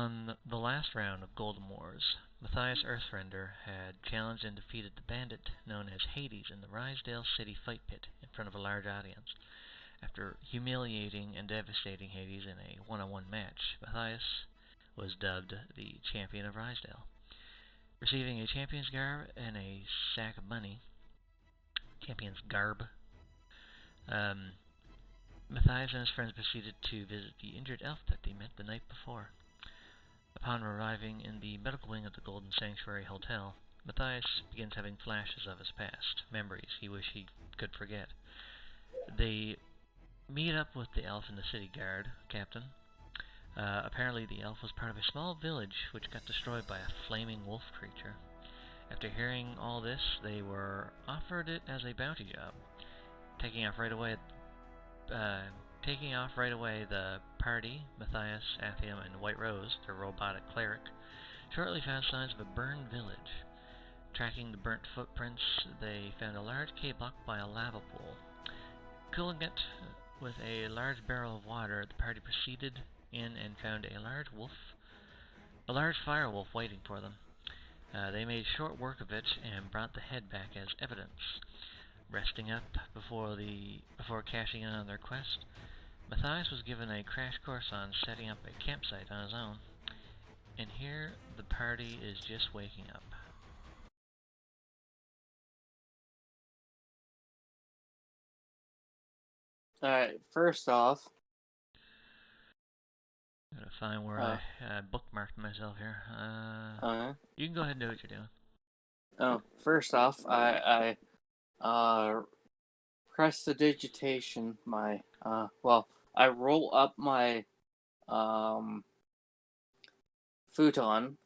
On the last round of Golden Wars, Matthias Earthrender had challenged and defeated the bandit known as Hades in the Rysdale City Fight Pit in front of a large audience. After humiliating and devastating Hades in a one-on-one match, Matthias was dubbed the champion of Rysdale. Receiving a champion's garb and a sack of money, champion's garb, Matthias and his friends proceeded to visit the injured elf that they met the night before. Upon arriving in the medical wing of the Golden Sanctuary Hotel, Matthias begins having flashes of his past, memories he wished he could forget. They meet up with the elf and the city guard captain. Apparently the elf was part of a small village which got destroyed by a flaming wolf creature. After hearing all this, they were offered it as a bounty job. Taking off right away, the party, Matthias, Athium, and White Rose, their robotic cleric, shortly found signs of a burned village. Tracking the burnt footprints, they found a large cave blocked by a lava pool. Cooling it with a large barrel of water, the party proceeded in and found a large fire wolf waiting for them. They made short work of it and brought the head back as evidence. Resting up before cashing in on their quest, Matthias was given a crash course on setting up a campsite on his own. And here, the party is just waking up. Alright, first off... I'm gonna find where I bookmarked myself here. You can go ahead and do what you're doing. Oh, first off, I press the digitation, I roll up my, futon,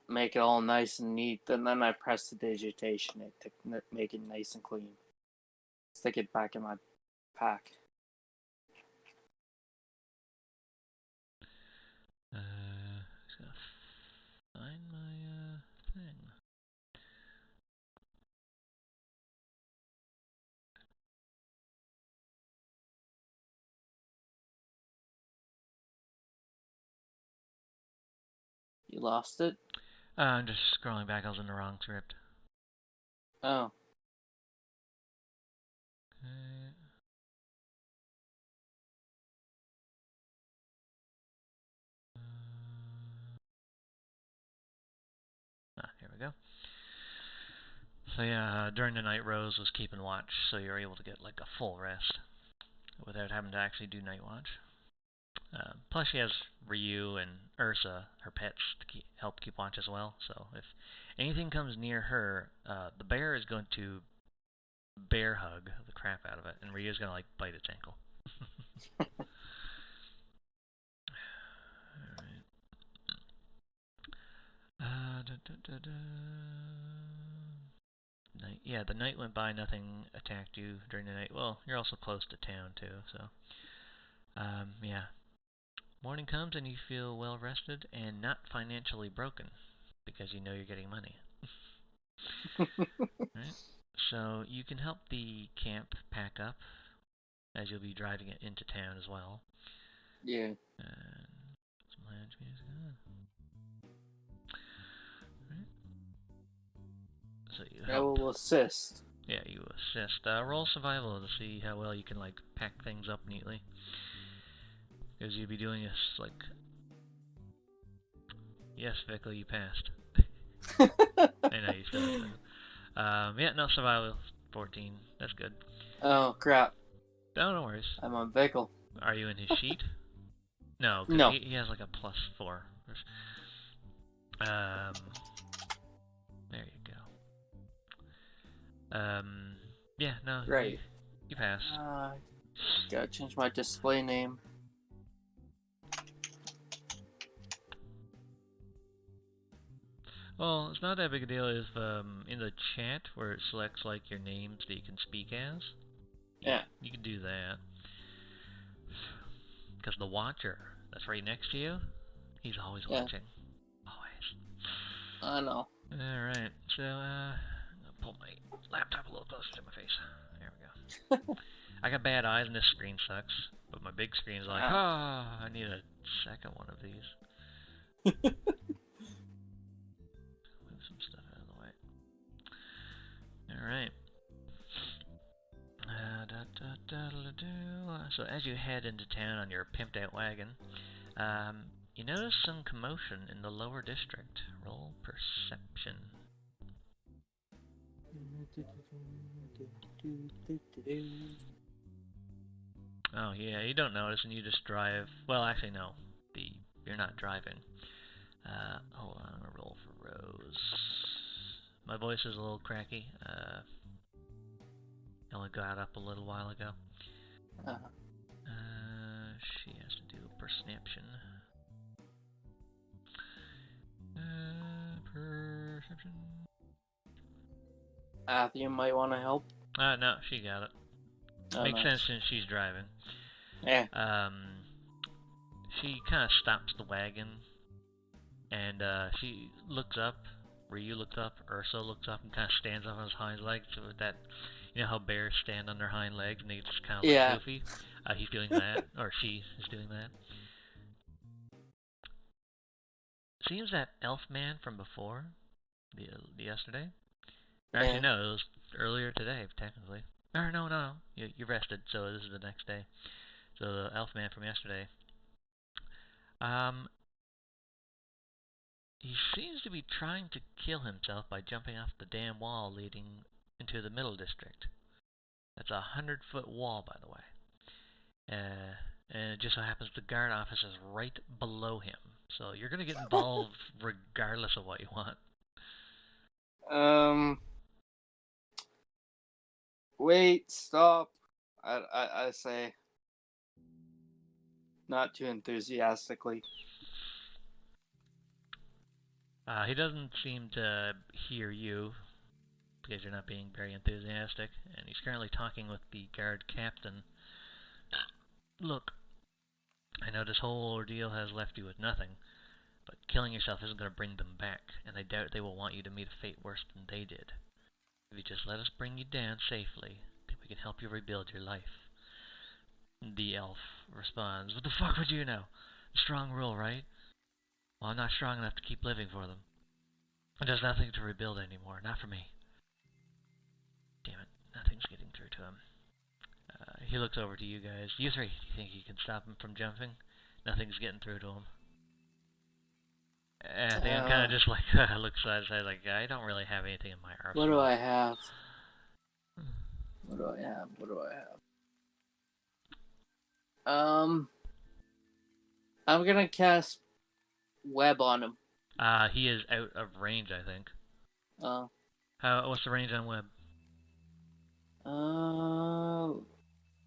make it all nice and neat, and then I press the digitation to make it nice and clean. Stick it back in my pack. Just gonna find my thing. You lost it? I'm just scrolling back. I was in the wrong script. Oh. Okay. Here we go. So yeah, during the night, Rose was keeping watch, so you're able to get like a full rest without having to actually do night watch. Plus, she has Ryu and Ursa, her pets, to help keep watch as well. So if anything comes near her, the bear is going to bear hug the crap out of it, and Ryu's gonna like bite its ankle. Night. Yeah, the night went by. Nothing attacked you during the night. Well, you're also close to town too, so yeah. Morning comes and you feel well rested and not financially broken because you know you're getting money. Right? So you can help the camp pack up as you'll be driving it into town as well. Yeah. Some lounge music. Right. So you help. I will assist. Yeah, you assist. Roll survival to see how well you can like pack things up neatly. Because you'd be doing this like... Yes, Vickle, you passed. I know you still have to. Yeah, no, survival 14. That's good. Oh, crap. No, no worries. I'm on Vickle. Are you in his sheet? No, no. He has like a +4. There you go. Yeah, no. Right. You passed. Gotta change my display name. Well, it's not that big a deal if in the chat where it selects like your names that you can speak as. Yeah. You can do that. Because the Watcher that's right next to you, he's always watching. Always. I know. Alright, so I'm gonna pull my laptop a little closer to my face. There we go. I got bad eyes and this screen sucks. But my big screen's like, I need a second one of these. Move some stuff out of the way. Alright. So as you head into town on your pimped out wagon, you notice some commotion in the lower district. Roll perception. Oh yeah, you don't notice and you just drive. Well, actually no, you're not driving. Hold on, I'm gonna roll for Rose. My voice is a little cracky. I only got up a little while ago. She has to do perception. Perception. You might want to help. No, she got it. Makes sense since she's driving. Yeah. She kind of stops the wagon, and she looks up where you looked up. Urso looks up and kind of stands up on his hind legs with that. You know how bears stand on their hind legs and they just kind of look goofy? He's doing that, or she is doing that. Seems that elf man from before, the yesterday. Actually, no, it was earlier today, technically. No. You rested, so this is the next day. So the elf man from yesterday. He seems to be trying to kill himself by jumping off the damn wall leading into the middle district. That's a 100-foot wall, by the way. And it just so happens the guard office is right below him. So you're gonna get involved regardless of what you want. Wait, stop. I say, not too enthusiastically. He doesn't seem to hear you because you're not being very enthusiastic, and he's currently talking with the guard captain. Look, I know this whole ordeal has left you with nothing, but killing yourself isn't going to bring them back, and I doubt they will want you to meet a fate worse than they did. If you just let us bring you down safely, we can help you rebuild your life. The elf responds, "What the fuck would you know? Strong rule, right? Well, I'm not strong enough to keep living for them. There's nothing to rebuild anymore, not for me." Damn it, nothing's getting through to him. He looks over to you guys. You three, do you think you can stop him from jumping? Nothing's getting through to him. I think I'm kind of just like, looks side to side like, I don't really have anything in my arsenal. What do I have? I'm gonna cast web on him. He is out of range, I think. What's the range on web?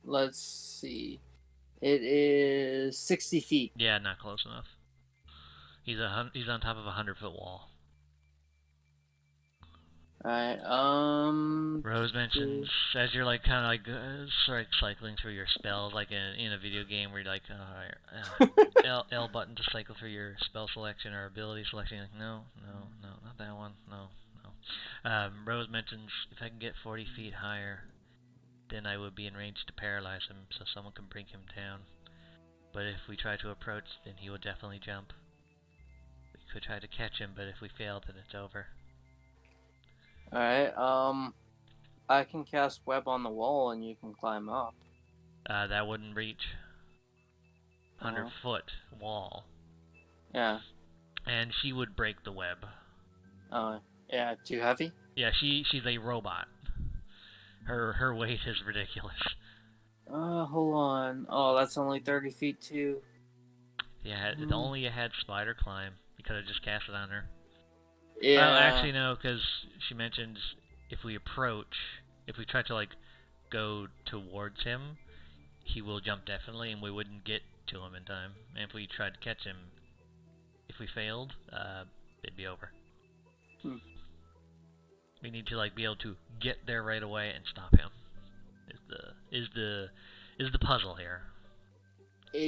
Let's see. It is 60 feet. Yeah, not close enough. He's on top of a 100-foot wall. Alright, Rose mentions, as you're like kind of like cycling through your spells, like in a video game where you're like, L button to cycle through your spell selection or ability selection. Like, no, not that one, no. Rose mentions, if I can get 40 feet higher, then I would be in range to paralyze him, so someone can bring him down. But if we try to approach, then he will definitely jump. We could try to catch him, but if we fail, then it's over. Alright, I can cast web on the wall and you can climb up. That wouldn't reach. 100-foot wall. Yeah. And she would break the web. Yeah, too heavy? Yeah, she's a robot. Her weight is ridiculous. Hold on. Oh, that's only 30 feet too. Yeah, if only you had spider climb. You could have just cast it on her. Yeah. Well, actually no, because she mentions if we try to like go towards him, he will jump definitely, and we wouldn't get to him in time. And if we tried to catch him, if we failed, it'd be over. We need to like be able to get there right away and stop him. Is the puzzle here?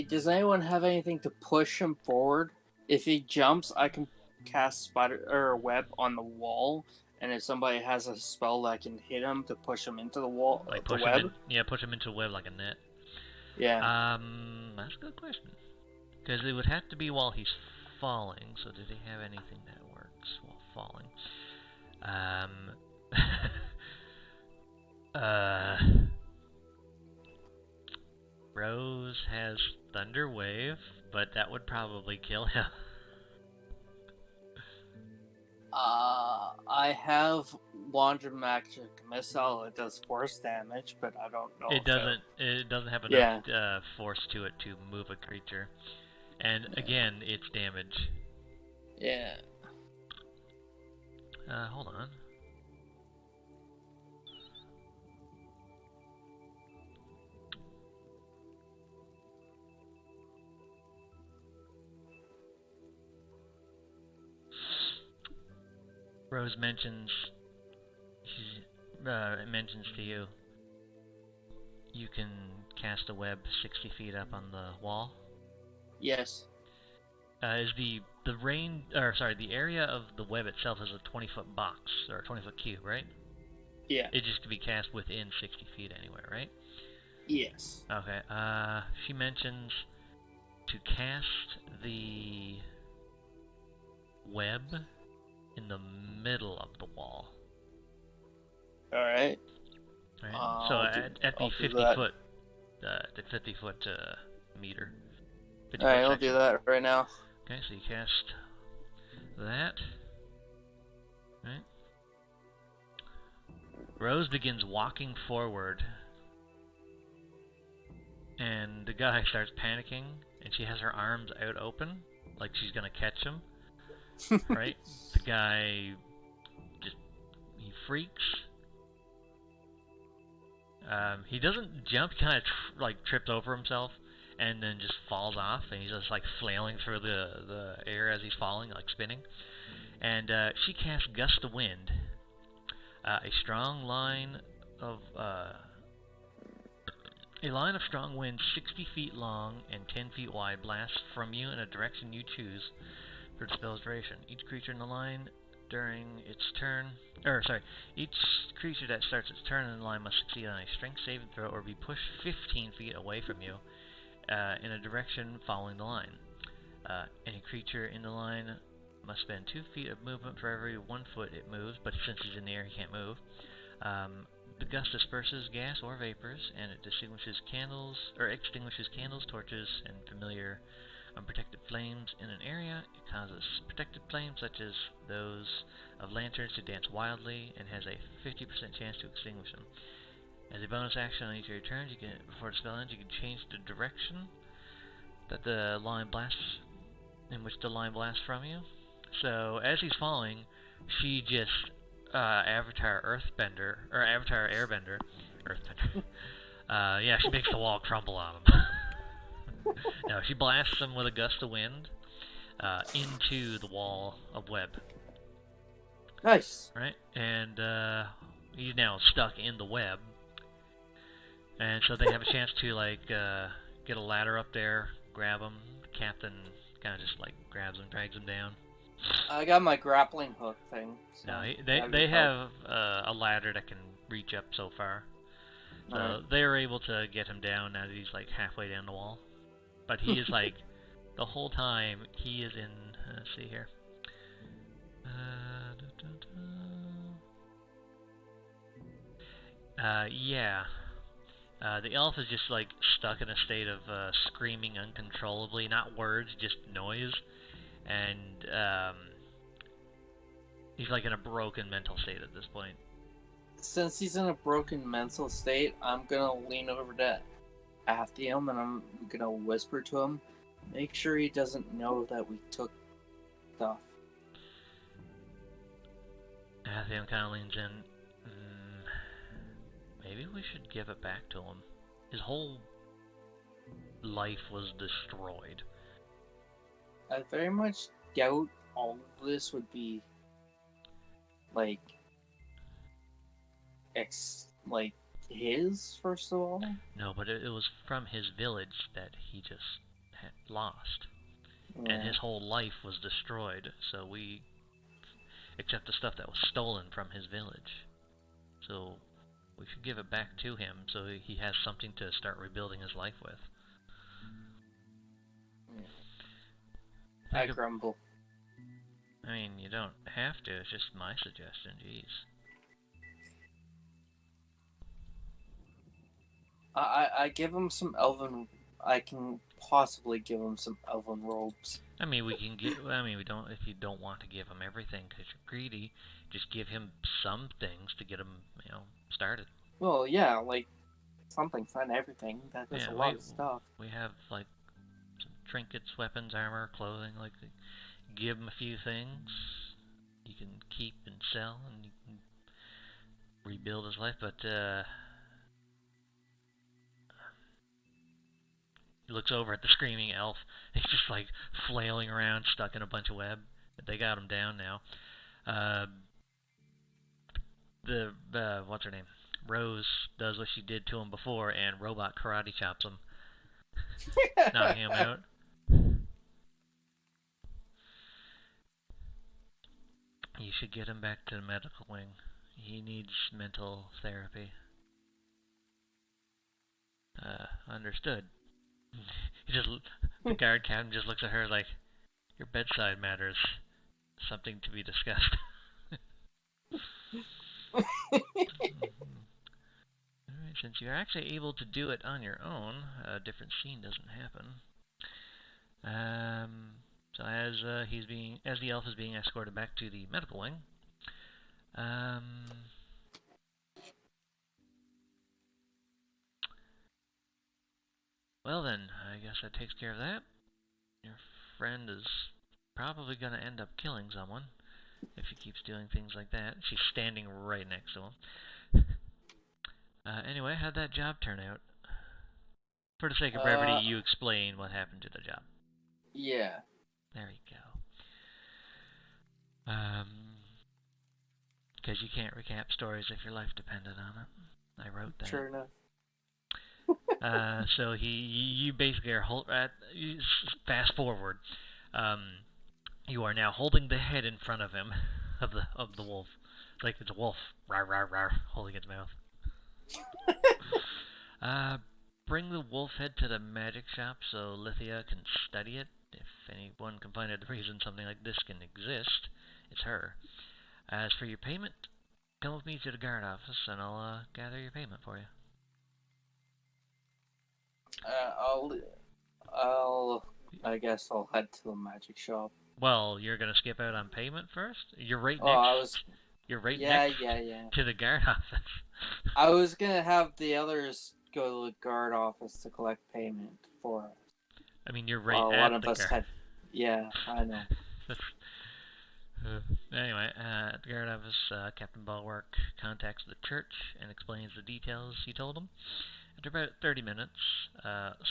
Does anyone have anything to push him forward? If he jumps, I can cast spider or web on the wall, and if somebody has a spell that can hit him to push him into the wall, like the push web. him in, push him into a web like a net. Yeah. That's a good question. Because it would have to be while he's falling, so did he have anything that works while falling? Rose has Thunder Wave, but that would probably kill him. I have Launch Magic Missile. It does force damage, but I don't know. It doesn't have Yeah. enough force to it to move a creature, and again, it's damage. Yeah. Hold on. Rose mentions to you. You can cast a web 60 feet up on the wall. Yes. Is the area of the web itself is a 20-foot box or a 20-foot cube, right? Yeah. It just can be cast within 60 feet anywhere, right? Yes. Okay. She mentions to cast the web in the middle of the wall. All right. Right. So at the 50-foot, the 50-foot meter. 50 All right, I'll do that right now. Okay, so you cast that. Right. Rose begins walking forward, and the guy starts panicking, and she has her arms out open, like she's gonna catch him. Right? The guy he freaks. He doesn't jump, he kind of trips over himself, and then just falls off, and he's just like flailing through the air as he's falling, like spinning. And she casts Gust of Wind. A line of strong wind 60 feet long and 10 feet wide blasts from you in a direction you choose for the spell's duration. Each creature in the line during its turn, each creature that starts its turn in the line must succeed on a strength saving throw or be pushed 15 feet away from you in a direction following the line. Any creature in the line must spend 2 feet of movement for every 1 foot it moves, but since he's in the air, he can't move. The gust disperses gas or vapors, and it extinguishes candles, torches, and familiar unprotected flames in an area. It causes protected flames, such as those of lanterns, to dance wildly, and has a 50% chance to extinguish them. As a bonus action on each of your turns, before the spell ends, you can change the direction that the line blasts, in which the line blasts from you. So as he's falling, she just Avatar Airbender. Yeah, she makes the wall crumble on him. No, she blasts him with a gust of wind into the wall of web. Nice. Right, and he's now stuck in the web, and so they have a chance to get a ladder up there, grab him. The captain kind of just grabs him, drags him down. I got my grappling hook thing. So no, they have a ladder that can reach up so far. So they're able to get him down now that he's halfway down the wall. But he is the whole time he is in. Let's see here. Yeah. The elf is just stuck in a state of screaming uncontrollably, not words, just noise, and he's in a broken mental state at this point. Since he's in a broken mental state, I'm gonna lean over to Athium and I'm gonna whisper to him, make sure he doesn't know that we took stuff. Athium kind of leans in. Maybe we should give it back to him. His whole life was destroyed. I very much doubt all of this would be his, first of all. No, but it was from his village that he just had lost. Yeah. And his whole life was destroyed, so except the stuff that was stolen from his village. So we should give it back to him so he has something to start rebuilding his life with. I grumble. I mean, you don't have to. It's just my suggestion. Jeez. I give him some elven. I can possibly give him some elven robes. I mean, we can get. I mean, we don't. If you don't want to give him everything because you're greedy, just give him some things to get him, started. Well, yeah, like something's not everything. That's Yeah, a lot of stuff. we have like some trinkets, weapons, armor, clothing. Like, give him a few things you can keep and sell, and you can rebuild his life. But he looks over at the screaming elf. He's just like flailing around, stuck in a bunch of web. They got him down now. What's her name? Rose does what she did to him before, and robot karate chops him, knocking him out. You should get him back to the medical wing. He needs mental therapy. Understood. The guard captain just looks at her like, your bedside matters. Something to be discussed. Alright, since you're actually able to do it on your own, a different scene doesn't happen. So as the elf is being escorted back to the medical wing, well then, I guess that takes care of that. Your friend is probably gonna end up killing someone if he keeps doing things like that. She's standing right next to him. Anyway, how'd that job turn out? For the sake of brevity, you explain what happened to the job. Yeah. There you go. Because you can't recap stories if your life depended on it. I wrote that. Sure enough. So you basically are fast forward. You are now holding the head in front of him, of the wolf, like it's a wolf, rawr rawr rawr, holding its mouth. Bring the wolf head to the magic shop so Lithia can study it. If anyone can find a reason something like this can exist, it's her. As for your payment, come with me to the guard office and I'll gather your payment for you. I guess I'll head to the magic shop. Well, you're gonna skip out on payment first? You're right next. You're right next to the guard office. I was gonna have the others go to the guard office to collect payment for us. I mean, you're right at one of the us guard. had. Yeah, I know. Anyway, at the guard office, Captain Bulwark contacts the church and explains the details he told him. After about 30 minutes,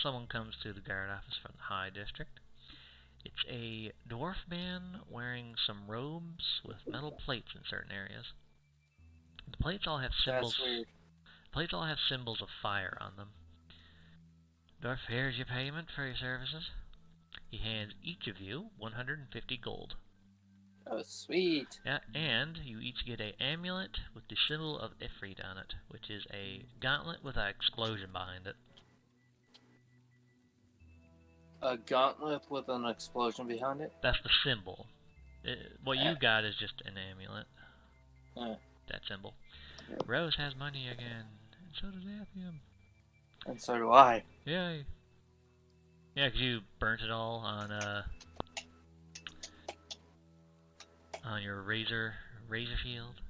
someone comes to the guard office from the High District. It's a dwarf man wearing some robes with metal plates in certain areas. The plates all have symbols. That's weird. The plates all have symbols of fire on them. Dwarf, here's your payment for your services. He hands each of you 150 gold. Oh, sweet. Yeah, and you each get an amulet with the symbol of Ifrit on it, which is a gauntlet with an explosion behind it. A gauntlet with an explosion behind it? That's the symbol. What you got is just an amulet. That symbol. Yep. Rose has money again, and so does Athium. And so do I. Yay. Yeah, because you burnt it all on your razor shield.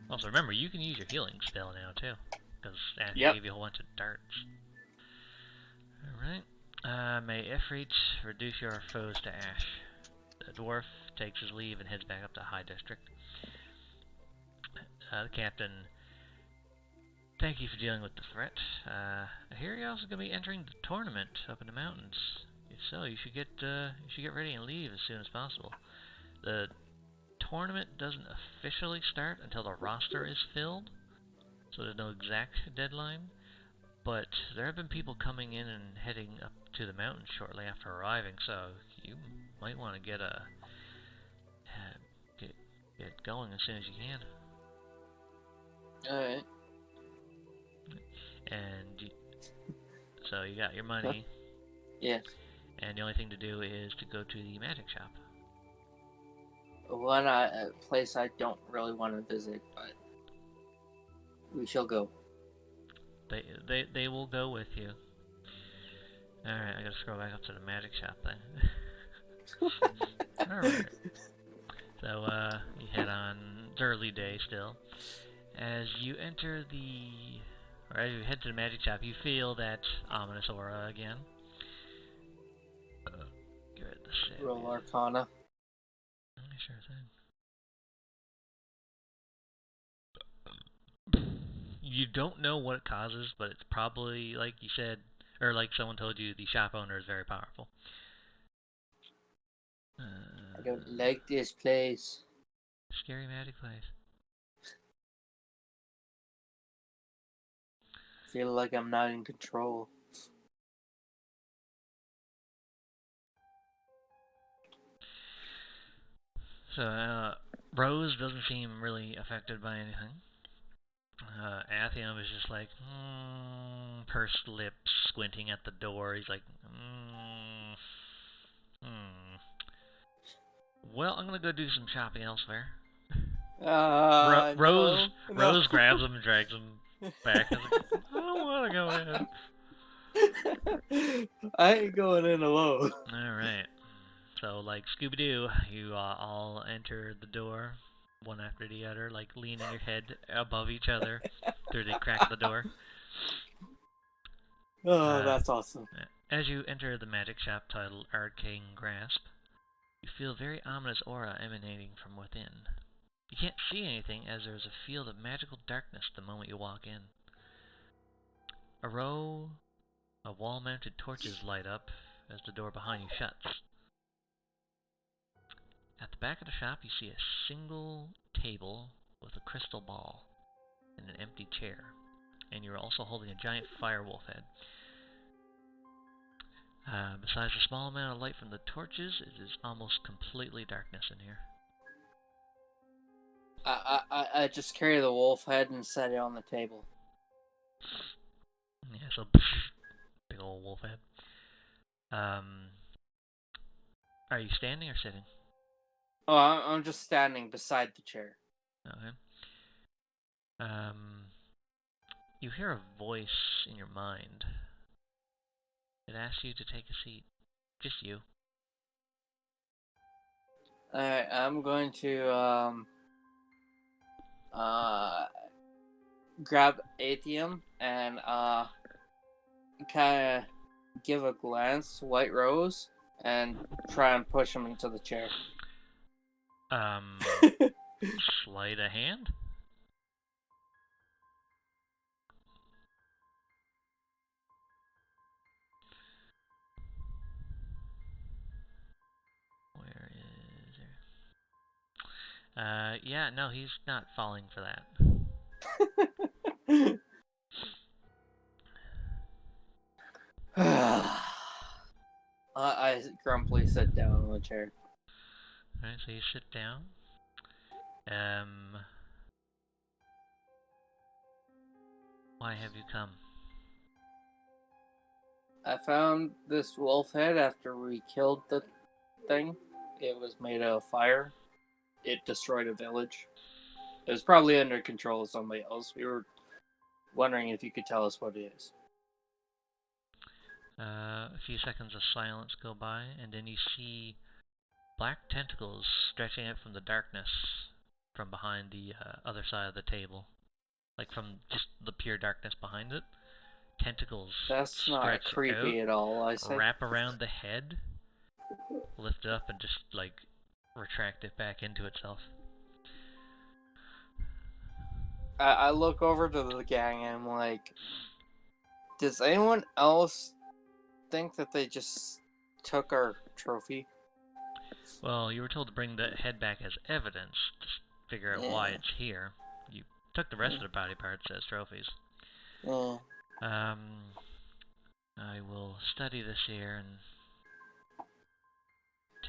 Also, remember, you can use your healing spell now, too. Because Athium gave you a whole bunch of darts. Alright. May Ifrit reduce your foes to ash. The dwarf takes his leave and heads back up to High District. The captain, thank you for dealing with the threat. I hear you're also going to be entering the tournament up in the mountains. If so, you should get ready and leave as soon as possible. The tournament doesn't officially start until the roster is filled, so there's no exact deadline. But there have been people coming in and heading up to the mountains shortly after arriving, so you might want to get going as soon as you can. Alright. And so you got your money. Yes. And the only thing to do is to go to the magic shop. One place I don't really want to visit, but we shall go. They will go with you. Alright, I gotta scroll back up to the magic shop thing. Alright. So, you head on. It's early day still. As you enter as you head to the magic shop, you feel that ominous aura again. Good, the shit. Roll Arcana. Sure thing. You don't know what it causes, but it's probably, like you said, or like someone told you, the shop owner is very powerful. I don't like this place. Scary magic place. I feel like I'm not in control. So, Rose doesn't seem really affected by anything. Athium is just like, pursed lips, squinting at the door. He's like, well, I'm gonna go do some shopping elsewhere. Rose grabs him and drags him back. I was like, I don't want to go in. I ain't going in alone. Alright. So, like Scooby-Doo, you all enter the door, one after the other, like leaning your head above each other through the crack of the door. Oh, that's awesome. As you enter the magic shop titled Arcane Grasp, you feel a very ominous aura emanating from within. You can't see anything as there is a field of magical darkness the moment you walk in. A row of wall-mounted torches light up as the door behind you shuts. At the back of the shop, you see a single table with a crystal ball and an empty chair, and you're also holding a giant firewolf head. Besides a small amount of light from the torches, it is almost completely darkness in here. I just carry the wolf head and set it on the table. Yeah, so big old wolf head. Are you standing or sitting? Oh, I'm just standing beside the chair. Okay. You hear a voice in your mind. It asks you to take a seat. Just you. Alright, I'm going to grab Athium and kind of give a glance to White Rose and try and push him into the chair. Sleight of hand? Where is there? Yeah, no, he's not falling for that. I grumpily sit down on the chair. Alright, so you sit down. Why have you come? I found this wolf head after we killed the thing. It was made of fire. It destroyed a village. It was probably under control of somebody else. We were wondering if you could tell us what it is. A few seconds of silence go by, and then you see black tentacles stretching out from the darkness from behind the other side of the table. Like from just the pure darkness behind it. Tentacles That's not stretch creepy out, at all, I say. wrap around the head, lift it up, and just like retract it back into itself. I look over to the gang and I'm like, does anyone else think that they just took our trophy? Well, you were told to bring the head back as evidence to figure out why it's here. You took the rest of the body parts as trophies. I will study this here and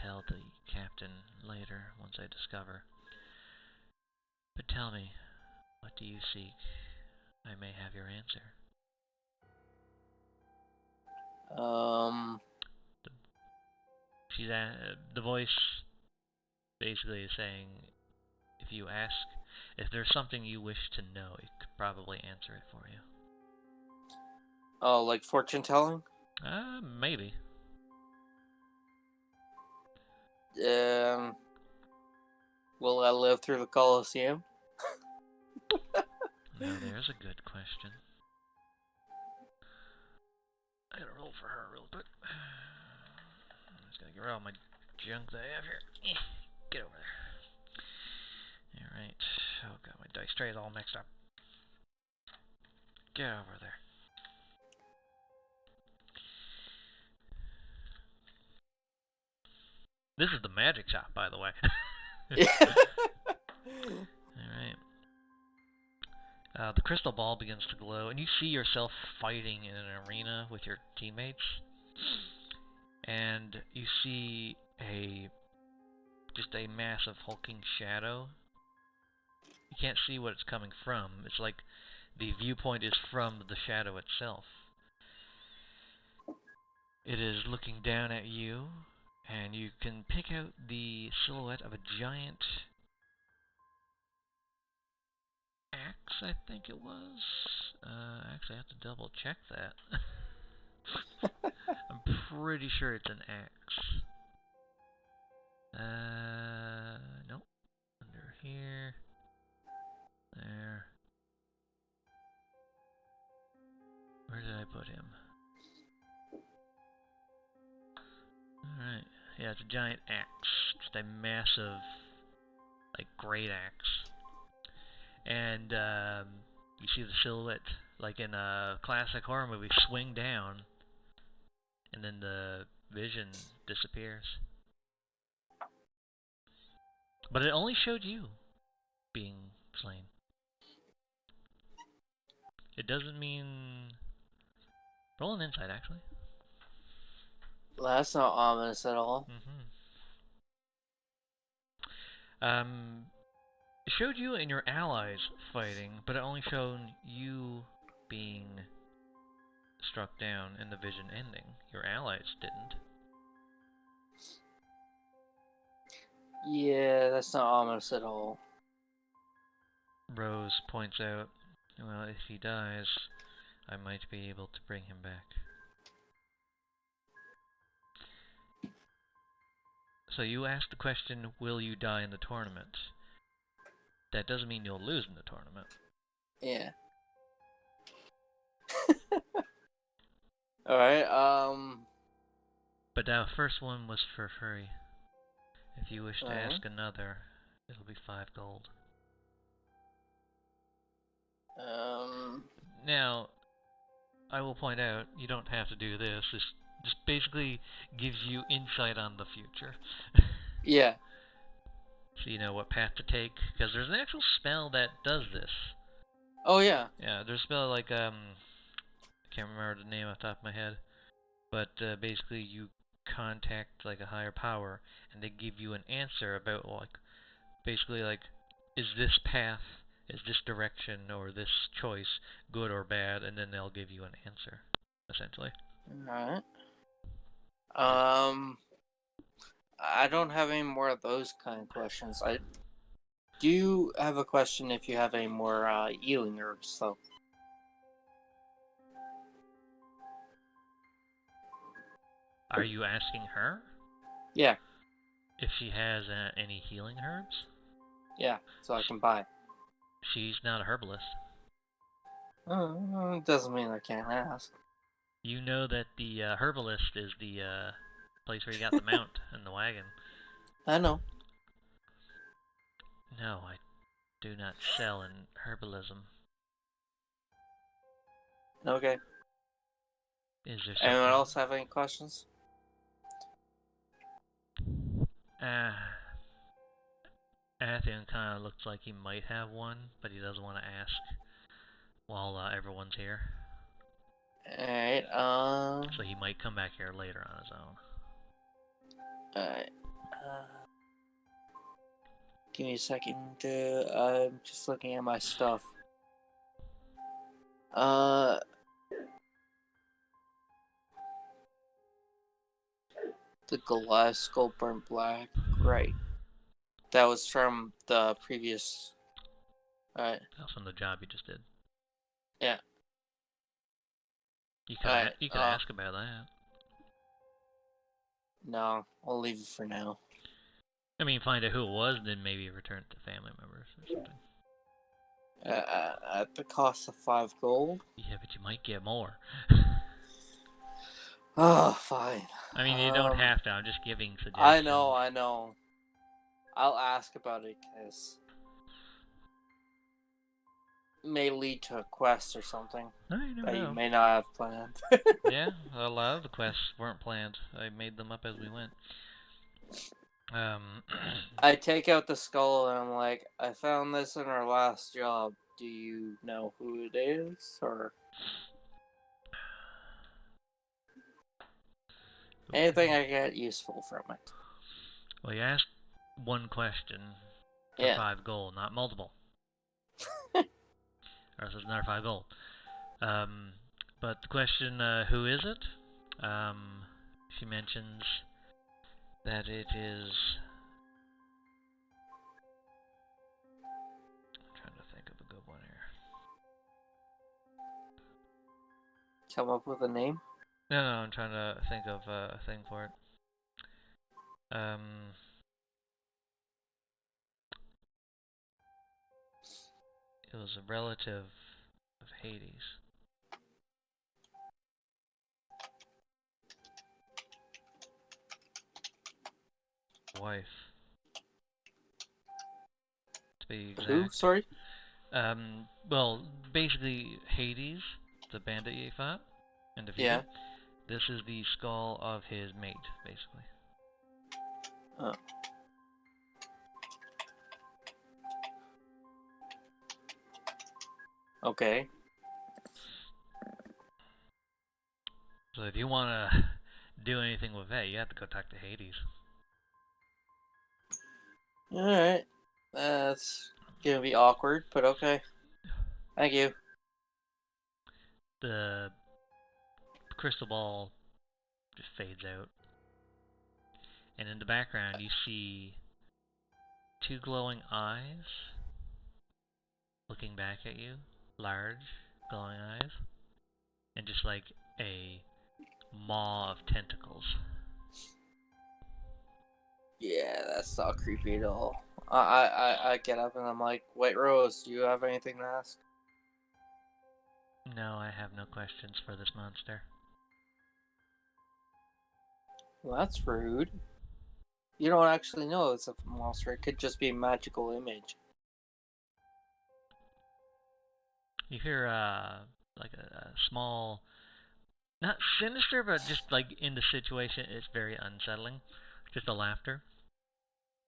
tell the captain later once I discover. But tell me, what do you seek? I may have your answer. the voice basically is saying, if there's something you wish to know, it could probably answer it for you. Oh, like fortune telling? Maybe. Will I live through the Colosseum? Now there's a good question. I gotta roll for her real quick. I'm just gonna get rid of all my junk that I have here. Get over there. Alright. Oh god, my dice tray is all mixed up. Get over there. This is the magic shop, by the way. Alright. The crystal ball begins to glow, and you see yourself fighting in an arena with your teammates. And you see just a massive hulking shadow. You can't see what it's coming from. It's like the viewpoint is from the shadow itself. It is looking down at you, and you can pick out the silhouette of a giant axe, I think it was. Actually, I have to double check that. I'm pretty sure it's an axe. Nope. Under here. There. Where did I put him? Alright. Yeah, it's a giant axe. Just a massive, like, great axe. And, you see the silhouette, like in a classic horror movie, swing down, and then the vision disappears. But it only showed you being slain. It doesn't mean... Roll an insight, actually. Well, that's not ominous at all. It showed you and your allies fighting, but it only showed you being struck down and the vision ending. Your allies didn't. Yeah, that's not ominous at all. Rose points out, well, if he dies, I might be able to bring him back. So you asked the question, will you die in the tournament? That doesn't mean you'll lose in the tournament. Yeah. Alright, But now, first one was for free. If you wish to Alright. ask another, it'll be 5 gold. Now, I will point out, you don't have to do this. This just basically gives you insight on the future. Yeah. So you know what path to take, because there's an actual spell that does this. Oh, yeah. Yeah, there's a spell like, I can't remember the name off the top of my head, but basically you contact like a higher power, and they give you an answer about like, basically like, is this path, is this direction, or this choice good or bad, and then they'll give you an answer, essentially. Alright. I don't have any more of those kind of questions. I do have a question if you have any more healing herbs, though. Are you asking her? Yeah. If she has any healing herbs? Yeah, so I can buy. She's not a herbalist. Doesn't mean I can't ask. You know that the herbalist is the place where you got the mount and the wagon. I know. No, I do not sell in herbalism. Okay. Is there something... Anyone else have any questions? Athian kind of looks like he might have one, but he doesn't want to ask while everyone's here. Alright, So he might come back here later on his own. Alright. Give me a second. I'm just looking at my stuff. The Goliath skull burnt black. Right. That was from the previous. Alright. That was from the job you just did. Yeah. You could ask about that. No, I'll leave it for now. I mean, find out who it was, and then maybe return it to family members or something. At the cost of 5 gold? Yeah, but you might get more. Oh, fine. I mean, you don't have to. I'm just giving suggestions. I know. I'll ask about it, because it may lead to a quest or something that you may not have planned. Yeah, a lot of the quests weren't planned. I made them up as we went. I take out the skull and I'm like, I found this in our last job. Do you know who it is? Or anything I get useful from it? Well, you asked one question for 5 gold, not multiple. Or else it's another 5 gold. But the question, who is it? She mentions that it is... I'm trying to think of a good one here. Come up with a name? No, I'm trying to think of a thing for it. It was a relative of Hades. Wife. To be exact. Who? Sorry? Well, basically Hades, the bandit you fought and defeated. Yeah. This is the skull of his mate, basically. Oh. Okay. So if you want to do anything with that, you have to go talk to Hades. Alright. That's gonna be awkward, but okay. Thank you. The crystal ball just fades out. And in the background you see 2 glowing eyes looking back at you. Large, glowing eyes. And just like a maw of tentacles. Yeah, that's not creepy at all. I get up and I'm like, White Rose, do you have anything to ask? No, I have no questions for this monster. Well, that's rude. You don't actually know it's a monster. It could just be a magical image. You hear like a small, not sinister, but just like in the situation, it's very unsettling. Just a laughter,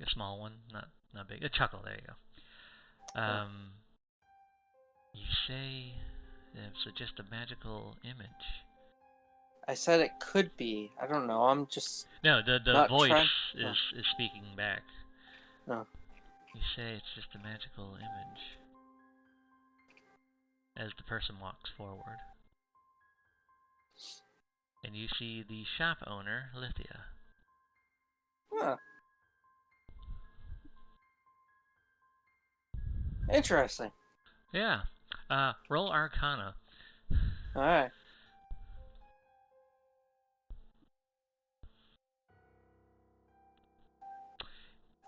a small one, not big. A chuckle. There you go. You say it's just a magical image. I said it could be. I don't know. I'm just no. The voice is speaking back. No. You say it's just a magical image. As the person walks forward. And you see the shop owner, Lithia. Huh. Interesting. Yeah. Roll Arcana. Alright.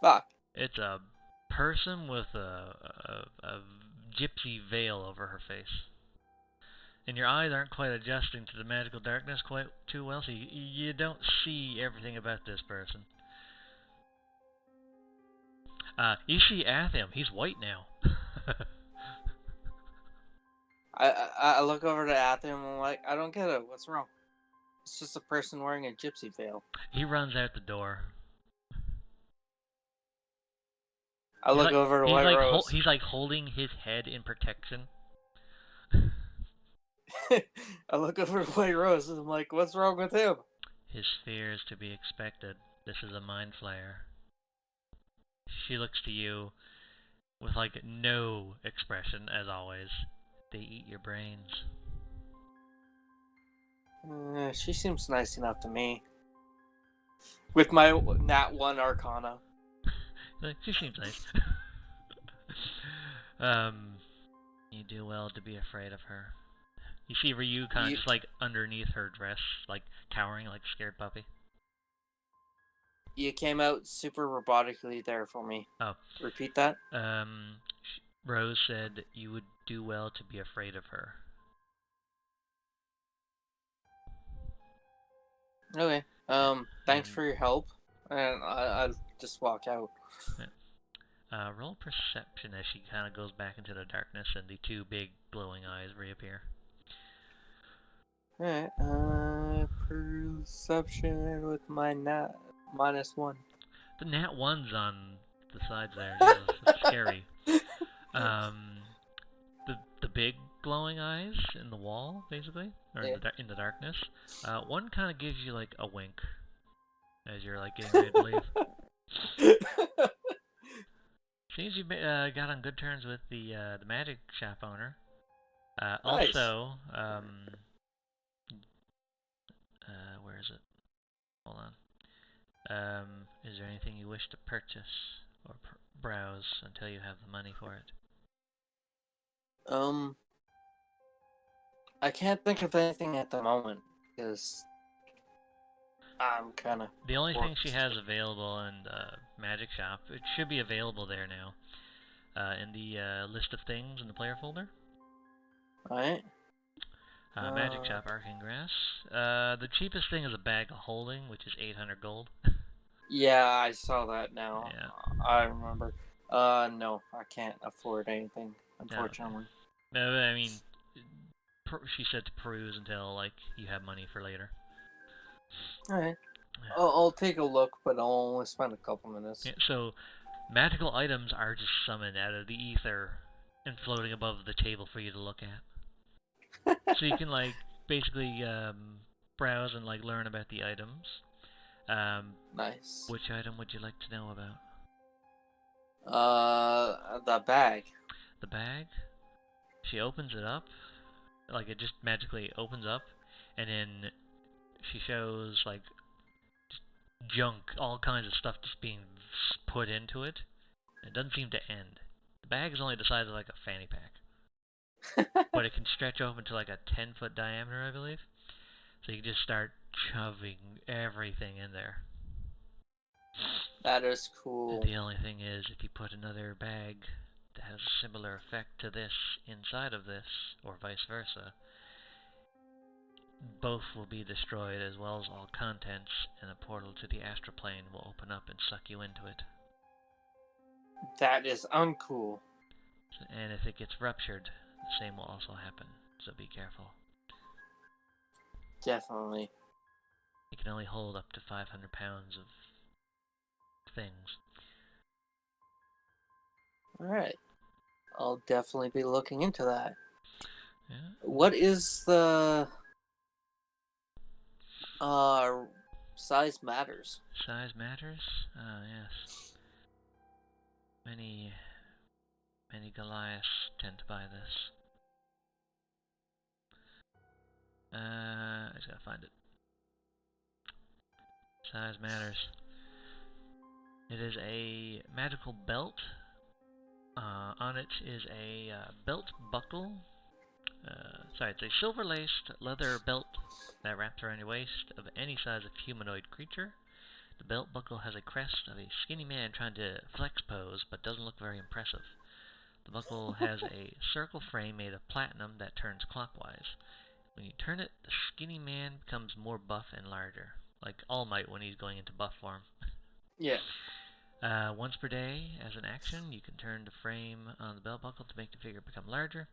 Fuck. It's a person with a gypsy veil over her face. And your eyes aren't quite adjusting to the magical darkness quite too well, so you don't see everything about this person. You see Atham. He's white now. I look over to Atham and I'm like, I don't get it. What's wrong? It's just a person wearing a gypsy veil. He runs out the door. I look over to White Rose. He's like holding his head in protection. I look over to White Rose and I'm like, what's wrong with him? His fear is to be expected. This is a mind flayer. She looks to you with like no expression, as always. They eat your brains. She seems nice enough to me. With my Nat 1 Arcana. Like, she seems nice. um, you do well to be afraid of her. You see Ryu kind of You, just like underneath her dress, like cowering, like a scared puppy. you came out super robotically there for me. Oh. Repeat that? Rose said you would do well to be afraid of her. Okay. Thanks And for your help. And I'll just walk out. roll perception as she kind of goes back into the darkness and the two big glowing eyes reappear. Alright, perception with my nat -1. The nat one's on the sides there. Jesus, that's scary. The big glowing eyes in the wall, basically, or Yeah. in the darkness. One kind of gives you like a wink as you're like getting ready to leave. Seems you got on good terms with the magic shop owner. Nice. Also, where is it? Hold on. Is there anything you wish to purchase or browse until you have the money for it? I can't think of anything at the moment because I'm kind of. The only thing she has available in the magic shop, it should be available there now, in the list of things in the player folder. Alright. Magic shop, arcane grass. The cheapest thing is a bag of holding, which is 800 gold. Yeah, I saw that now. Yeah. I remember. No, I can't afford anything, unfortunately. Okay. No, I mean, she said to peruse until like you have money for later. Alright. I'll take a look, but I'll only spend a couple minutes. Yeah, so, magical items are just summoned out of the ether and floating above the table for you to look at. So you can like basically browse and like learn about the items. Nice. Which item would you like to know about? The bag. The bag? She opens it up, like it just magically opens up, and then she shows like junk, all kinds of stuff just being put into it. It doesn't seem to end. The bag is only the size of like a fanny pack, but it can stretch open to like a 10-foot diameter, I believe. So you can just start shoving everything in there. That is cool. The only thing is, if you put another bag that has a similar effect to this inside of this, or vice versa, both will be destroyed as well as all contents, and a portal to the astral plane will open up and suck you into it. That is uncool. And if it gets ruptured, the same will also happen, so be careful. Definitely. It can only hold up to 500 pounds of things. Alright. I'll definitely be looking into that. Yeah. What is the size matters? Size matters? Ah, yes. Many Goliaths tend to buy this. I just gotta find it. Size matters. It is a magical belt. On it is a belt buckle. It's a silver-laced leather belt that wraps around your waist of any size of humanoid creature. The belt buckle has a crest of a skinny man trying to flex pose, but doesn't look very impressive. The buckle has a circle frame made of platinum that turns clockwise. When you turn it, the skinny man becomes more buff and larger, like All Might when he's going into buff form. Yeah. Once per day, as an action, you can turn the frame on the belt buckle to make the figure become larger.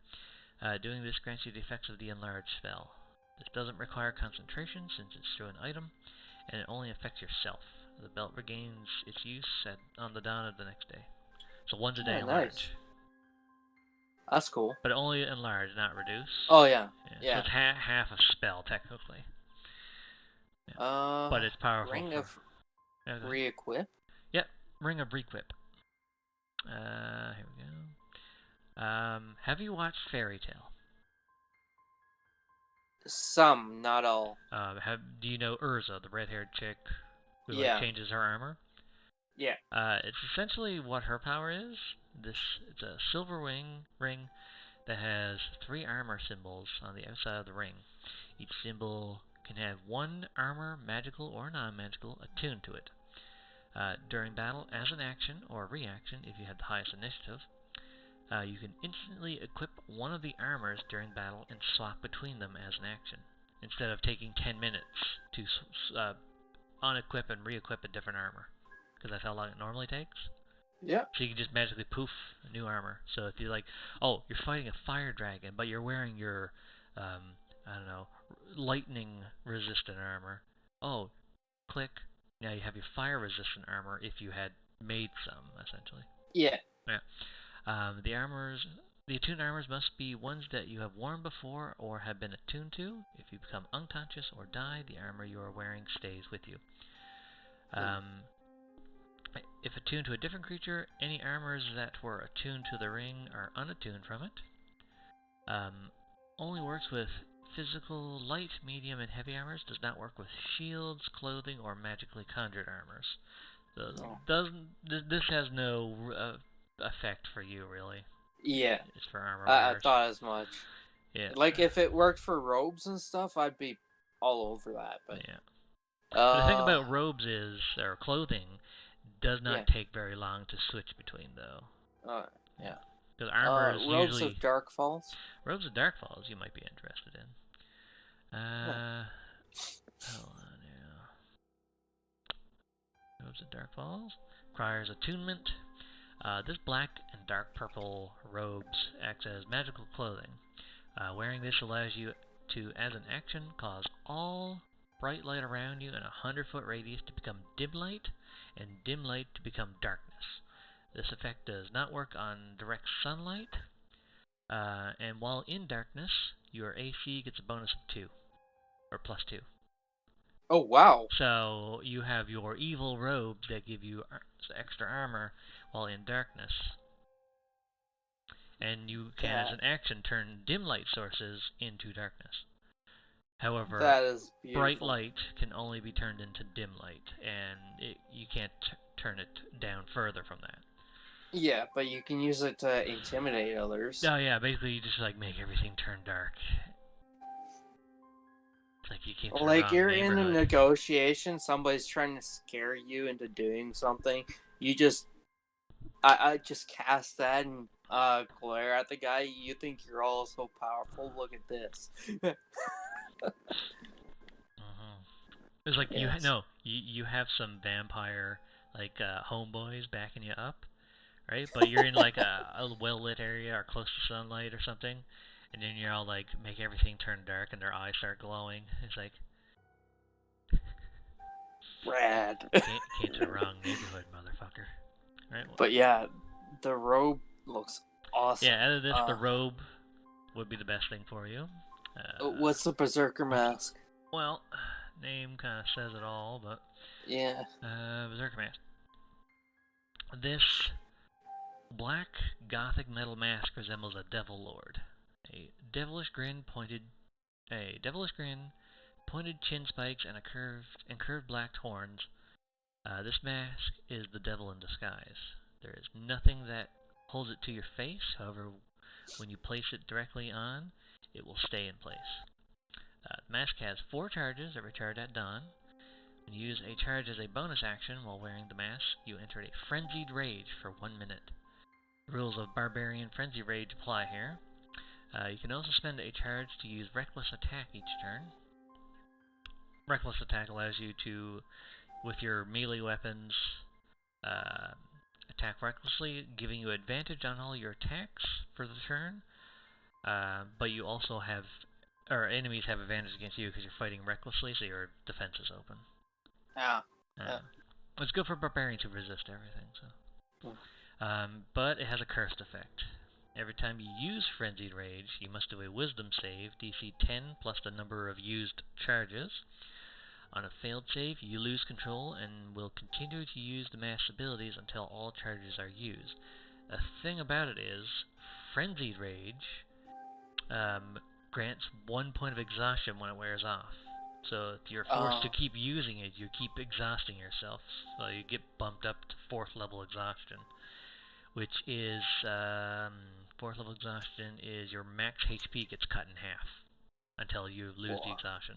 Doing this grants you the effects of the enlarge spell. This doesn't require concentration since it's through an item, and it only affects yourself. The belt regains its use on the dawn of the next day. So once a day enlarge. Nice. That's cool. But only enlarge, not reduce. Oh yeah. So it's half a spell technically. Yeah. But it's powerful. Ring of re-equip? Yep, Ring of Requip. Here we go. Have you watched Fairy Tale? Some, not all. Do you know Urza, the red-haired chick? who like Yeah. changes her armor. Yeah. It's essentially what her power is. It's a silver ring that has 3 armor symbols on the outside of the ring. Each symbol can have 1 armor, magical or non-magical, attuned to it. During battle, as an action or reaction, if you have the highest initiative, you can instantly equip one of the armors during battle and swap between them as an action, instead of taking 10 minutes to unequip and re-equip a different armor, because that's how long it normally takes. Yeah. So you can just magically poof a new armor. So if you're like, oh, you're fighting a fire dragon, but you're wearing your, I don't know, lightning resistant armor. Oh, click. Now you have your fire resistant armor if you had made some, essentially. Yeah. Yeah. The attuned armors must be ones that you have worn before or have been attuned to. If you become unconscious or die, the armor you are wearing stays with you. If attuned to a different creature, any armors that were attuned to the ring are unattuned from it. Only works with physical, light, medium, and heavy armors. Does not work with shields, clothing, or magically conjured armors. This has no effect for you, really. Yeah. It's for armor I wearers. thought as much. Yeah. Like, if it worked for robes and stuff, I'd be all over that. But Yeah. But the thing about robes is, or clothing, does not take very long to switch between, though. Yeah. Because armor is Robes usually... of Dark Falls? Robes of Dark Falls you might be interested in. Hold on now. Robes of Dark Falls requires attunement. This black and dark purple robes acts as magical clothing. Wearing this allows you to, as an action, cause all bright light around you in a 100-foot radius to become dim light, and dim light to become darkness. This effect does not work on direct sunlight, and while in darkness, your AC gets a bonus of 2, or plus 2. Oh, wow. So you have your evil robes that give you extra armor while in darkness. And you can, as an action, turn dim light sources into darkness. However, that is bright light can only be turned into dim light, and you can't turn it down further from that. Yeah, but you can use it to intimidate others. Oh yeah, basically you just like make everything turn dark. It's like you came to the Like, wrong you're in a neighborhood. negotiation, somebody's trying to scare you into doing something. You just, I just cast that and glare at the guy. You think you're all so powerful? Look at this. It's like Yes. you have some vampire like homeboys backing you up, right? But you're in like a well lit area or close to sunlight or something, and then you're all like make everything turn dark and their eyes start glowing. It's like Rad. came to the wrong neighborhood, motherfucker. Right? But yeah, the robe looks awesome. Yeah, out of this, the robe would be the best thing for you. What's the Berserker mask? Well, name kind of says it all, but yeah. Berserker mask. This black gothic metal mask resembles a devil lord. A devilish grin, pointed chin spikes, and curved black horns. This mask is the devil in disguise. There is nothing that holds it to your face. However, when you place it directly on, it will stay in place. The mask has 4 charges that recharge at dawn. When you use a charge as a bonus action while wearing the mask, you enter a frenzied rage for 1 minute. The rules of Barbarian Frenzy Rage apply here. You can also spend a charge to use Reckless Attack each turn. Reckless Attack allows you to, with your melee weapons, attack recklessly, giving you advantage on all your attacks for the turn. But you also have, or enemies have advantage against you because you're fighting recklessly, so your defense is open. It's good for barbarians who resist everything. So, but it has a cursed effect. Every time you use Frenzied Rage, you must do a Wisdom save, DC 10 plus the number of used charges. On a failed save, you lose control and will continue to use the mask's abilities until all charges are used. The thing about it is, Frenzied Rage grants 1 point of exhaustion when it wears off. So if you're forced to Oh, keep using it, you keep exhausting yourself. So you get bumped up to 4th level exhaustion, which is, 4th level exhaustion is your max HP gets cut in half until you lose the wow. exhaustion.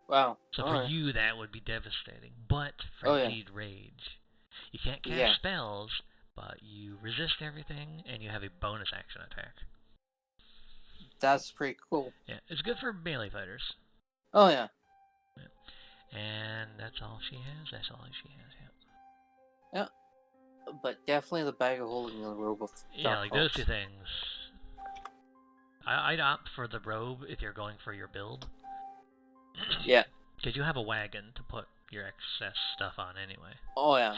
Wow. So for Alright. you, that would be devastating. But Oh, yeah. Frenzied Rage, you can't cast Yeah. spells, but you resist everything, and you have a bonus action attack. That's pretty cool. Yeah, it's good for melee fighters. Oh, yeah. Yeah. And that's all she has. That's all she has. Yeah. But definitely the bag of holding the robe of Yeah, dark like those two hopes. things. I'd opt for the robe if you're going for your build. Yeah. Because you have a wagon to put your excess stuff on anyway. Oh, yeah.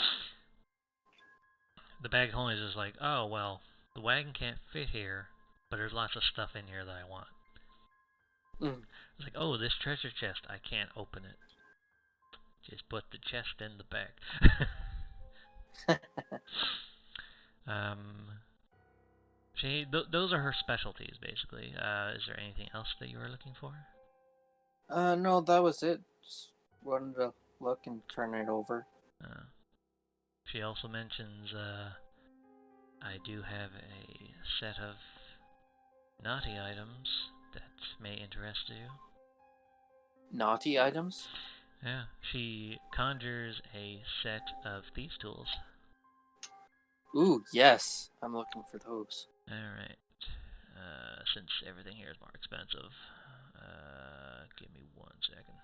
The bag of holding is just like, oh, well, the wagon can't fit here, but there's lots of stuff in here that I want. Mm. It's like, oh, this treasure chest, I can't open it. Just put the chest in the bag. um, those are her specialties, basically. Is there anything else that you were looking for? No, that was it. Just wanted to look and turn it over. She also mentions, I do have a set of naughty items that may interest you. Naughty items? Yeah, she conjures a set of thieves' tools. Ooh, yes. I'm looking for those. Alright. Since everything here is more expensive, give me 1 second.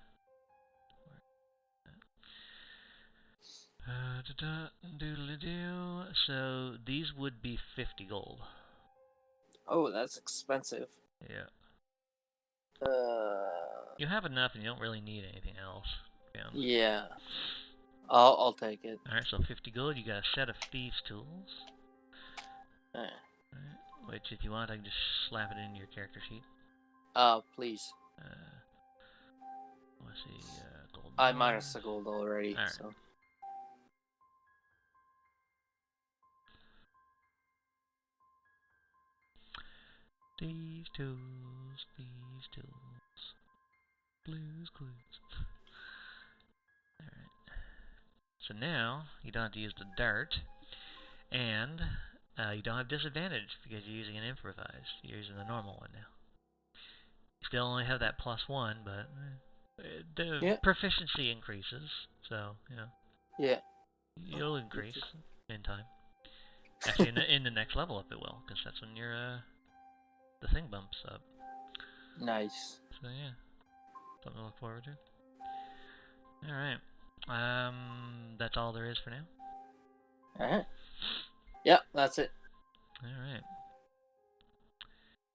Doodly-doo. So these would be 50 gold. Oh, that's expensive. Yeah. Uh, You have enough and you don't really need anything else. yeah. I'll take it. Alright, so 50 gold, you got a set of thieves' tools. Alright, which if you want, I can just slap it into your character sheet. Please. Let's see, gold I bars. minus the gold already, Alright. so. These tools, Blues Clues. Alright. So now, you don't have to use the dart, and you don't have disadvantage because you're using an improvised. You're using the normal one now. You still only have that +1, but the proficiency increases, so, you know. Yeah. It'll increase in time. Actually, in the next level up it will, because that's when your the thing bumps up. Nice. So yeah, something to look forward to. All right, that's all there is for now. Alright. Yep, that's it. All right.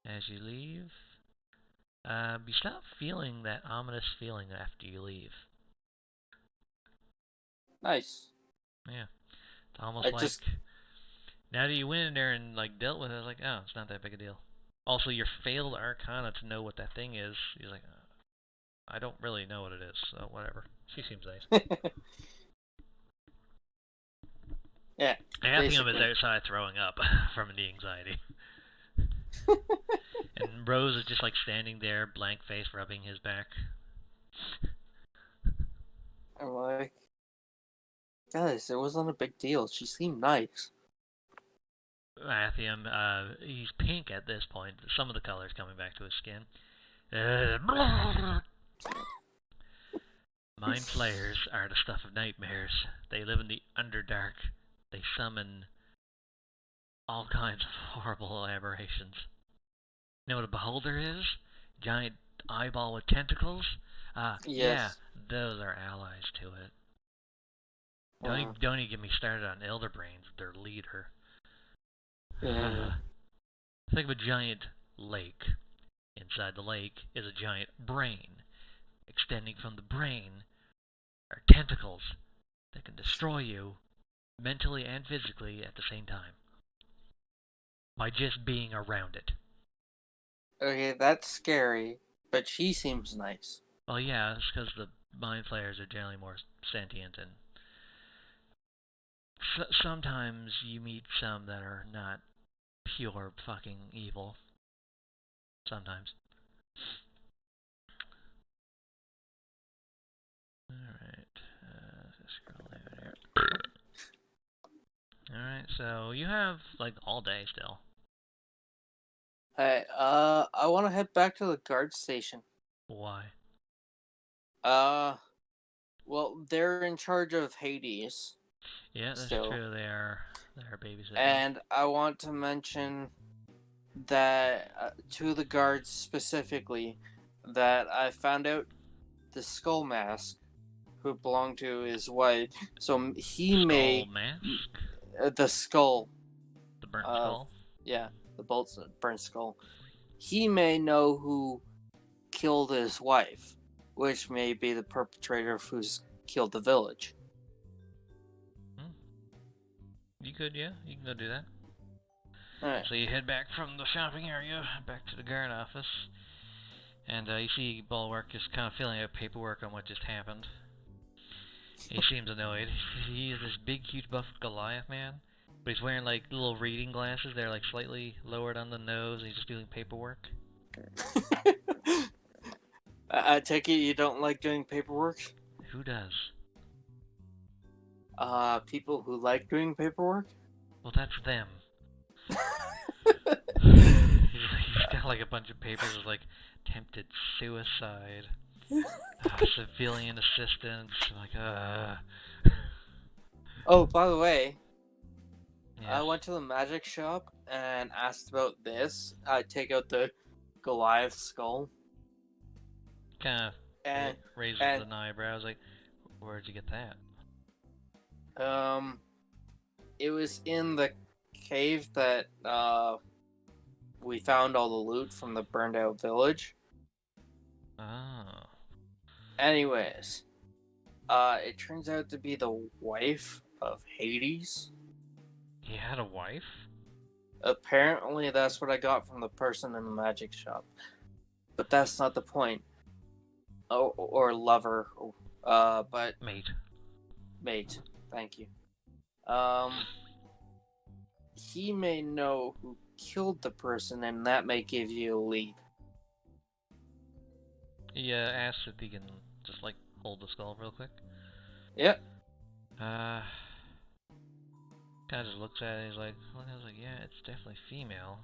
As you leave, you stop feeling that ominous feeling after you leave. Nice. Yeah, it's almost like now that you went in there and like dealt with it, it's like, oh, it's not that big a deal. Also, your failed Arcana to know what that thing is. You're like, I don't really know what it is, so whatever. She seems nice. Yeah. Athium is outside throwing up from the anxiety. And Rose is just like standing there, blank face, rubbing his back. I'm like, guys, it wasn't a big deal. She seemed nice. Athium, he's pink at this point. Some of the color's coming back to his skin. Mind flayers are the stuff of nightmares. They live in the Underdark. They summon all kinds of horrible aberrations. You know what a beholder is? Giant eyeball with tentacles? Yes. Yeah, those are allies to it. Don't even get me started on Elderbrains, their leader. Think of a giant lake. Inside the lake is a giant brain. Extending from the brain are tentacles that can destroy you mentally and physically at the same time by just being around it. Okay, that's scary, but she seems nice. Well, yeah, it's because the mind flayers are generally more sentient, and sometimes you meet some that are not pure fucking evil. Sometimes. Alright, so you have, like, all day still. Hey, I want to head back to the guard station. Why? Uh, well, they're in charge of Hades Yeah, that's still, true, they are babysitting him. and I want to mention that to the guards specifically that I found out the skull mask who belonged to his wife. So he Skull may mask? the skull The burnt of skull? yeah the bolts burnt skull. He may know who killed his wife, which may be the perpetrator of who's killed the village. Hmm. You could, yeah, you can go do that. Alright. So you head back from the shopping area, back to the guard office, and you see Bulwark is kind of filling out paperwork on what just happened. He seems annoyed. He is this big, huge, buff Goliath man, but he's wearing like little reading glasses. They're like slightly lowered on the nose, and he's just doing paperwork. I take it you don't like doing paperwork? Who does? People who like doing paperwork? Well, that's them. He's got like a bunch of papers with like attempted suicide, civilian assistance, like Oh, by the way, I yes. went to the magic shop and asked about this. I take out the Goliath skull. Kind of And raises and an eyebrow. I was like, where'd you get that? it was in the cave that we found all the loot from the burned out village. Oh. Anyways, it turns out to be the wife of Hades. He had a wife? Apparently, that's what I got from the person in the magic shop. But that's not the point. Oh, or lover. But Mate. mate. Thank you. He may know who killed the person, and that may give you a lead. He asks if he can just like hold the skull real quick. Yep. Kind of just looks at it. He's like, well, I was like, yeah, it's definitely female.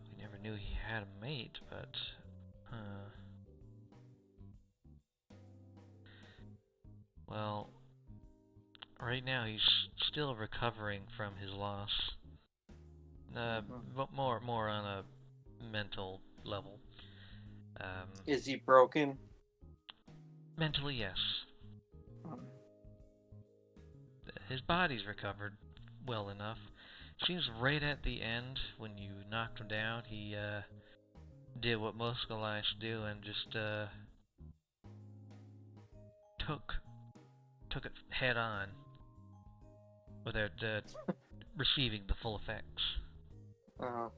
We never knew he had a mate, but well, right now he's still recovering from his loss. But more on a mental level. Is he broken? Mentally, yes. His body's recovered well enough. Seems right at the end, when you knocked him down, he did what most Goliaths do and just took it head on without receiving the full effects.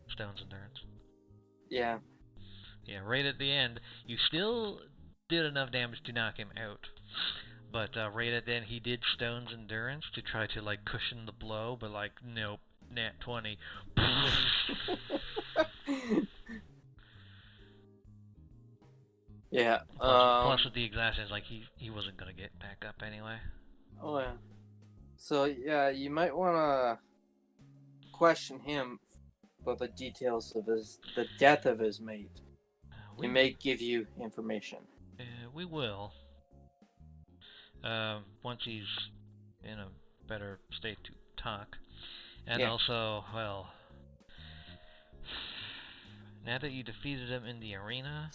Stone's endurance. Yeah. Yeah, right at the end, you still did enough damage to knock him out. But right at the end, he did Stone's endurance to try to like cushion the blow, but like, nope, nat 20. Yeah. Plus with the exhaustion, like he wasn't gonna get back up anyway. Oh yeah. So yeah, you might want to question him about the details of the death of his mate. He may give you information. We will. Once he's in a better state to talk. And also, well, now that you defeated him in the arena,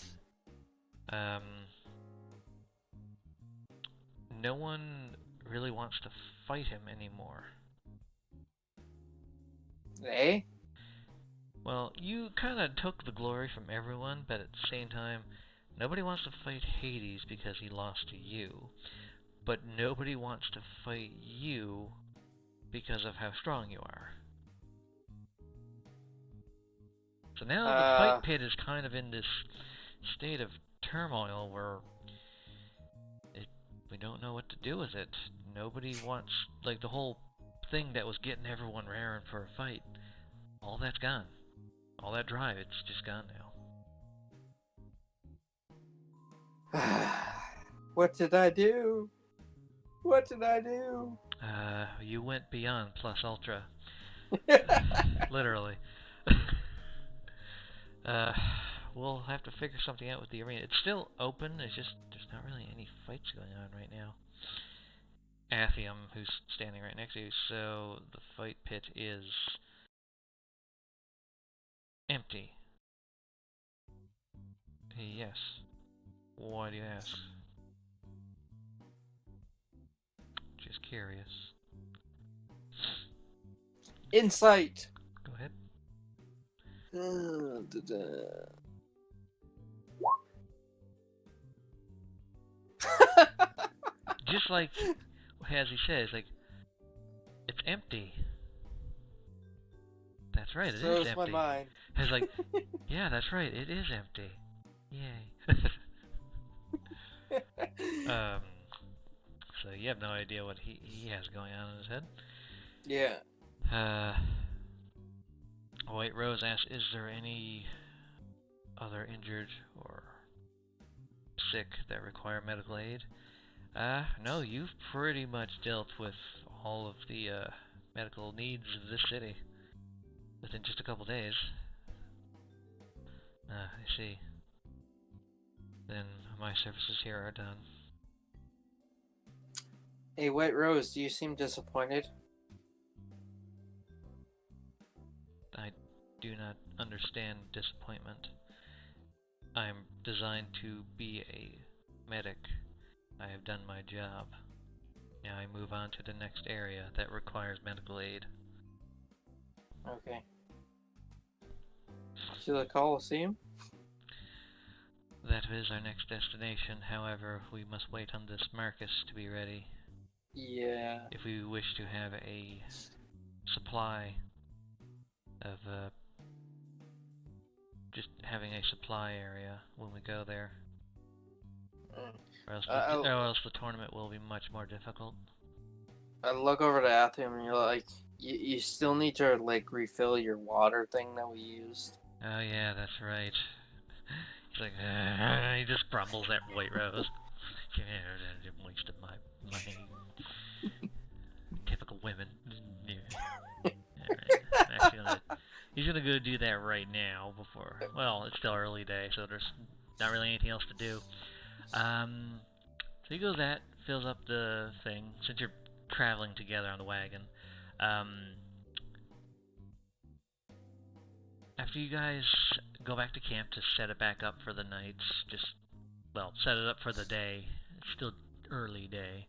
no one really wants to fight him anymore. Eh? Well, you kind of took the glory from everyone, but at the same time, nobody wants to fight Hades because he lost to you. But nobody wants to fight you because of how strong you are. So now the fight pit is kind of in this state of turmoil where we don't know what to do with it. Nobody wants, like, the whole thing that was getting everyone raring for a fight. All that's gone. All that drive, it's just gone now. What did I do? What did I do? You went beyond plus ultra. Literally. uh, we'll have to figure something out with the arena. It's still open, it's just there's not really any fights going on right now. Athium, who's standing right next to you, so the fight pit is empty. Yes. Why do you ask? Just curious. Insight. Go ahead. Just like as he says, like, it's empty. That's right, it is empty. My mind. He's like, yeah, that's right, it is empty. Yay. So you have no idea what he has going on in his head. Yeah. White Rose asks, is there any other injured or sick that require medical aid? No, you've pretty much dealt with all of the medical needs of this city within just a couple days. I see. Then my services here are done. Hey, White Rose, do you seem disappointed? I do not understand disappointment. I'm designed to be a medic. I have done my job. Now I move on to the next area that requires medical aid. Okay. To the Coliseum? That is our next destination. However, we must wait on this Marcus to be ready. Yeah. If we wish to have a supply of just having a supply area when we go there. Or else the tournament will be much more difficult. I look over to Athium and you're like, you still need to like refill your water thing that we used. Oh yeah, that's right. He's like, he just grumbles at White Rose. Yeah, wasted my money. Typical women. Yeah. Alright. He's gonna go do that right now before. Well, it's still early day, so there's not really anything else to do. So he goes that, fills up the thing, since you're traveling together on the wagon. After you guys go back to camp to set it back up for the night, set it up for the day. It's still early day.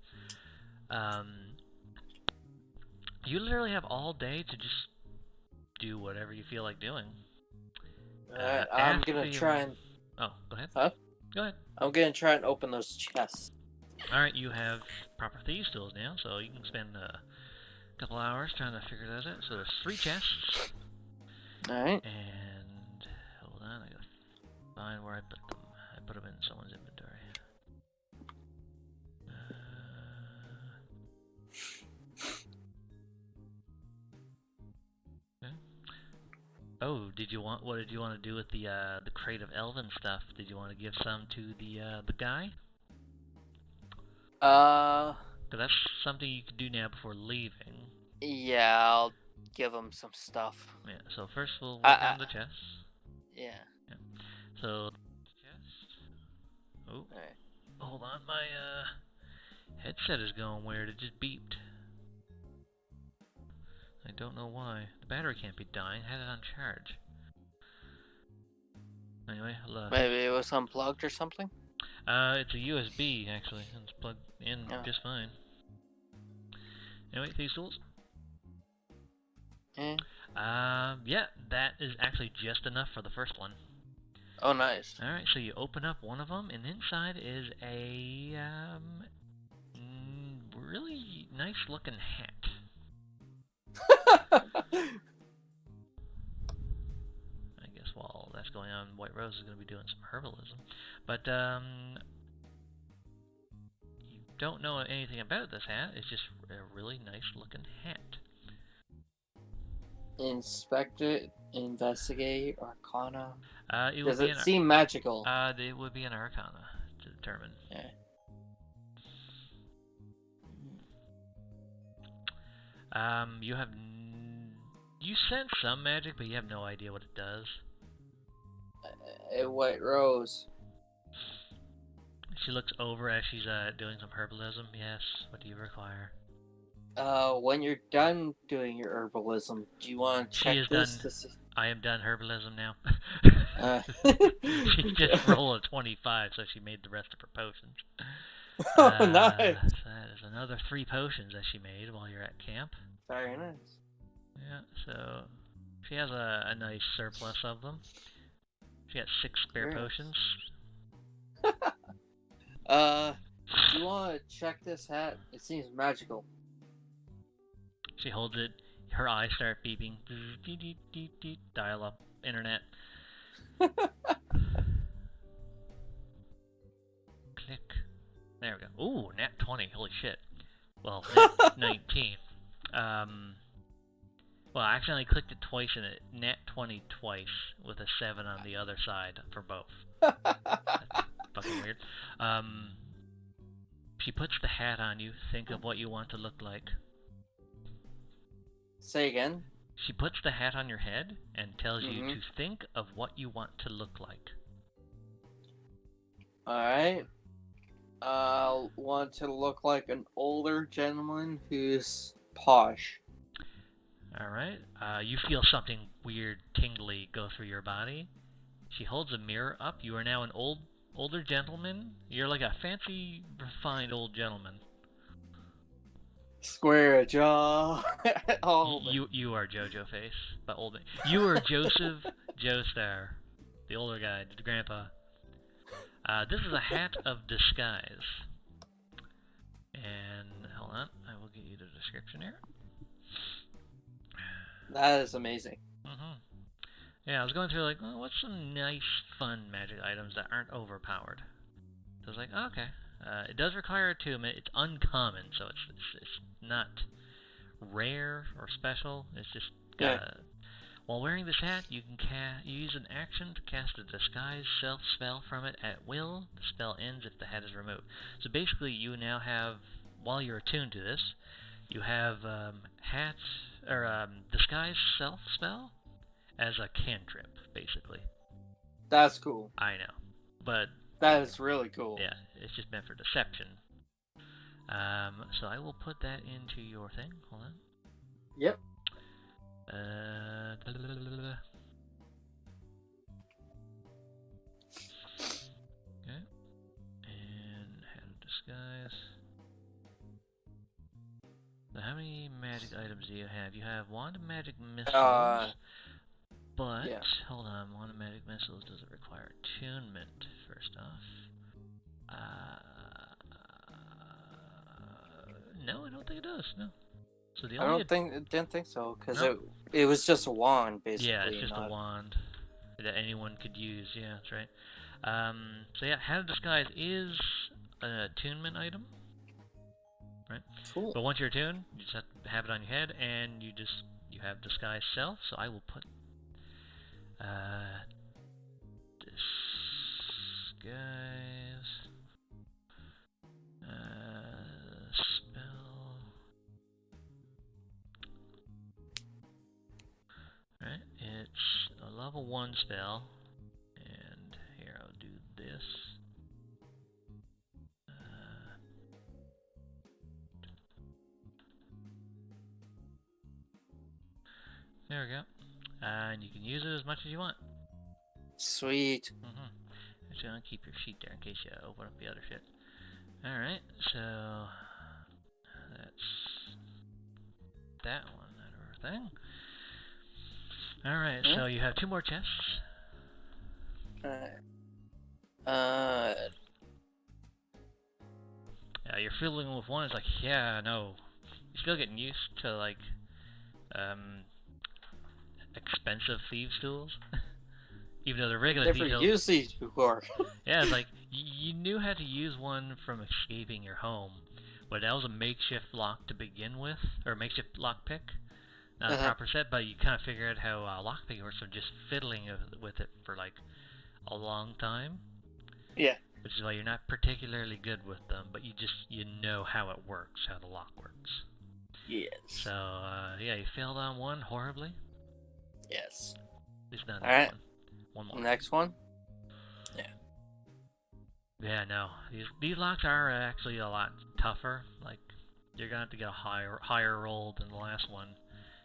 You literally have all day to just do whatever you feel like doing. Alright, I'm gonna try and... Oh, go ahead. Huh? Go ahead. I'm gonna try and open those chests. Alright, you have proper thieves' tools now, so you can spend a couple hours trying to figure those out. So there's 3 chests. Alright. And hold on, I gotta find where I put them. I put them in someone's inventory. Okay. Oh, what did you want to do with the crate of elven stuff? Did you want to give some to the guy? 'Cause that's something you can do now before leaving. Yeah, I'll give him some stuff. Yeah, so first we'll work on the chest. Yeah. So, chest. Oh, Alright. hold on, my headset is going weird. It just beeped. I don't know why. The battery can't be dying. I had it on charge. Anyway, maybe it was unplugged or something? It's a USB, actually. It's plugged in just fine. Anyway, these tools. Yeah, that is actually just enough for the first one. Oh, nice. Alright, so you open up one of them, and inside is a, really nice-looking hat. I guess while that's going on, White Rose is going to be doing some herbalism. But, you don't know anything about this hat. It's just a really nice-looking hat. Inspect it, investigate, Arcana. Does it seem magical? It would be an Arcana to determine. Yeah. You have you sense some magic, but you have no idea what it does. A white rose. She looks over as she's doing some herbalism. Yes. What do you require? When you're done doing your herbalism, do you want to check She is this done. to see? I am done herbalism now. Uh, She just rolled a 25, so she made the rest of her potions. oh, nice. So that is another 3 potions that she made while you're at camp. Very nice. Yeah, so she has a nice surplus of them. She got 6 spare Very potions. Do you want to check this hat? It seems magical. She holds it. Her eyes start beeping. Dial up internet. Click. There we go. Ooh, nat 20. Holy shit. Well, nat 19. Well, I accidentally clicked it twice and it nat 20 twice with a 7 on the other side for both. That's fucking weird. She puts the hat on you. Think of what you want to look like. Say again. She puts the hat on your head and tells you Mhm. to think of what you want to look like. Alright. I want to look like an older gentleman who's posh. Alright. You feel something weird, tingly go through your body. She holds a mirror up. You are now an older gentleman. You're like a fancy, refined old gentleman. Square jaw. Oh, You are JoJo Face, but old man. You are Joseph Joestar, the older guy, the grandpa. This is a hat of disguise. And hold on, I will get you the description here. that is amazing. Yeah, I was going through like, well, what's some nice, fun magic items that aren't overpowered? So I was like, oh, okay. It does require attunement. It's uncommon, so it's not rare or special. It's just while wearing this hat, you can use an action to cast a disguise self spell from it at will. The spell ends if the hat is removed. So basically, you now have, while you're attuned to this, you have disguise self spell as a cantrip, basically. That's cool. I know, but that is really cool. Yeah, it's just meant for deception. So I will put that into your thing. Hold on. Yep. Okay. And hat of disguise. So how many magic items do you have? You have wand of magic missiles. But, yeah. Hold on, wand of magic missiles doesn't require attunement, first off. No, I don't think it does, no. So the only didn't think so, because it was just a wand, basically. Yeah, it's just a wand that anyone could use, yeah, that's right. So yeah, Hat of Disguise is an attunement item, right? Cool. But once you're attuned, you just have to have it on your head, and you have Disguise Self, so I will put disguise spell. Right, it's a level 1 spell, and here I'll do this. There we go. And you can use it as much as you want. Sweet. Just gonna keep your sheet there in case you open up the other shit. Alright, so that's that one out of our thing. Alright, so you have 2 more chests. Yeah, you're fiddling with one, it's like, yeah, no. You're still getting used to, like, expensive thieves' tools. Even though they're regular thieves' tools. Never used these before. Yeah, it's like, you knew how to use one from escaping your home, but that was a makeshift lock to begin with, or a makeshift lock pick. Not a proper set, but you kind of figure out how lockpicking works from just fiddling with it for like a long time. Yeah. Which is why you're not particularly good with them, but you know how it works, how the lock works. Yes. So, yeah, you failed on one horribly. Yes. At least not All that right. one. One more. Next one. Yeah. Yeah, no. These locks are actually a lot tougher. Like, you're gonna have to get a higher roll than the last one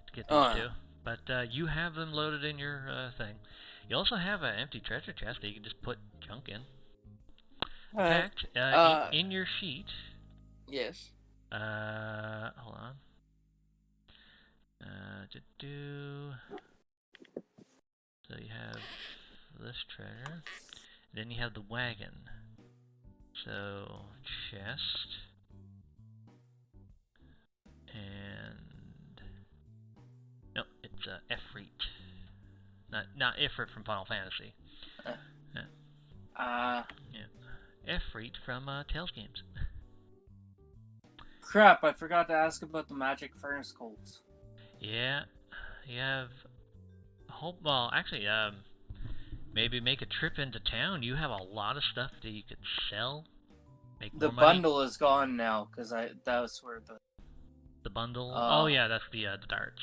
to get these two. But you have them loaded in your thing. You also have an empty treasure chest that you can just put junk in. In Alright. fact, in your sheet, Yes. hold on. So you have this treasure. Then you have the wagon. So, chest. And... no, it's Efreet. Not Ifrit from Final Fantasy. Yeah. Efreet from Tales games. Crap, I forgot to ask about the magic furnace colts. Yeah, you have well, actually, maybe make a trip into town. You have a lot of stuff that you could sell, make The more money. bundle is gone now because that was where the bundle. Oh yeah, that's the darts.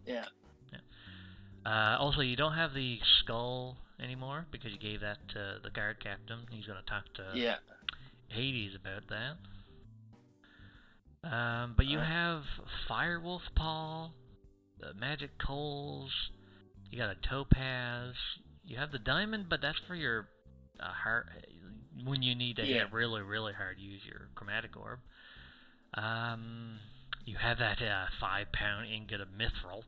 Yeah. Also, you don't have the skull anymore because you gave that to the guard captain. He's gonna talk to Hades about that. But you have Firewolf Paw, the magic coals. You got a topaz. You have the diamond, but that's for your heart when you need to hit really, really hard. Use your chromatic orb. You have that 5-pound ingot of mithril.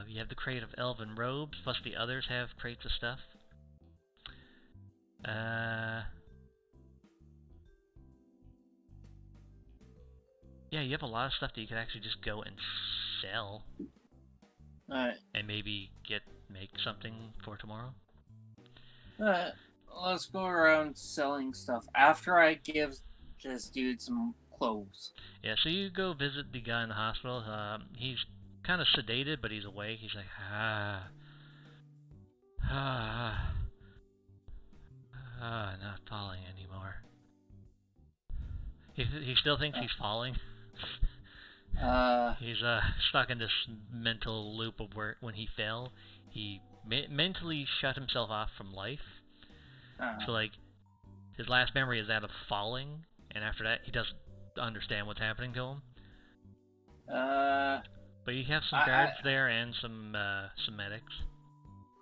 You have the crate of elven robes, plus the others have crates of stuff. Yeah, you have a lot of stuff that you could actually just go and sell. Alright. And maybe make something for tomorrow. Alright. Let's go around selling stuff after I give this dude some clothes. Yeah, so you go visit the guy in the hospital. He's kind of sedated, but he's awake. He's like, not falling anymore. He still thinks he's falling. He's stuck in this mental loop of where when he fell, he mentally shut himself off from life. So like, his last memory is that of falling, and after that, he doesn't understand what's happening to him. But you have some guards there and some medics.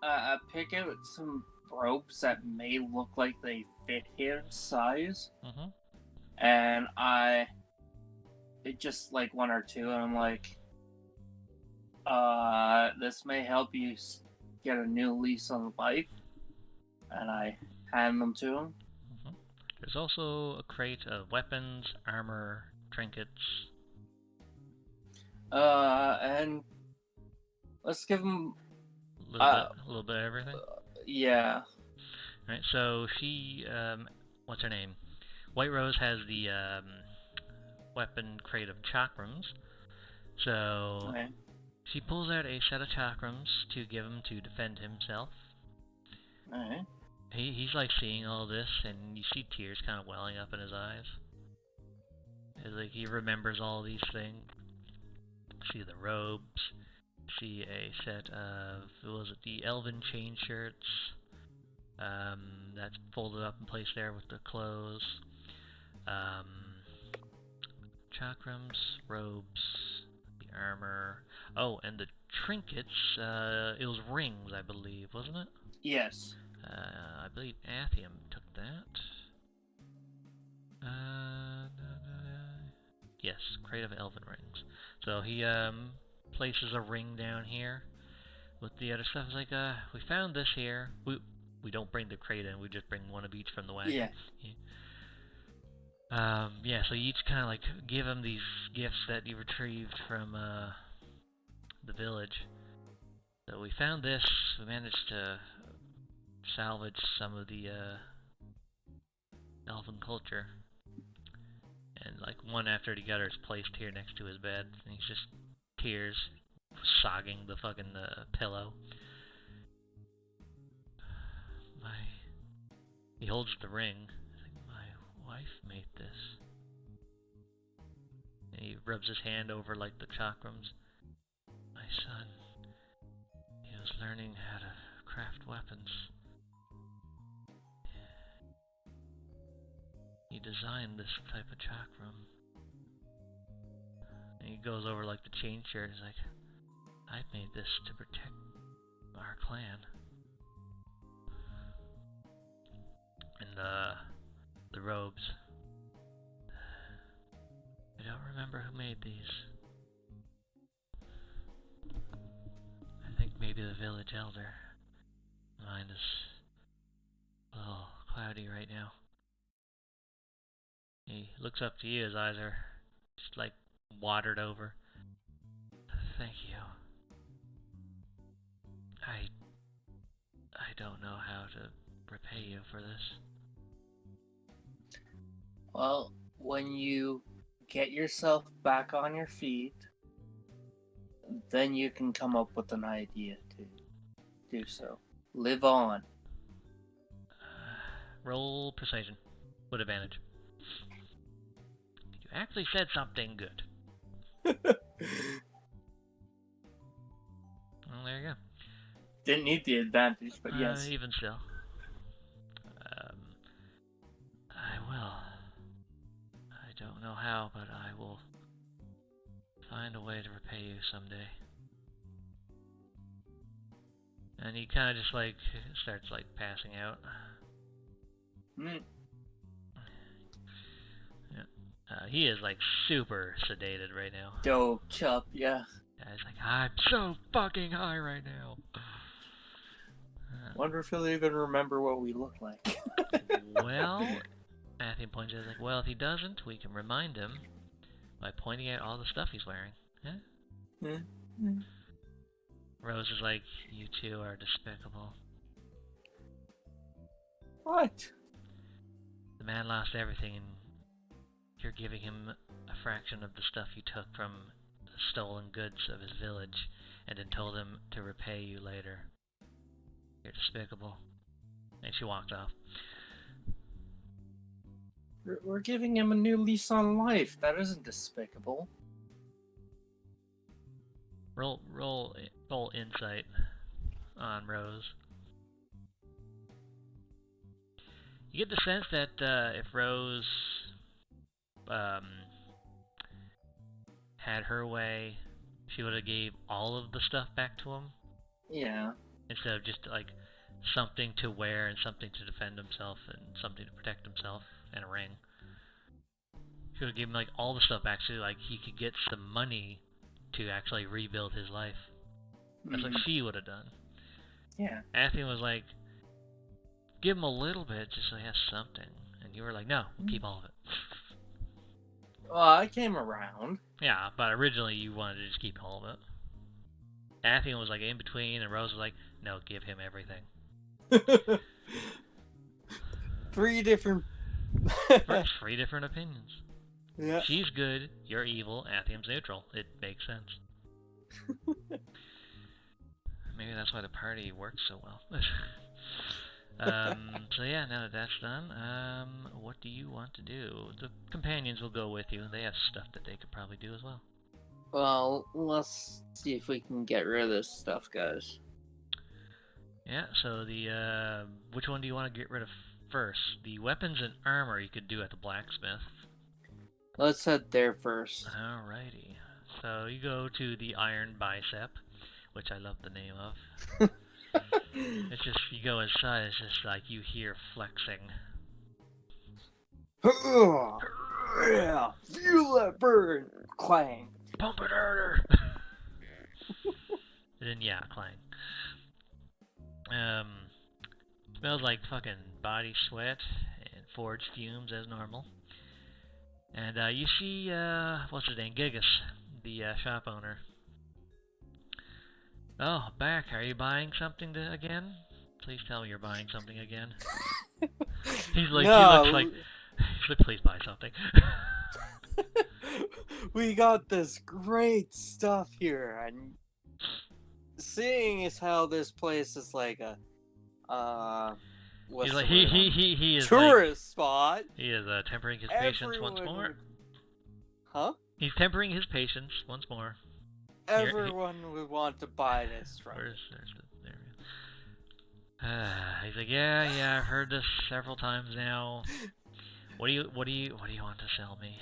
I pick out some robes that may look like they fit his size. Mm-hmm. And it just like one or two, and I'm like, this may help you get a new lease on life. And I hand them to him. Mm-hmm. There's also a crate of weapons, armor, trinkets. And let's give him a little bit of everything. Yeah. Right. So she, what's her name? White Rose has the weapon crate of chakrams. So she pulls out a set of chakrams to give him to defend himself. Alright. He's like seeing all this, and you see tears kind of welling up in his eyes. It's like he remembers all these things. See the robes. See a set of, what was it, the elven chain shirts. That's folded up and placed there with the clothes. Chakrams, robes, the armor. Oh, and the trinkets. It was rings, I believe, wasn't it? Yes. I believe Athium took that. Yes, crate of elven rings. So he places a ring down here with the other stuff. It's like, we found this here. We don't bring the crate in. We just bring one of each from the wagon. Yeah. So you each kind of like give him these gifts that you retrieved from the village. So we found this. We managed to salvage some of the elven culture. And like one after the other is placed here next to his bed, and he's just tears sogging the fucking pillow. He holds the ring. I think my wife made this. He rubs his hand over like the chakrams. My son, he was learning how to craft weapons. He designed this type of chakram. And he goes over like the chain shirt. He's like, I made this to protect our clan. And the robes. I don't remember who made these. I think maybe the village elder. Mine is a little cloudy right now. He looks up to you, his eyes are just like watered over. Thank you. I don't know how to repay you for this. Well, when you get yourself back on your feet, then you can come up with an idea to do so. Live on. Roll persuasion with advantage. You actually said something good. Well, there you go. Didn't need the advantage, but yes. Even still. I will. I don't know how, but I will find a way to repay you someday. And he kind of just like starts like passing out. Yeah. He is like super sedated right now. Dope chop, yeah. He's like, I'm so fucking high right now. Wonder if he'll even remember what we look like. Well, Matthew points out, like, well, if he doesn't, we can remind him by pointing out all the stuff he's wearing. Huh? Rose is like, you two are despicable. What? The man lost everything, and you're giving him a fraction of the stuff you took from the stolen goods of his village, and then told him to repay you later. You're despicable. And she walked off. We're giving him a new lease on life. That isn't despicable. Roll insight on Rose. You get the sense that if Rose had her way, she would have gave all of the stuff back to him. Yeah. Instead of just like something to wear and something to defend himself and something to protect himself and a ring. She would have given him like all the stuff back so like he could get some money to actually rebuild his life. That's what she would have done. Yeah. Athene was like, give him a little bit just so he has something. And you were like, no, keep all of it. Well, I came around. Yeah, but originally you wanted to just keep all of it. Athene was like in between, and Rose was like, no, give him everything. Three different opinions. Yeah. She's good, you're evil, Athene's neutral. It makes sense. Maybe that's why the party works so well. So yeah, now that that's done, what do you want to do? The companions will go with you. They have stuff that they could probably do as well. Well, let's see if we can get rid of this stuff, guys. Yeah, so the, which one do you want to get rid of first? The weapons and armor you could do at the blacksmith. Let's head there first. Alrighty. So you go to the Iron Bicep, which I love the name of. It's just, you go inside, it's just like you hear flexing. Yeah, feel that burn! Clang. Pump it harder! Then yeah, clang. Smells like fucking body sweat and forge fumes as normal. And you see, what's his name? Gigas, the shop owner. Oh, back. Are you buying something again? Please tell me you're buying something again. He's like, no. He looks like, he's like, please buy something. We got this great stuff here, and seeing as how this place is like a he's like, he is tourist like, spot. He is tempering his patience once more. Huh? He's tempering his patience once more. Everyone would want to buy this from me. There we go. He's like, yeah, I've heard this several times now. What do you want to sell me?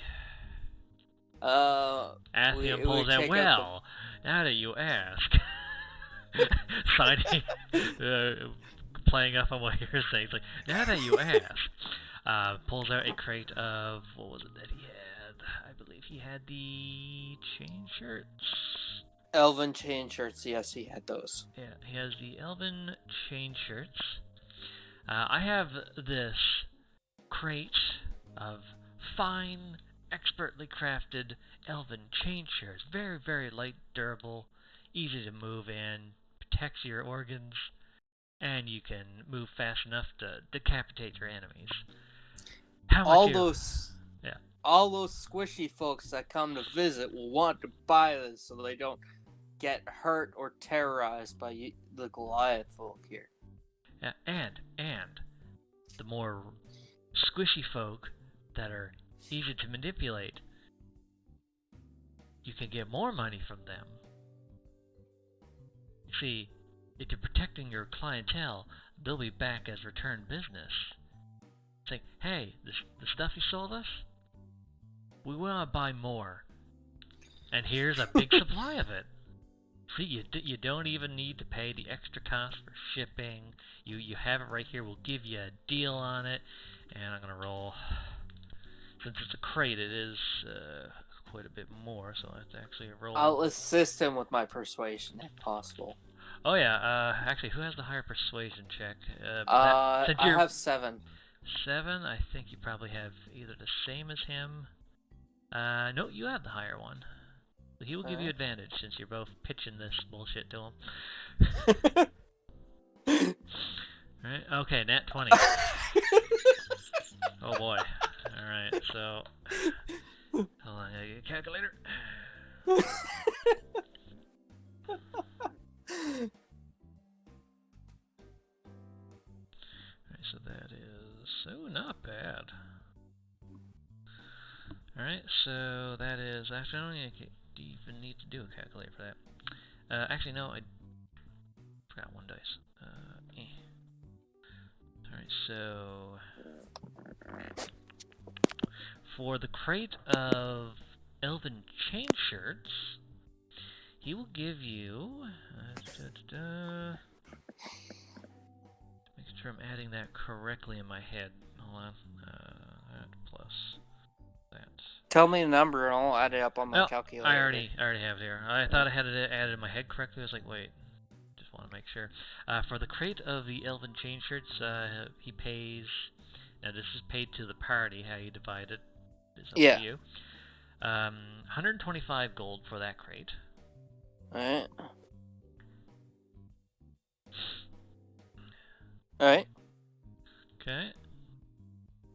Athium pulls out. Well, now that you ask, signing, playing up on what you're saying. It's like, now that you ask, pulls out a crate of, what was it that he had? I believe he had the chain shirts. Elven chain shirts, yes, he had those. Yeah, he has the elven chain shirts. I have this crate of fine, expertly crafted elven chain shirts. Very, very light, durable, easy to move in, protects your organs, and you can move fast enough to decapitate your enemies. How much all those squishy folks that come to visit will want to buy this so they don't get hurt or terrorized by the Goliath folk here. Yeah, and the more squishy folk that are easy to manipulate, you can get more money from them. You see, if you're protecting your clientele, they'll be back as return business. Saying, hey, the stuff you sold us, we want to buy more. And here's a big supply of it. See, you don't even need to pay the extra cost for shipping. You have it right here. We'll give you a deal on it. And I'm going to roll. Since it's a crate, it is quite a bit more, so I have to actually roll. I'll assist him with my persuasion, if possible. Oh, yeah. Actually, who has the higher persuasion check? I have 7. 7? I think you probably have either the same as him. No, you have the higher one. So he will give you advantage since you're both pitching this bullshit to him. Alright, okay, nat 20. Oh boy. Alright, so... Hold on, I get a calculator. Alright, so that is... not bad. Alright, so that is... Actually, I don't even need to do a calculator for that. Actually, no, I forgot one dice. Alright, so... For the crate of elven chain shirts, he will give you... Make sure I'm adding that correctly in my head. Hold on. That plus that. Tell me the number and I'll add it up on my calculator. I already have it here. I thought I had it added in my head correctly. I was like, wait, just want to make sure. For the crate of the elven chain shirts, he pays. Now this is paid to the party. How you divide it is up to you. 125 gold for that crate. Alright. Alright. Okay.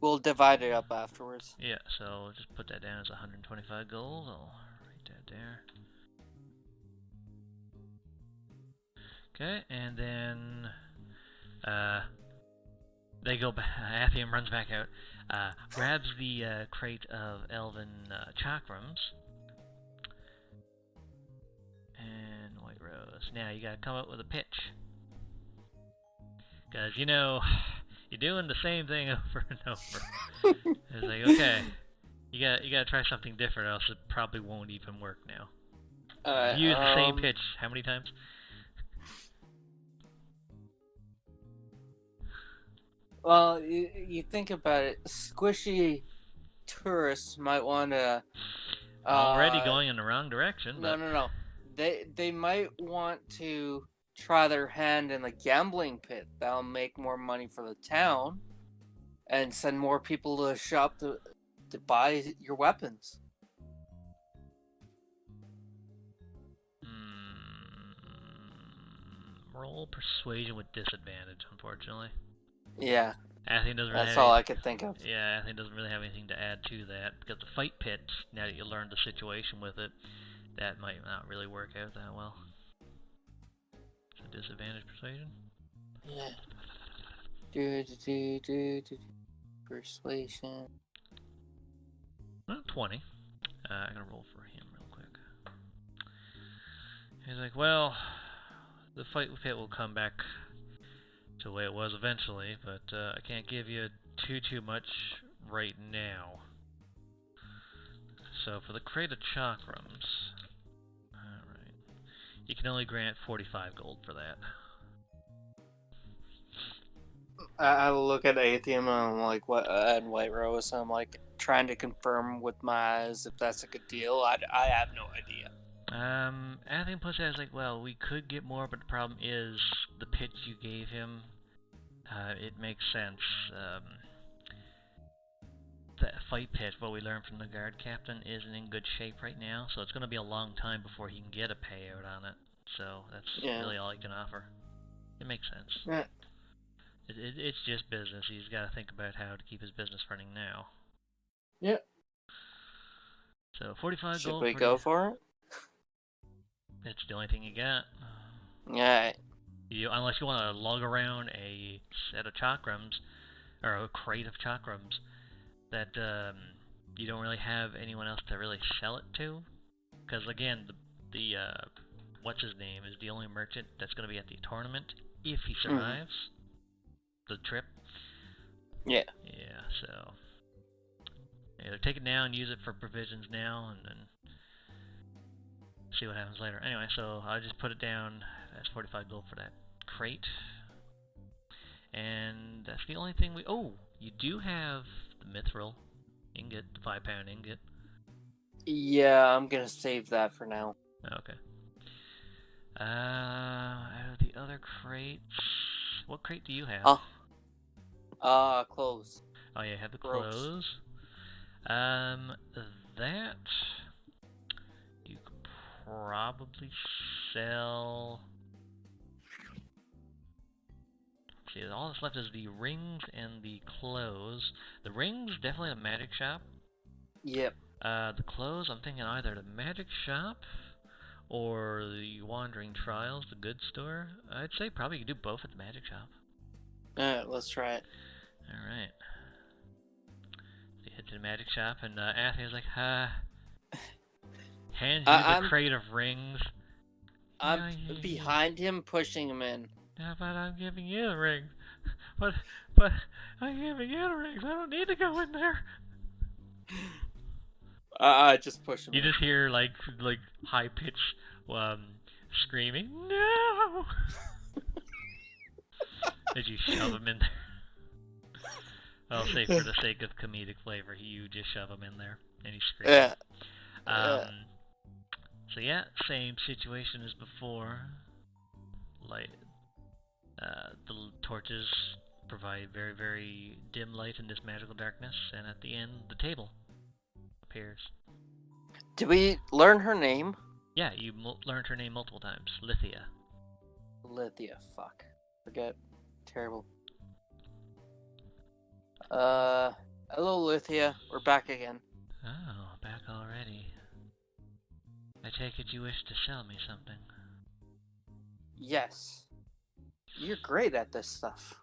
We'll divide it up afterwards. Yeah, so just put that down as 125 gold. I'll write that there. Okay, and then they go back. Athium runs back out, grabs the crate of elven chakrams, and White Rose. Now you gotta come up with a pitch, because you know you're doing the same thing over and over. It's like, okay, you gotta try something different, else it probably won't even work now. Use the same pitch how many times? Well, you think about it, squishy tourists might want to... already going in the wrong direction. But... No. They might want to try their hand in the gambling pit. That'll make more money for the town and send more people to the shop to buy your weapons. Roll persuasion with disadvantage, unfortunately. Yeah. Athium doesn't really That's all I could think of. Yeah, Athium doesn't really have anything to add to that, because the fight pit, now that you learned the situation with it, that might not really work out that well. So disadvantage persuasion? Yeah. Persuasion. Well, 20. I'm gonna roll for him real quick. He's like, well, the fight pit will come back to the way it was eventually, but I can't give you too much right now. So for the crate of chakrams, alright, you can only grant 45 gold for that. I look at Atheum and I'm like, what? And White Rose, I'm like trying to confirm with my eyes if that's a good deal. I have no idea. Atheum puts it as like, well, we could get more, but the problem is the pitch you gave him. It makes sense. The fight pit, what we learned from the guard captain, isn't in good shape right now, so it's going to be a long time before he can get a payout on it. So that's really all he can offer. It makes sense. Yeah. It's just business. He's got to think about how to keep his business running now. Yep. So 45 Should gold. we go for it? It's the only thing you got. Yeah. Unless you want to lug around a set of chakrams, or a crate of chakrams, that you don't really have anyone else to really sell it to. Because again, the what's his name is the only merchant that's going to be at the tournament if he survives the trip. Yeah. Yeah, so either take it now and use it for provisions now, and then see what happens later. Anyway, so I'll just put it down as 45 gold for that crate. And that's the only thing we... Oh, you do have the mithril ingot, the 5-pound ingot. Yeah, I'm gonna save that for now. Okay. Out of the other crates... What crate do you have? Clothes. Oh, yeah, you have the clothes. That... You could probably sell... See, all that's left is the rings and the clothes. The rings, definitely a magic shop. Yep. The clothes, I'm thinking either the magic shop or the Wandering Trials, the goods store. I'd say probably you could do both at the magic shop. Alright, let's try it. Alright. So you head to the magic shop, and Athea's like, hands you the crate of rings. I'm behind him, pushing him in. Yeah, but I'm giving you the rings. But I'm giving you the rings. I don't need to go in there. I just push him. You just hear like high pitched screaming, no! As you shove him in there. I'll say for the sake of comedic flavor, you just shove him in there and he screams. Yeah. So yeah, same situation as before. The torches provide very, very dim light in this magical darkness, and at the end, the table appears. Did we learn her name? Yeah, you learned her name multiple times. Lithia. Lithia, fuck. Forget. Terrible. Hello Lithia. We're back again. Oh, back already. I take it you wish to sell me something. Yes. You're great at this stuff.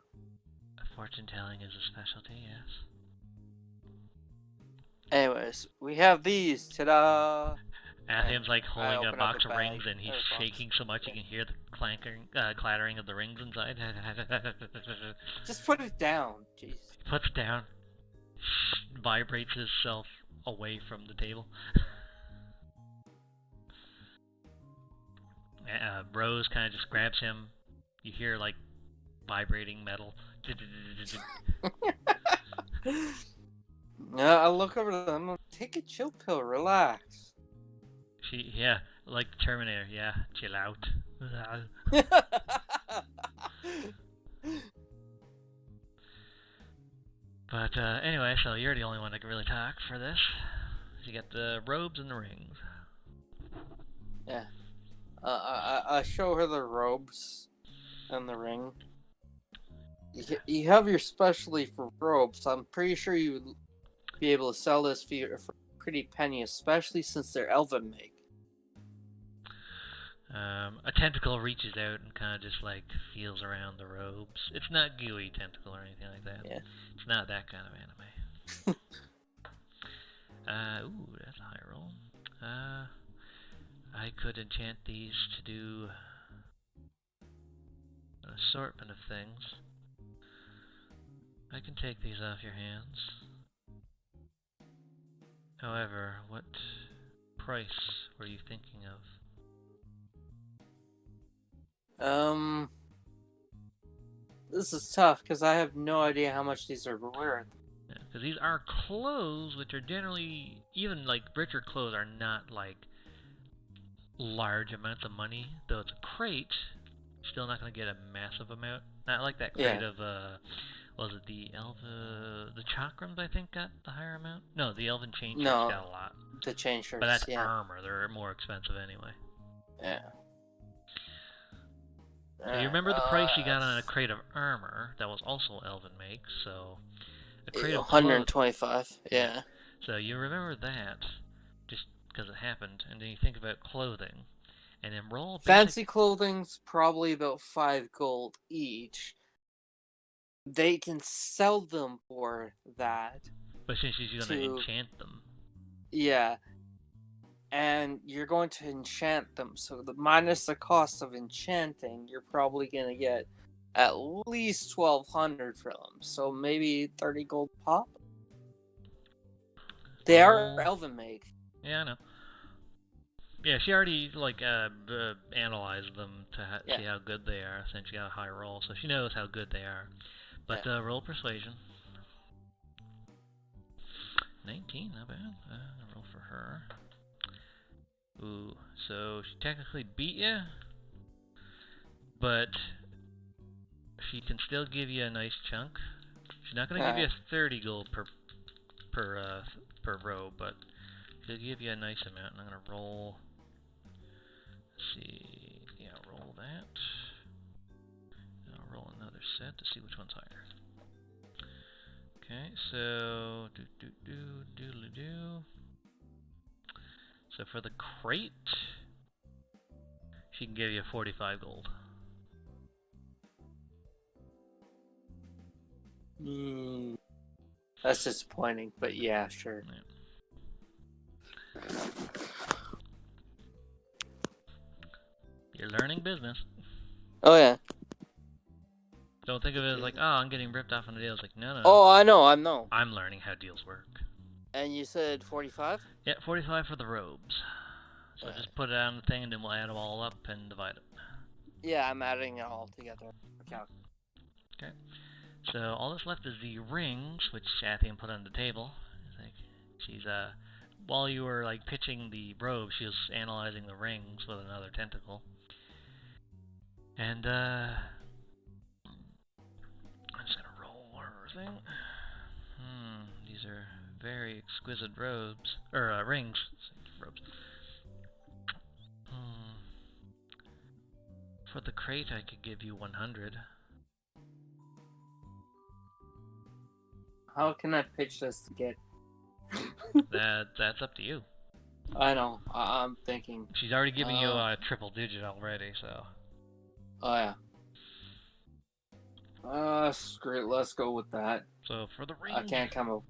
Fortune telling is a specialty, yes. Anyways, we have these. Ta-da! Athium's like holding a box of rings, and he's shaking so much you can hear the clattering of the rings inside. Just put it down, jeez. He puts it down, vibrates himself away from the table. Rose kind of just grabs him. You hear like vibrating metal. I look over to them. Take a chill pill, relax. Yeah, like the Terminator. Yeah, chill out. But anyway, so you're the only one that can really talk for this. You get the robes and the rings. Yeah. I show her the robes and the ring. You have your specialty for robes. I'm pretty sure you would be able to sell this for a pretty penny, especially since they're elven make. A tentacle reaches out and kind of just like feels around the robes. It's not gooey tentacle or anything like that. Yeah. It's not that kind of Ooh, that's a high roll. I could enchant these to do an assortment of things. I can take these off your hands. However, what price were you thinking of? This is tough because I have no idea how much these are worth. Yeah, because these are clothes, which are generally, even like richer clothes, are not like large amounts of money. Though it's a crate, still not going to get a massive amount. Not like that crate of was it the the chakrams? I think got the higher amount. No, the elven chain shirts got a lot. The chain shirts, but that's armor. They're more expensive anyway. Yeah. So you remember the price you got on a crate of armor that was also elven make, so a crate of 125, yeah. So you remember that, just because it happened, and then you think about clothing, and then roll fancy clothing's probably about 5 gold each. They can sell them for that. But since you're going to enchant them. Yeah. And you're going to enchant them, so minus the cost of enchanting, you're probably going to get at least 1,200 for them. So maybe 30 gold pop? They are elven make. Yeah, I know. Yeah, she already analyzed them to see how good they are, since she got a high roll, so she knows how good they are. But roll persuasion. 19, not bad. Roll for her. Ooh, so she technically beat you, but she can still give you a nice chunk. She's not going to give you 30 gold per row, but she'll give you a nice amount. And I'm going to roll. Let's see. Yeah, roll that. And I'll roll another set to see which one's higher. Okay, so do. So for the crate, she can give you 45 gold. That's disappointing, but yeah, sure. Yeah. You're learning business. Oh yeah. Don't think of it as like, oh, I'm getting ripped off on the deals. Like, no. Oh, I know. I'm learning how deals work. And you said 45? Yeah, 45 for the robes. So just put it on the thing, and then we'll add them all up and divide it. Yeah, I'm adding it all together. Okay. So all that's left is the rings, which Athian put on the table. She's while you were like pitching the robe, she was analyzing the rings with another tentacle. And I'm just gonna roll her thing. These are very exquisite robes or rings. Robes. For the crate, I could give you 100. How can I pitch this to get? That's up to you. I know. I'm thinking. She's already giving you a triple digit already, so. Oh yeah. Screw it. Let's go with that. So for the ring, I can't come up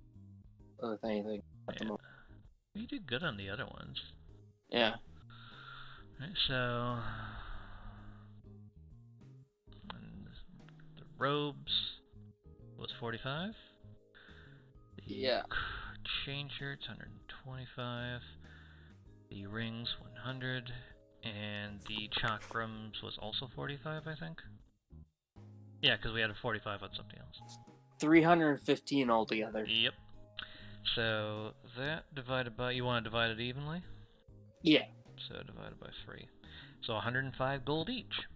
with anything at the moment. You did good on the other ones. Yeah. Alright, so the robes was 45. Yeah. Chain shirts 125. The rings 100, and the chakrams was also 45, I think. Yeah, because we had a 45 on something else. 315 altogether. Yep. So that divided by, you want to divide it evenly? Yeah. So divided by 3. So 105 gold each.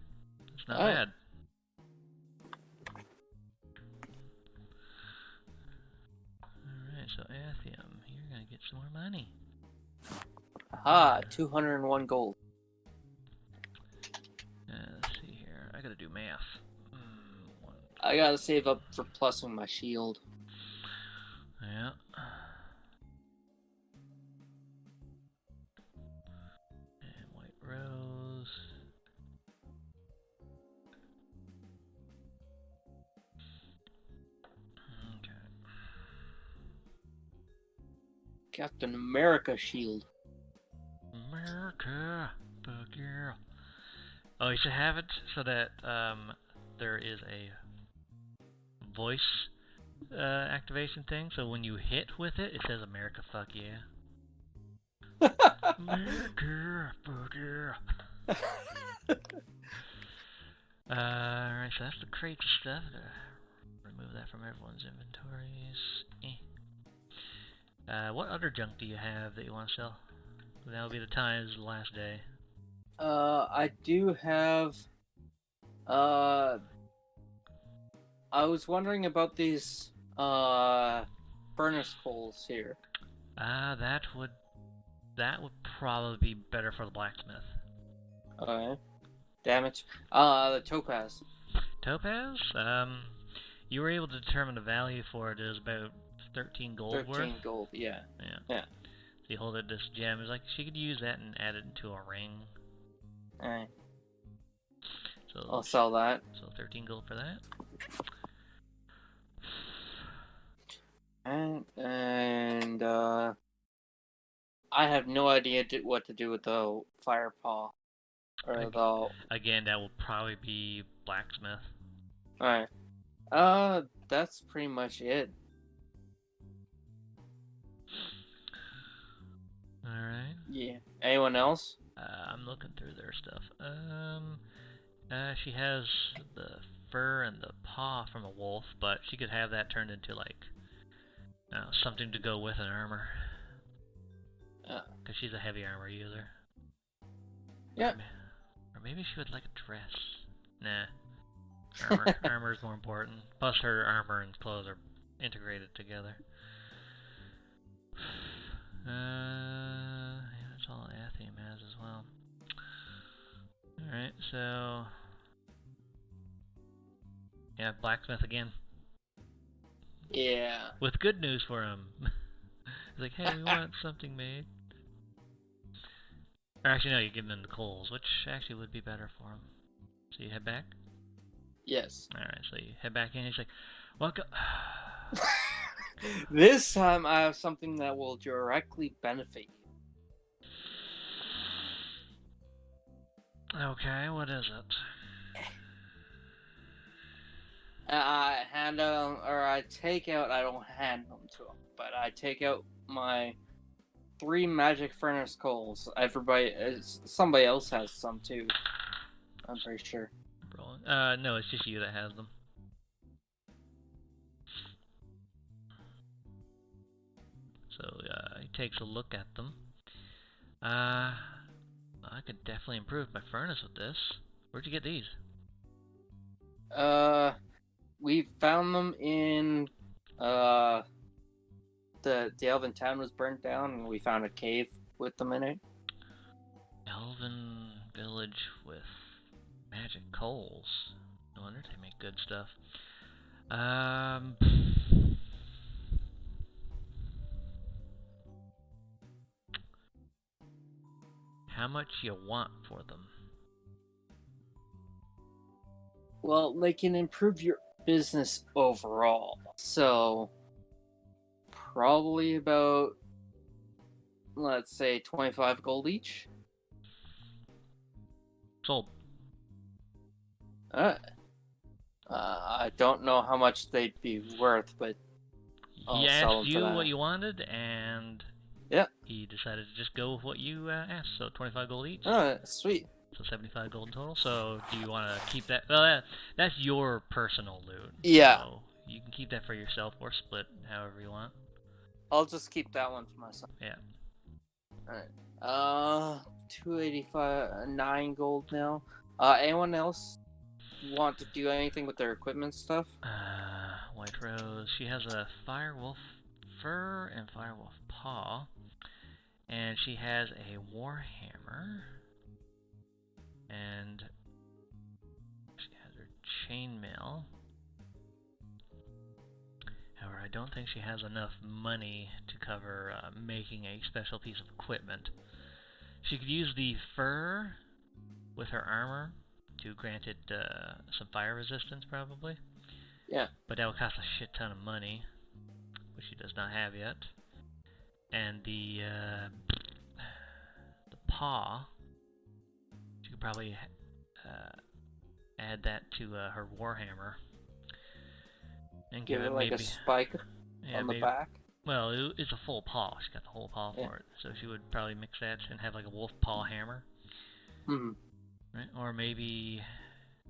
It's not bad. Alright, so Athium, you're going to get some more money. Aha, 201 gold. Let's see here. I gotta do math. I gotta save up for plussing my shield. Yeah. And white rose. Captain America shield. America, fuck yeah. Oh, you should have it so that there is a voice activation thing. So when you hit with it, it says America, fuck yeah. America, fuck yeah. Alright, so that's the crates of stuff. Remove that from everyone's inventories. What other junk do you have that you want to sell? That'll be the time, is the last day. I do have. I was wondering about these furnace coals here. That would probably be better for the blacksmith. Okay. Damage. The topaz. Topaz? You were able to determine the value for it is about 13 gold worth. 13 gold, yeah. So you hold it, this gem is like, she could use that and add it into a ring. Alright. So I'll sell that. So 13 gold for that. And I have no idea what to do with the fire paw. Again, that will probably be blacksmith. Alright. That's pretty much it. Alright. Yeah. Anyone else? I'm looking through their stuff. She has the fur and the paw from a wolf, but she could have that turned into, like, something to go with an armor. Because she's a heavy armor user. Yeah. Or maybe she would like a dress. Nah. Armor is more important. Plus her armor and clothes are integrated together. Yeah, that's all Athium has as well. Alright, so... yeah, blacksmith again. Yeah. With good news for him. He's like, hey, we want something made. Or actually, no, you give him the coals, which actually would be better for him. So you head back? Yes. Alright, so you head back in, he's like, welcome... This time I have something that will directly benefit you. Okay, what is it? I take out, I don't hand them to him, but I take out my 3 magic furnace coals. Somebody else has some too. I'm pretty sure. No, it's just you that has them. So, he takes a look at them. I could definitely improve my furnace with this. Where'd you get these? We found them in, the Elven town was burnt down, and we found a cave with them in it. Elven village with magic coals. No wonder they make good stuff. How much you want for them? Well, they can improve your business overall. So, probably about, let's say, 25 gold each. Sold. I don't know how much they'd be worth, but he asked you what you wanted, and he decided to just go with what you asked. So 25 gold each. Sweet. So 75 gold in total. So do you want to keep that? Well, that's your personal loot. Yeah. So you can keep that for yourself or split however you want. I'll just keep that one for myself. Yeah. Alright. 285, 9 gold now. Anyone else want to do anything with their equipment stuff? White Rose. She has a firewolf fur and firewolf paw. And she has a warhammer. And she has her chainmail. However, I don't think she has enough money to cover making a special piece of equipment. She could use the fur with her armor to grant it some fire resistance, probably. Yeah. But that would cost a shit ton of money, which she does not have yet. And the paw, she could probably add that to her warhammer and Give give it it like a maybe, spike yeah, on the maybe. back. Well, it's a full paw. She got the whole paw Yeah. for it, so she would probably mix that and have like a wolf paw hammer, Hmm. right? Or maybe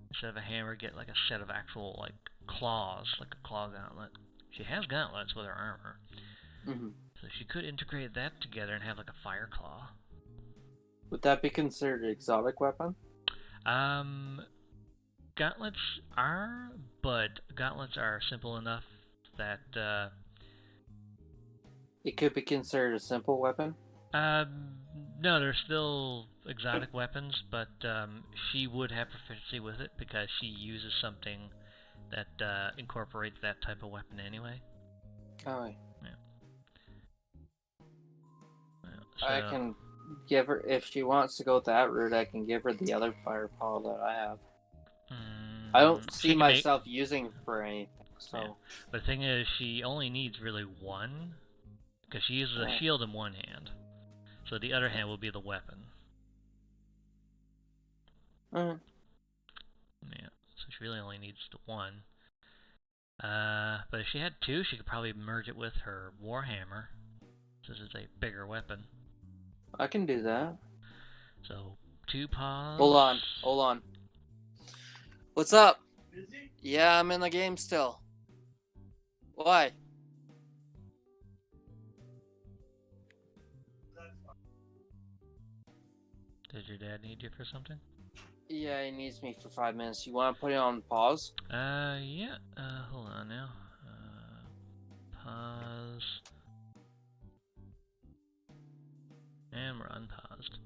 instead of a hammer, get like a set of actual like claws, like a claw gauntlet. She has gauntlets with her armor, Hmm. so she could integrate that together and have like a fire claw. Would that be considered an exotic weapon? Gauntlets are, but gauntlets are simple enough that It could be considered a simple weapon. no, they're still exotic weapons, but she would have proficiency with it because she uses something that incorporates that type of weapon anyway. Oh, Yeah. I can give her, if she wants to go that route, I can give her the other firepower that I have. I don't see myself using for anything, so. Yeah. But the thing is, she only needs really one, because she uses a shield in one hand, so the other hand will be the weapon. Yeah, so she really only needs the one. But if she had two, she could probably merge it with her warhammer. This is a bigger weapon. I can do that. So, 2 paws. Hold on. What's up? Busy? Yeah, I'm in the game still. Why? Does your dad need you for something? Yeah, he needs me for 5 minutes. You want to put it on pause? Yeah. Hold on now. Pause. And we're unpaused.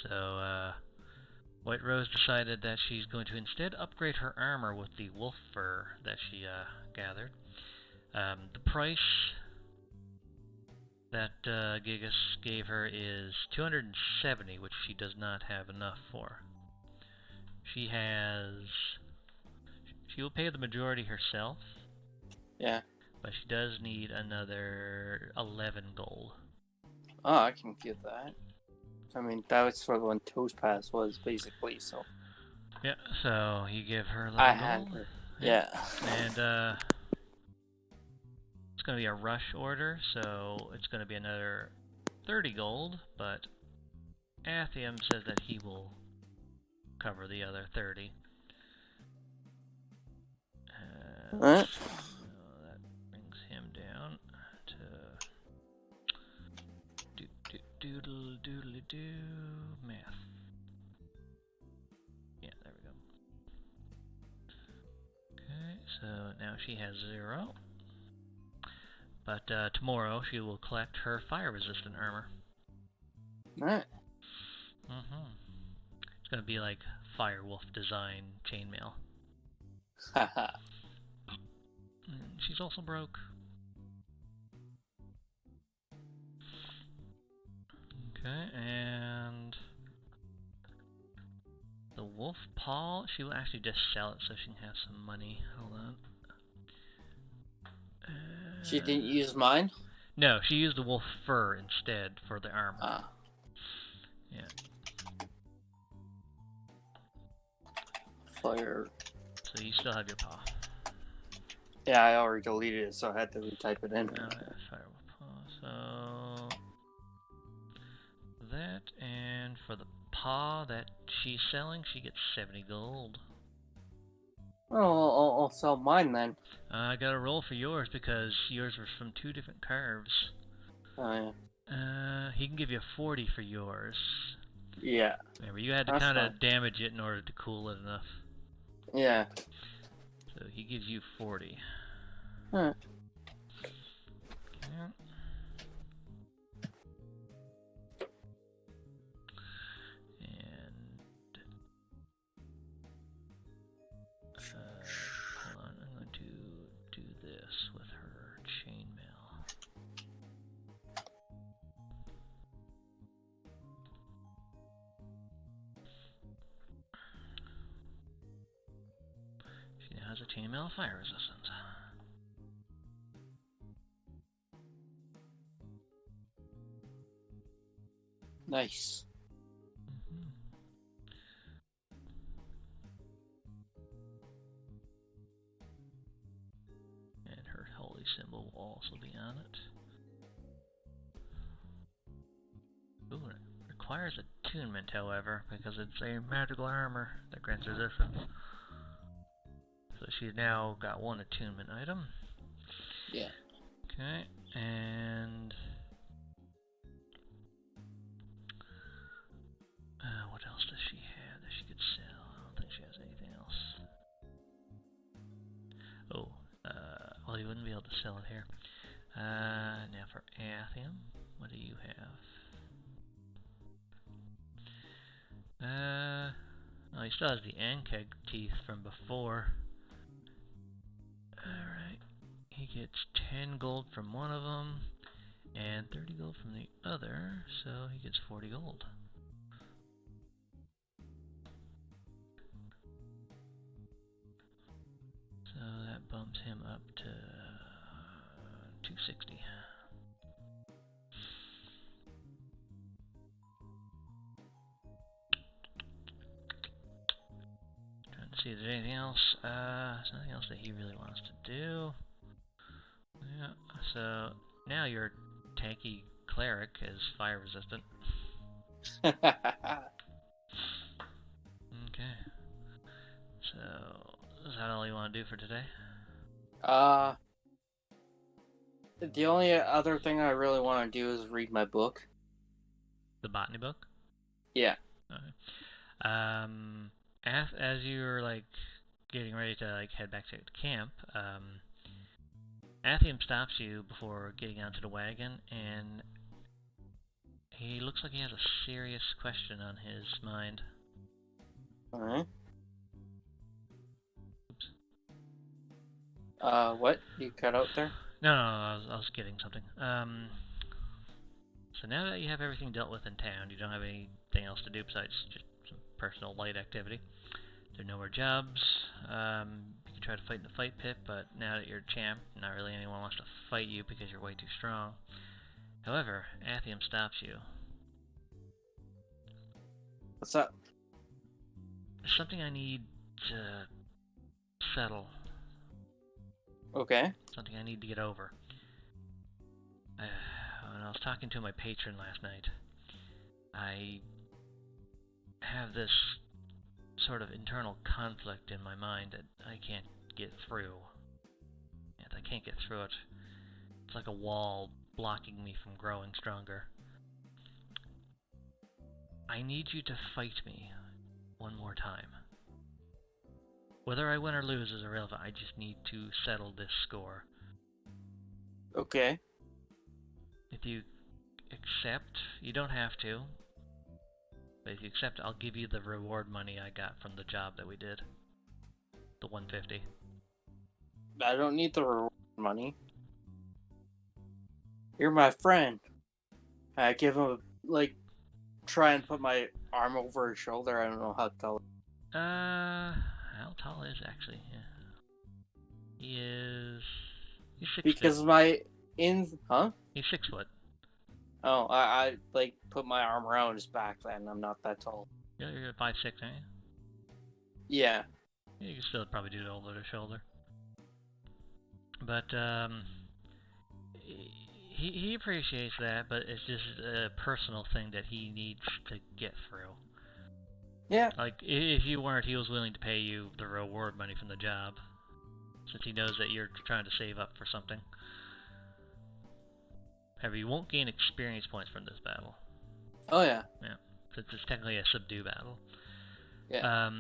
So, White Rose decided that she's going to instead upgrade her armor with the wolf fur that she gathered. The price that Gigas gave her is 270, which she does not have enough for. She will pay the majority herself. Yeah. But she does need another 11 gold. Oh, I can get that. I mean, that was for when Toast Pass was, basically, so. Yeah, so you give her 11 I gold. had her. Yeah. And, it's going to be a rush order, so it's going to be another 30 gold, but Athium says that he will cover the other 30. What? So that brings him down to doodle-doodle-doo math. Yeah, there we go. Okay, so now she has 0. But tomorrow she will collect her fire-resistant armor. Alright. It's gonna be like Firewolf design chainmail. Haha. She's also broke. Okay, and the wolf paw, she will actually just sell it so she can have some money. Hold on. She didn't use mine? No, she used the wolf fur instead for the armor. Ah. Yeah. Fire. So you still have your paw. Yeah, I already deleted it, so I had to retype it in. Firewolf paw. So that, and for the paw that she's selling, she gets 70 gold. Oh, I'll sell mine then. I got a roll for yours because yours was from 2 different carves. Oh, yeah. He can give you 40 for yours. Yeah. Remember, you had to kind of damage it in order to cool it enough. Yeah. So he gives you 40. Huh. Okay. And hold on, I'm going to do this with her chainmail. She now has a chainmail fire resistant. Nice. Mhm. And her holy symbol will also be on it. Ooh, it requires attunement, however, because it's a magical armor that grants resistance. So she's now got one attunement item. Yeah. Okay, and what else does she have that she could sell? I don't think she has anything else. Oh, well, you wouldn't be able to sell it here. Now for Athium, what do you have? Oh, he still has the Ankeg teeth from before. Alright, he gets 10 gold from one of them, and 30 gold from the other, so he gets 40 gold. So that bumps him up to 260. Trying to see if there's anything else. There's nothing else that he really wants to do. Yeah, so now your tanky cleric is fire resistant. Okay. So, is that all you want to do for today? The only other thing I really want to do is read my book. The botany book? Yeah. Okay. As you're like getting ready to like head back to camp, Athium stops you before getting onto the wagon, and he looks like he has a serious question on his mind. Alright. Oops. What? You cut out there? No, I was getting something. So now that you have everything dealt with in town, you don't have anything else to do besides just some personal light activity. There are no more jobs. You can try to fight in the fight pit, but now that you're champ, not really anyone wants to fight you because you're way too strong. However, Athium stops you. What's up? There's something I need to settle. Okay. Something I need to get over. When I was talking to my patron last night, I have this sort of internal conflict in my mind that I can't get through. And I can't get through it. It's like a wall blocking me from growing stronger. I need you to fight me one more time. Whether I win or lose is irrelevant. I just need to settle this score. Okay. If you accept, you don't have to, but if you accept, I'll give you the reward money I got from the job that we did. The 150. I don't need the reward money. You're my friend. I give him try and put my arm over his shoulder. I don't know how tall. How tall is actually? Yeah. He's 6 Because feet. He's 6 foot. Oh, I put my arm around his back then. I'm not that tall. Yeah, you're 5'6", aren't you? Yeah. You can still probably do it over the shoulder. But, he appreciates that, but it's just a personal thing that he needs to get through. Yeah. Like, if you weren't, he was willing to pay you the reward money from the job, since he knows that you're trying to save up for something. However, you won't gain experience points from this battle. Oh, yeah. Yeah, since it's technically a subdue battle. Yeah.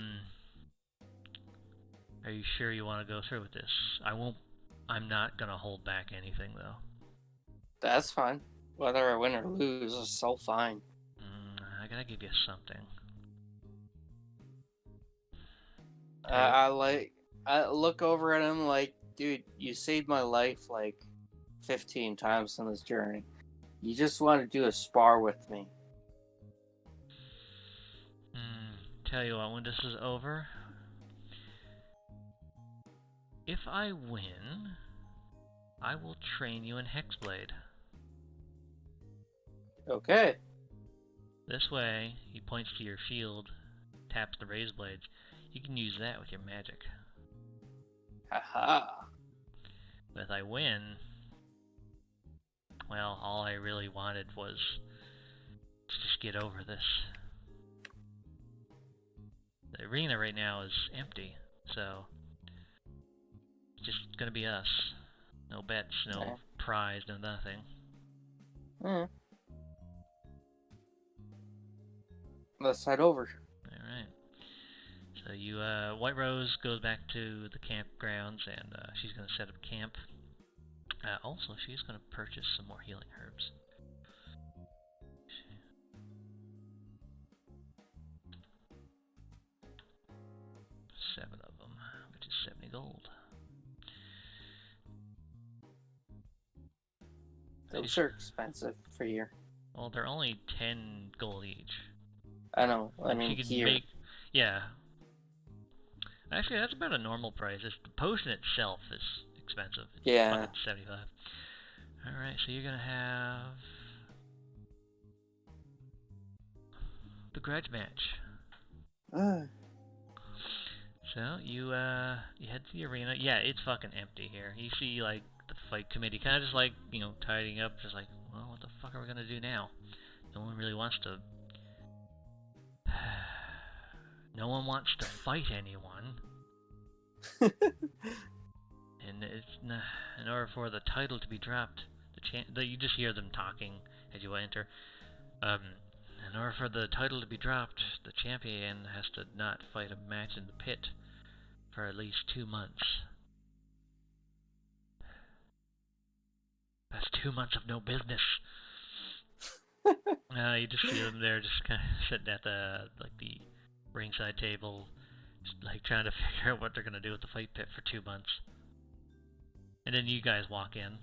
Are you sure you want to go through with this? I'm not gonna hold back anything, though. That's fine. Whether I win or lose is so fine. I gotta give you something. I look over at him like, dude, you saved my life 15 times on this journey. You just want to do a spar with me. Tell you what, when this is over, if I win, I will train you in Hexblade. Okay. This way, he points to your shield, taps the razor blades. You can use that with your magic. Haha. But if I win, well, all I really wanted was to just get over this. The arena right now is empty, so it's just gonna be us. No bets, no prize, no nothing. Let's head over. Alright. So you, White Rose goes back to the campgrounds, and she's gonna set up camp. Also, she's gonna purchase some more healing herbs. 7 of them, which is 70 gold. Those are expensive for here. Well, they're only 10 gold each. I know. I And mean, she can here. make, yeah. Actually, that's about a normal price. The potion itself is expensive. It's fucking 75. Alright, so you're gonna have the grudge match. So you head to the arena. Yeah, it's fucking empty here. You see like the fight committee kind of just like, you know, tidying up, just like, well, what the fuck are we gonna do now? No one really wants to. No one wants to fight anyone. And it's in order for the title to be dropped, you just hear them talking as you enter. In order for the title to be dropped, the champion has to not fight a match in the pit for at least 2 months. That's 2 months of no business. You just see them there, just kind of sitting at the ringside table, just like trying to figure out what they're gonna do with the fight pit for 2 months. And then you guys walk in.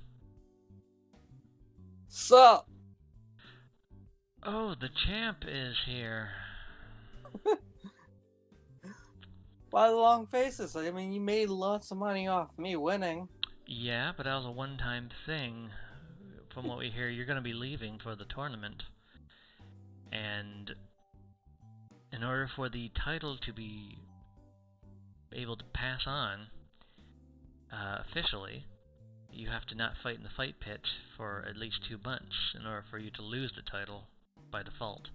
Sup? Oh, the champ is here. Why the long faces? I mean, you made lots of money off me winning. Yeah, but that was a one-time thing. From what we hear, you're going to be leaving for the tournament. And in order for the title to be able to pass on officially, you have to not fight in the fight pit for at least 2 months in order for you to lose the title by default.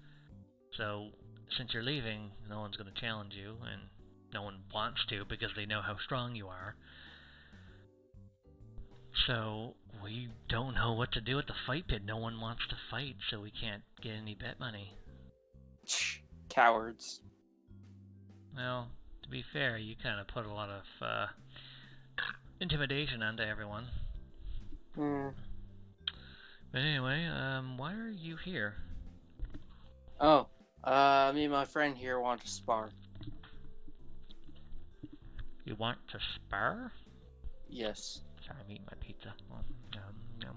So, since you're leaving, no one's going to challenge you, and no one wants to because they know how strong you are. So, we don't know what to do with the fight pit. No one wants to fight, so we can't get any bet money. Cowards. Well, to be fair, you kind of put a lot of intimidation onto everyone. But anyway, why are you here? Oh, me and my friend here want to spar. You want to spar? Yes. Sorry, I'm eating my pizza. Oh, yum.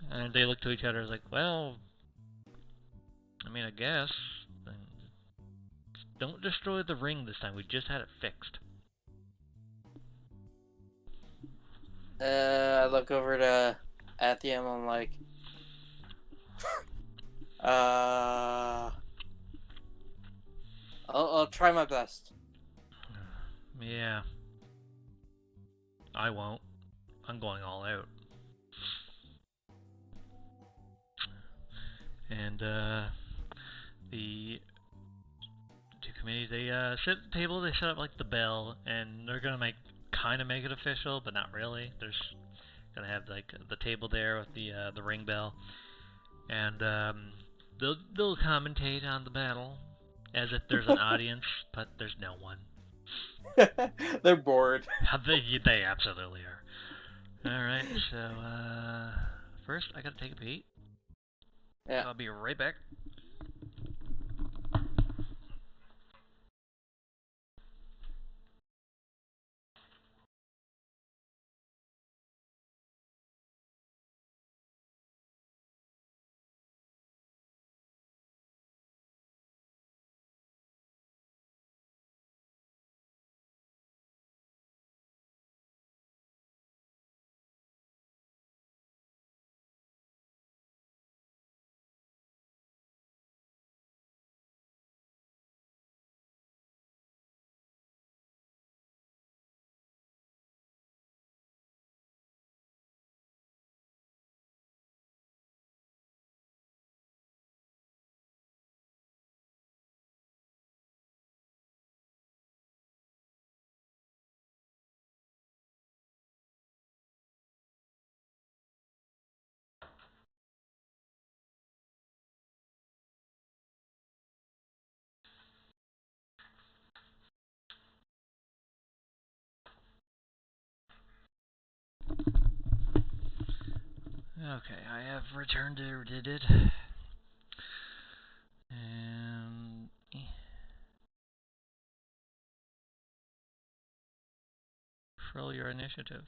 And they look to each other like, well, I mean, I guess. Don't destroy the ring this time. We just had it fixed. I look over to Athiam. I'm like, I'll try my best. Yeah. I won't. I'm going all out. And the two committees, they sit at the table, they set up like the bell, and they're gonna kind of make it official, but not really. There's gonna have like the table there with the ring bell, and they'll commentate on the battle as if there's an audience, but there's no one. They're bored. They absolutely are. Alright, so first I gotta take a pee. Yeah. I'll be right back. Okay, I have returned to it. And roll your initiative.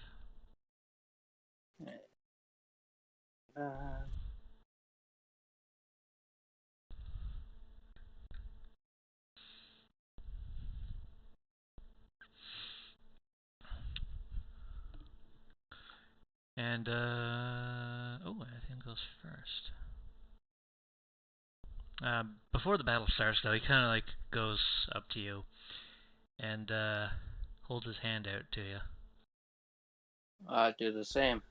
And Athen goes first. Before the battle starts, though, he kind of like goes up to you and holds his hand out to you. Do the same.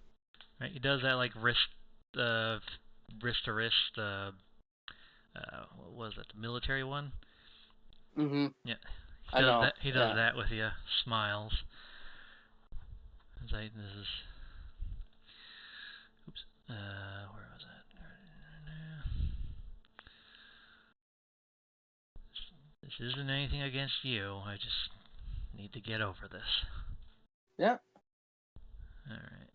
Right, he does that like wrist to wrist. What was it? The military one? Mm-hmm. Yeah. I know. He does that with you. Smiles. This is. Oops. Where was that? This isn't anything against you. I just need to get over this. Yeah. Alright.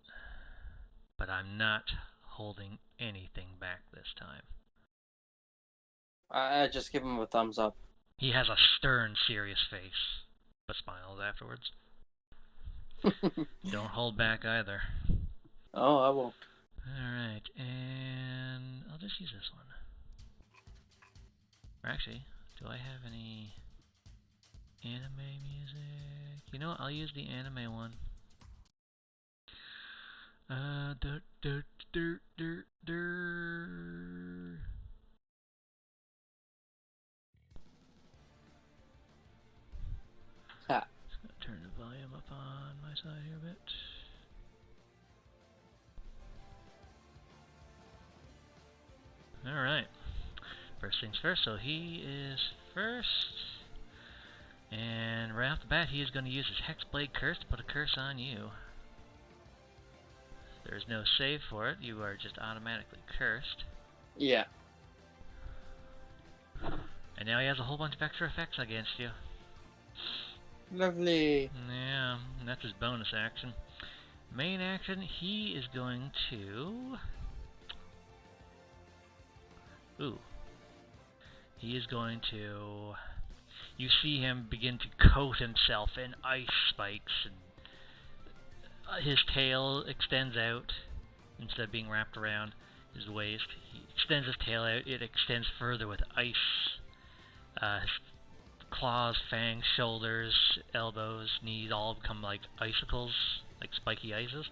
But I'm not holding anything back this time. I just give him a thumbs up. He has a stern, serious face, but smiles afterwards. Don't hold back either. Oh, I won't. Alright, and I'll just use this one. Or actually, do I have any anime music? You know what, I'll use the anime one. Dirt, dirt, dirt, dirt, dirt. Ha. Just gonna turn the volume up on my side here a bit. Alright. First things first, so he is first. And right off the bat, he is going to use his Hexblade Curse to put a curse on you. There's no save for it, you are just automatically cursed. Yeah. And now he has a whole bunch of extra effects against you. Lovely. Yeah, and that's his bonus action. Main action, he is going to... Ooh. He is going to... You see him begin to coat himself in ice spikes, and his tail extends out instead of being wrapped around his waist. He extends his tail out, it extends further with ice. His claws, fangs, shoulders, elbows, knees all become like icicles, like spiky ices.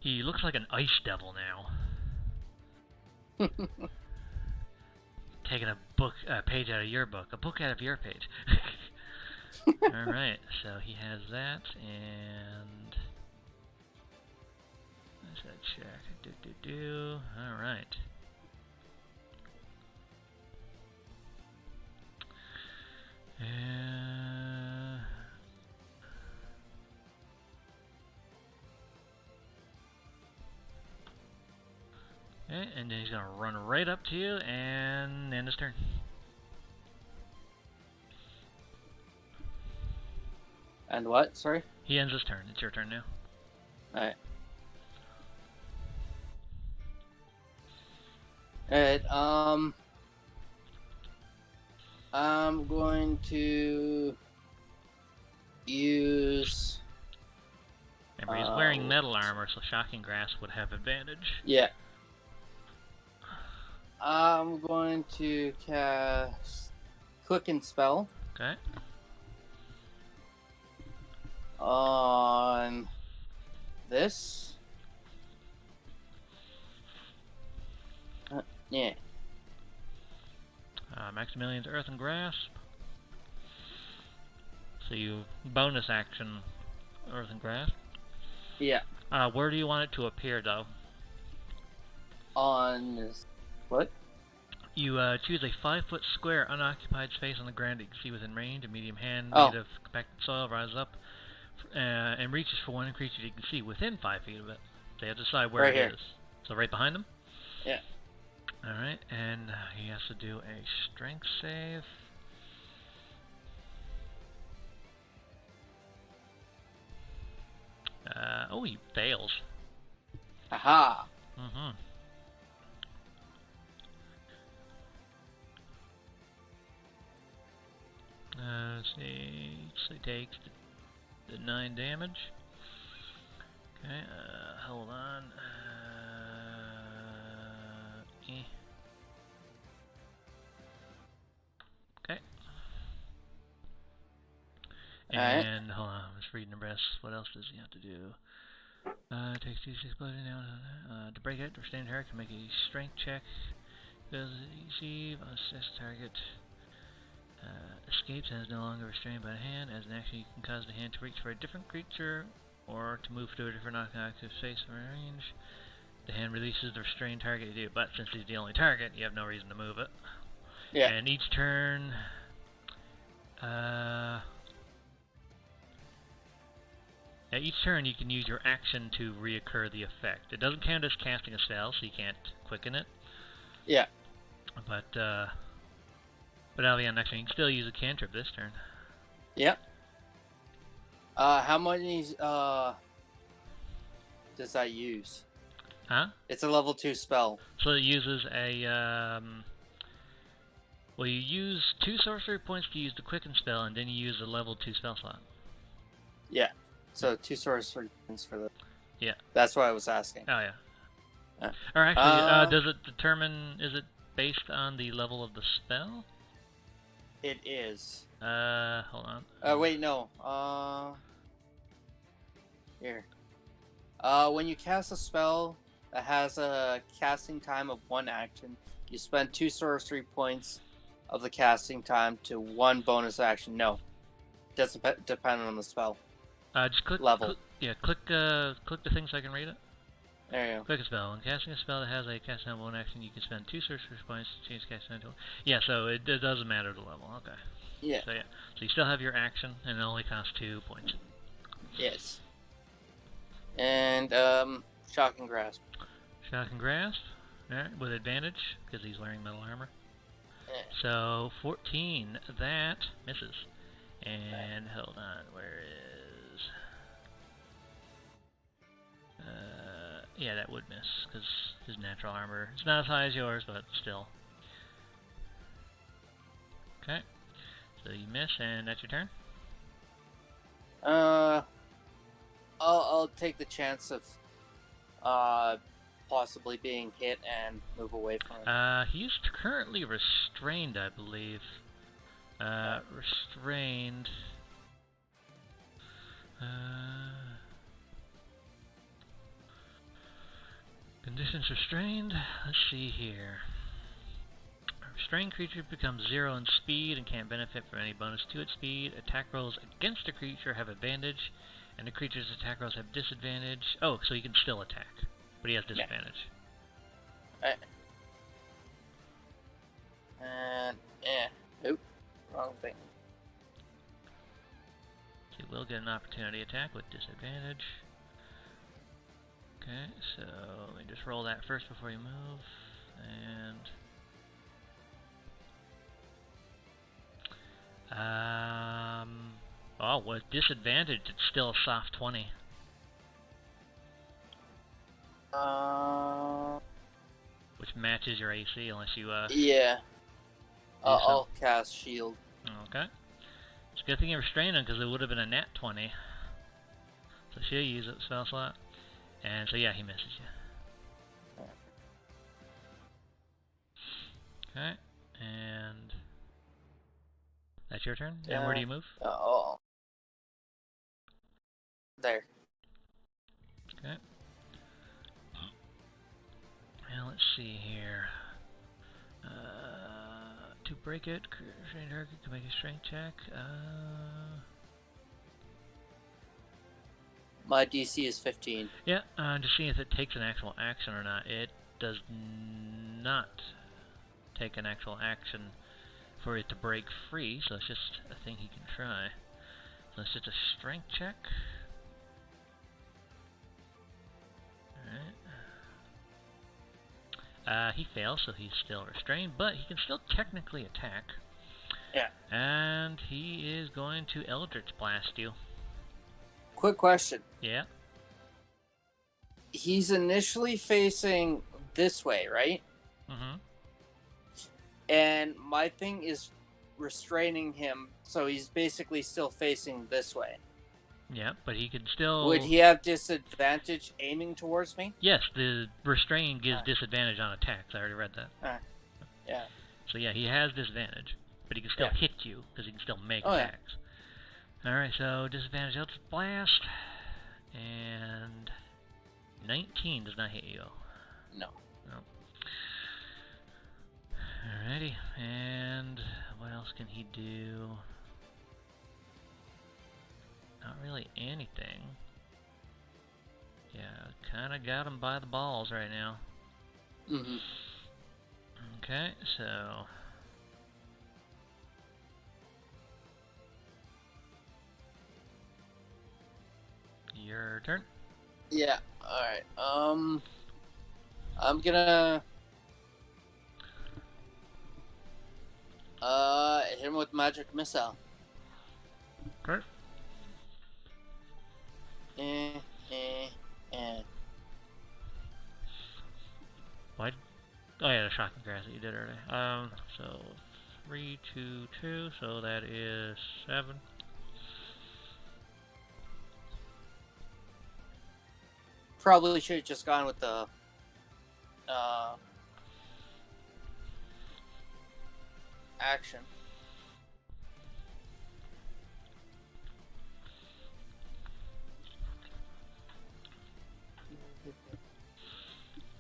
He looks like an ice devil now. Taking a page out of your book, a book out of your page. Alright, so he has that, and let's check. Alright. Okay, and then he's gonna run right up to you and end his turn. And what? Sorry? He ends his turn. It's your turn now. Alright. Alright, I'm going to use... Remember, he's wearing metal armor, so Shocking Grasp would have advantage. Yeah. I'm going to cast Quicken Spell. Okay. On this. Yeah. Maximilian's Earthen Grasp. So you bonus action Earthen Grasp. Yeah. Where do you want it to appear, though? On this. What? You choose a 5-foot square unoccupied space on the ground that you can see within range. A medium hand Oh. made of compacted soil rises up and reaches for one creature you can see within 5 feet of it. So you have to decide where Right it here. is. So right behind them? Yeah. Alright, and he has to do a strength save. Oh, he fails. Aha! Mm-hmm. Let's see. So he takes the 9 damage. Okay, hold on. Okay. And hold on, I'm just reading the rest. What else does he have to do? Takes 2d6 bludgeoning down. To break it, restrained target can make a strength check. Does easy, assess target. Escapes and is no longer restrained by the hand. As an action, you can cause the hand to reach for a different creature or to move to a different active space or range. The hand releases the restrained target, but since he's the only target, you have no reason to move it. Yeah. And each turn, each turn you can use your action to reoccur the effect. It doesn't count as casting a spell, so you can't quicken it. Yeah. But that'll be on next turn. You can still use a cantrip this turn. Yep. How many does that use? Huh? It's a level 2 spell. So it uses a well, you use 2 sorcery points to use the quicken spell, and then you use a level 2 spell slot. Yeah. So 2 sorcery points for the. Yeah. That's what I was asking. Oh yeah. Or actually, does it determine? Is it based on the level of the spell? It is. Hold on. Wait, no. Here. When you cast a spell that has a casting time of 1 action, you spend 2 sorcery points of the casting time to 1 bonus action. No. Doesn't depend on the spell. Just click level. Click the thing so I can read it. There you go. Click a spell. When casting a spell that has a casting time of 1 action, you can spend 2 sorcery points to change casting time to 1. Yeah, so it doesn't matter the level. Okay. Yeah. So you still have your action, and it only costs 2 points. Yes. And Shocking Grasp. Shocking Grasp, alright, with advantage because he's wearing metal armor. Yeah. So 14, that misses. And hold on, where is? Yeah, that would miss because his natural armor is not as high as yours, but still. Okay, so you miss, and that's your turn. I'll take the chance of possibly being hit and move away from it. He's currently restrained, I believe. Restrained. Conditions restrained. Let's see here. A restrained creature becomes 0 in speed and can't benefit from any bonus to its speed. Attack rolls against the creature have advantage, and the creature's attack rolls have disadvantage. Oh, so he can still attack, but he has disadvantage. Right. And oop, wrong thing. So he will get an opportunity attack with disadvantage. Okay, so let me just roll that first before you move, and oh, with disadvantage, it's still a soft 20. Which matches your AC, unless you yeah. I'll cast shield. Okay. It's a good thing you restrained him because it would have been a nat 20. So she'll use it spell slot. And so yeah, he misses you. Okay, and that's your turn. And where do you move? Oh, there. Okay. Now let's see here. To break it, restrained target can make a strength check. My DC is 15. Yeah, to see if it takes an actual action or not. It does not take an actual action for it to break free, so it's just a thing he can try. So it's just a strength check. Alright. He fails, so he's still restrained, but he can still technically attack. Yeah. And he is going to Eldritch Blast you. Quick question. Yeah. he's initially facing this way, right? Mm-hmm. And my thing is restraining him, so he's basically still facing this way. Yeah, but he could still... Would he have disadvantage aiming towards me? Yes, the restrain gives disadvantage on attacks. I already read that. Yeah. So yeah, he has disadvantage, but he can still hit you, because he can still make attacks. Alright, so disadvantage Eldritch Blast, and 19 does not hit you. No. Alrighty, and what else can he do? Not really anything. Yeah, kinda got him by the balls right now. Mm-hmm. Okay, so... your turn. Yeah, alright. I'm gonna... hit him with Magic Missile. Okay. What? Oh yeah, the shocking grass that you did earlier. So 3, 2, 2, so that is 7. Probably should have just gone with the action.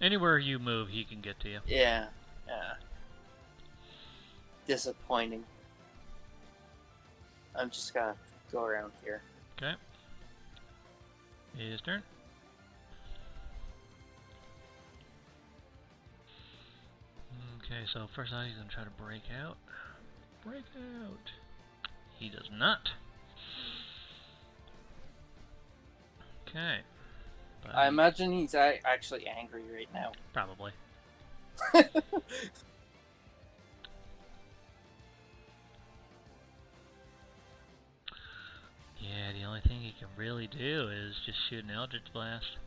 Anywhere you move, he can get to you. Yeah. Disappointing. I'm just gonna go around here. Okay. His turn. Okay, so first off, he's gonna try to break out. Break out! He does not. Okay. But I imagine he's actually angry right now. probably. Yeah, the only thing he can really do is just shoot an Eldritch Blast.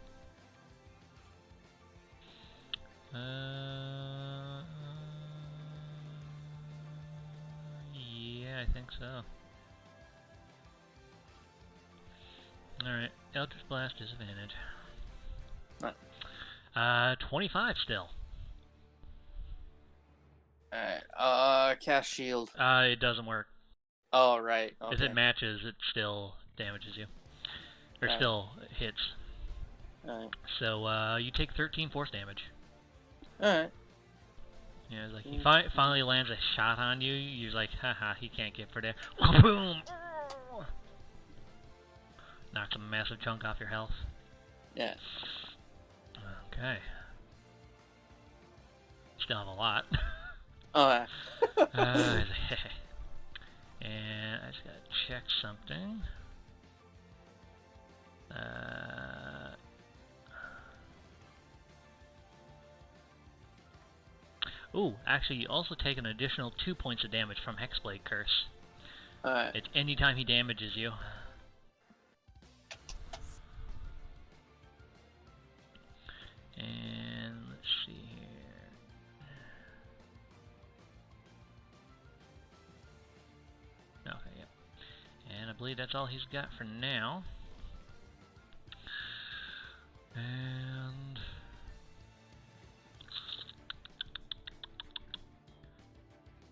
Yeah, I think so. Alright, Eldritch Blast disadvantage. What? 25 still. Alright, cast shield. It doesn't work. Oh, right. Okay. If it matches, it still damages you. Or still hits. Alright. So, you take 13 force damage. Alright. Yeah, it's like he finally lands a shot on you. You're like, haha, he can't get for there. Boom! Knocks a massive chunk off your health. Yeah. Okay. Still have a lot. Oh, and I just gotta check something. Ooh, actually, you also take an additional 2 points of damage from Hexblade Curse. alright. It's anytime he damages you. And let's see here. Okay, yeah. And I believe that's all he's got for now. And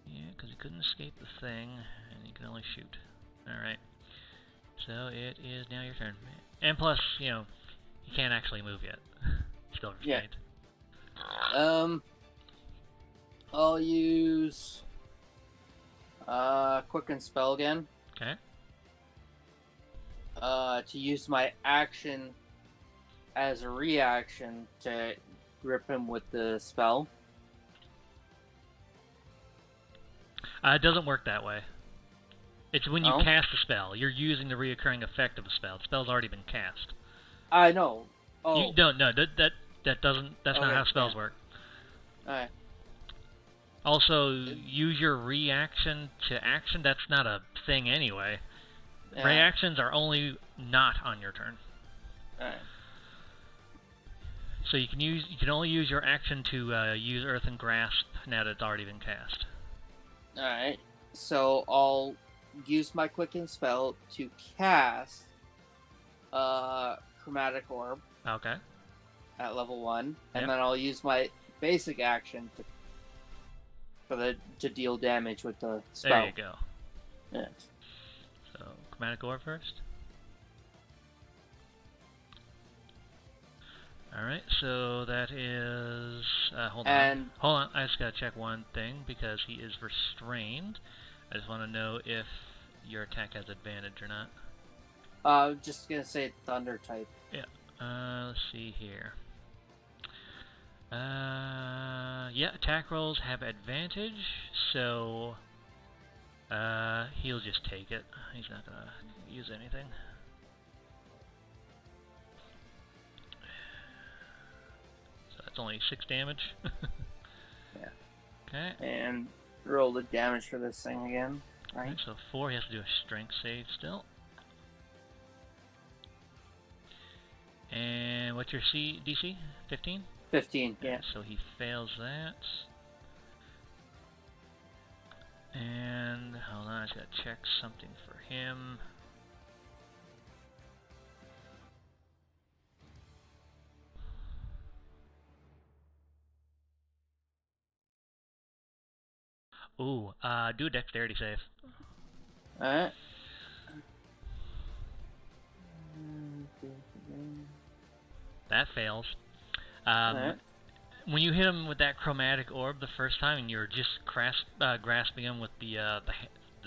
yeah, because he couldn't escape the thing, and he could only shoot. Alright. So it is now your turn. And plus, you know, he can't actually move yet. Still restrained. Yeah. I'll use Quicken Spell again. Okay. To use my action as a reaction to grip him with the spell. It doesn't work that way. It's when you cast a spell. You're using the reoccurring effect of a spell. The spell's already been cast. I know. Oh. You don't. No, that doesn't. That's not how spells work. Alright. Also, use your reaction to action. That's not a thing anyway. Reactions are only not on your turn. Alright. So you can only use your action to use Earthen Grasp now that it's already been cast. Alright. So I'll use my Quicken spell to cast Chromatic Orb. Okay. At level 1. And Yep. then I'll use my basic action to deal damage with the spell. There you go. Yeah. So, Chromatic Orb first. Alright, so that is... hold on. Hold on, I just gotta check one thing, because he is restrained. I just want to know if your attack has advantage or not. I'm just gonna say Thunder type. Yeah. Let's see here. Yeah, attack rolls have advantage, so... he'll just take it. He's not gonna use anything. It's only 6 damage. Yeah. Okay. And roll the damage for this thing again. Right. So 4, he has to do a strength save still. And what's your DC? 15? 15, yeah. So he fails that. And hold on, I just gotta check something for him. Ooh, do a dexterity save. Alright. That fails. Alright. When you hit him with that chromatic orb the first time, and you're just grasping him with the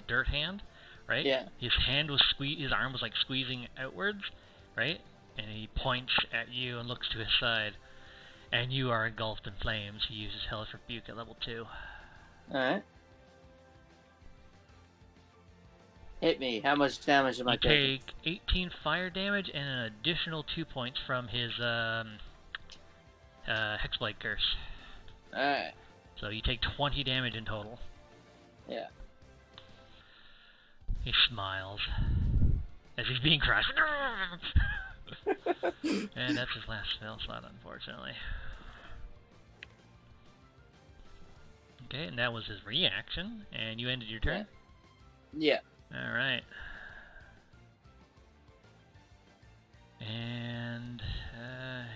dirt hand, right? Yeah. His arm was like squeezing outwards, right? And he points at you and looks to his side, and you are engulfed in flames. He uses Hellish Rebuke at level 2. Alright. Hit me. How much damage am I taking? You take 18 fire damage and an additional 2 points from his Hexblade Curse. Alright. So you take 20 damage in total. Yeah. He smiles as he's being crushed. And that's his last spell slot, unfortunately. Okay, and that was his reaction, and you ended your turn? Yeah. Alright. And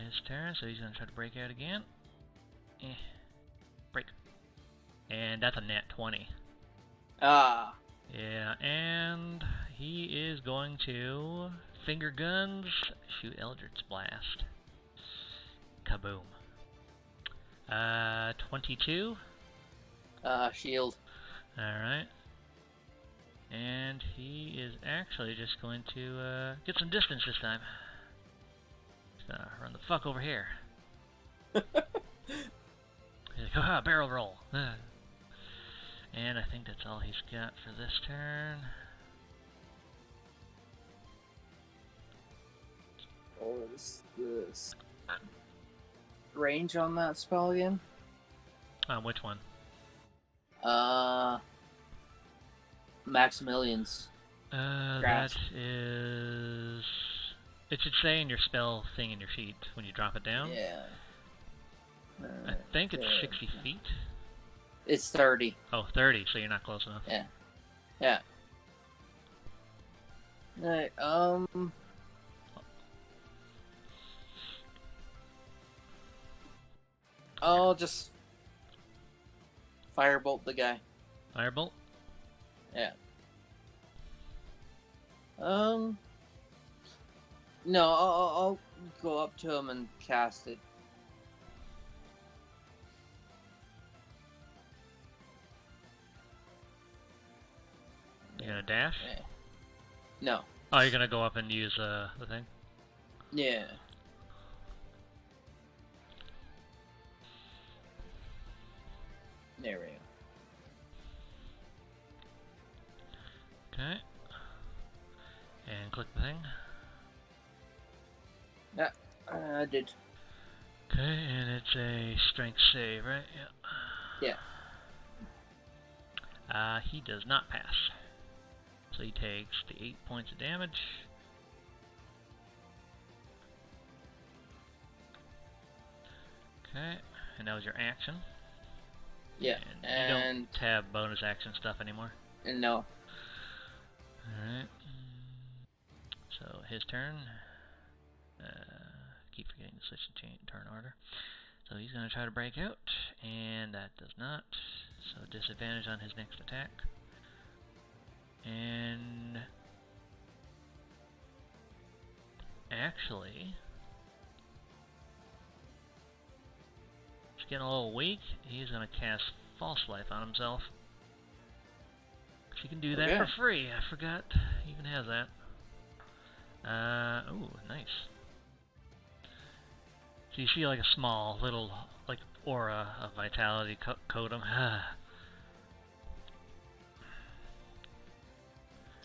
his turn, so he's going to try to break out again. Break. And that's a nat 20. Ah. Yeah, and he is going to finger guns, shoot Eldritch Blast. Kaboom. 22. Shield. Alright. And he is actually just going to get some distance this time. He's gonna run the fuck over here. He's like, haha, barrel roll. And I think that's all he's got for this turn. What is this? Range on that spell again? Which one? Maximilian's. That is... It should say in your spell thing in your sheet when you drop it down. Yeah. I think it's 60 feet. It's 30. Oh, 30, so you're not close enough. Yeah. Yeah. Alright, I'll just firebolt the guy. Firebolt? Yeah. No, I'll go up to him and cast it. You gonna dash? Yeah. No. Oh, you're gonna go up and use the thing? Yeah. There we go. Okay. And click the thing. Yeah, I did. Okay, and it's a strength save, right? Yeah. Yeah. He does not pass. So he takes the 8 points of damage. Okay, and that was your action. Yeah, And you don't have bonus action stuff anymore. No. Alright. So his turn. Keep forgetting to switch the turn order. So he's going to try to break out, and that does not. So disadvantage on his next attack. And actually, he's getting a little weak. He's going to cast False Life on himself. She can do that for free. I forgot he even has that. Ooh, nice. So you see like a small little like aura of vitality coat him.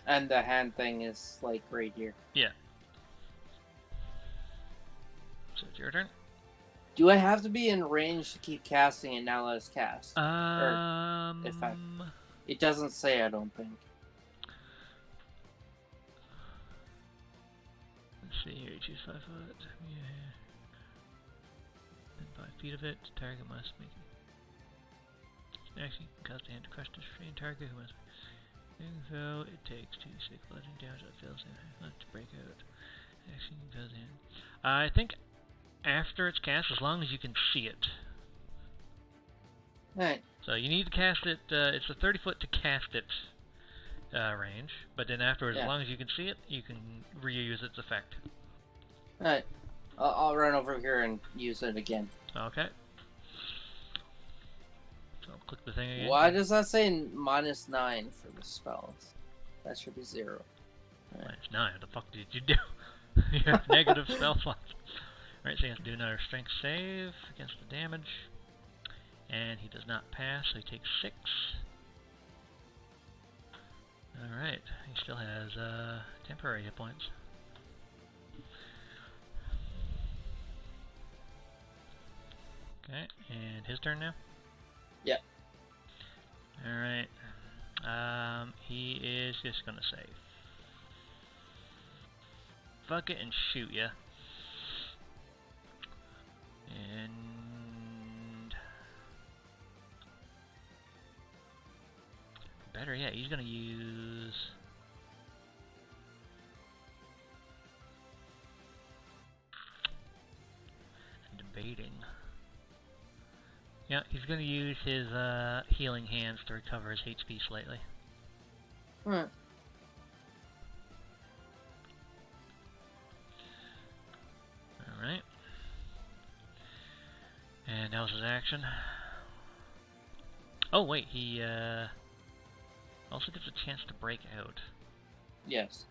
And the hand thing is like right here. Yeah. So it's your turn. Do I have to be in range to keep casting it now that it's cast? Effect. It doesn't say, I don't think. Let's see here, you choose 5 foot. Yeah. And 5 feet of it, target must make it. Actually, cause the hand to crush the strain target who must. So it takes 2d6 bludgeoning damage that fails to break out. Actually, cause the hand. I think after it's cast, as long as you can see it. Alright. So you need to cast it, it's a 30 foot to cast it range, but then afterwards, as long as you can see it, you can reuse its effect. Alright. I'll run over here and use it again. Okay. So I'll click the thing again. Why does that say -9 for the spells? That should be 0. Right. -9, what the fuck did you do? You have negative spell slots. Alright, so you have to do another strength save against the damage. And he does not pass, so he takes 6. Alright, he still has temporary hit points. Okay, and his turn now? Yep. Alright. He is just gonna say fuck it and shoot ya. And better yet, he's gonna use debating. Yeah, he's gonna use his healing hands to recover his HP slightly. Alright. Alright. And that was his action. Oh wait, he also gets a chance to break out. Yes.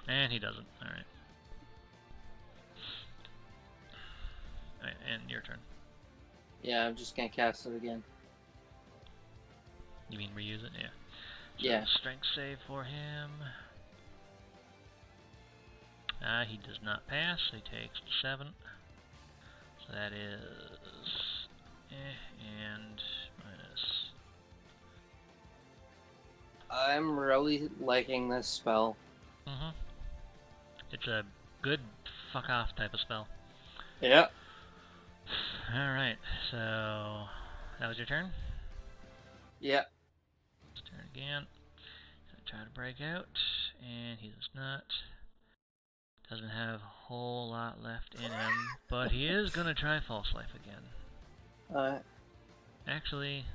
And he doesn't. Alright. Alright, and your turn. Yeah, I'm just gonna cast it again. You mean reuse it? Yeah. So yeah. Strength save for him. He does not pass, so he takes 7. So that is and minus. I'm really liking this spell. It's a good fuck off type of spell. Yeah. Alright, so that was your turn? Yeah. Let's turn again. Gonna try to break out, and he does not. Doesn't have a whole lot left in him, but he is gonna try False Life again. Alright. Actually,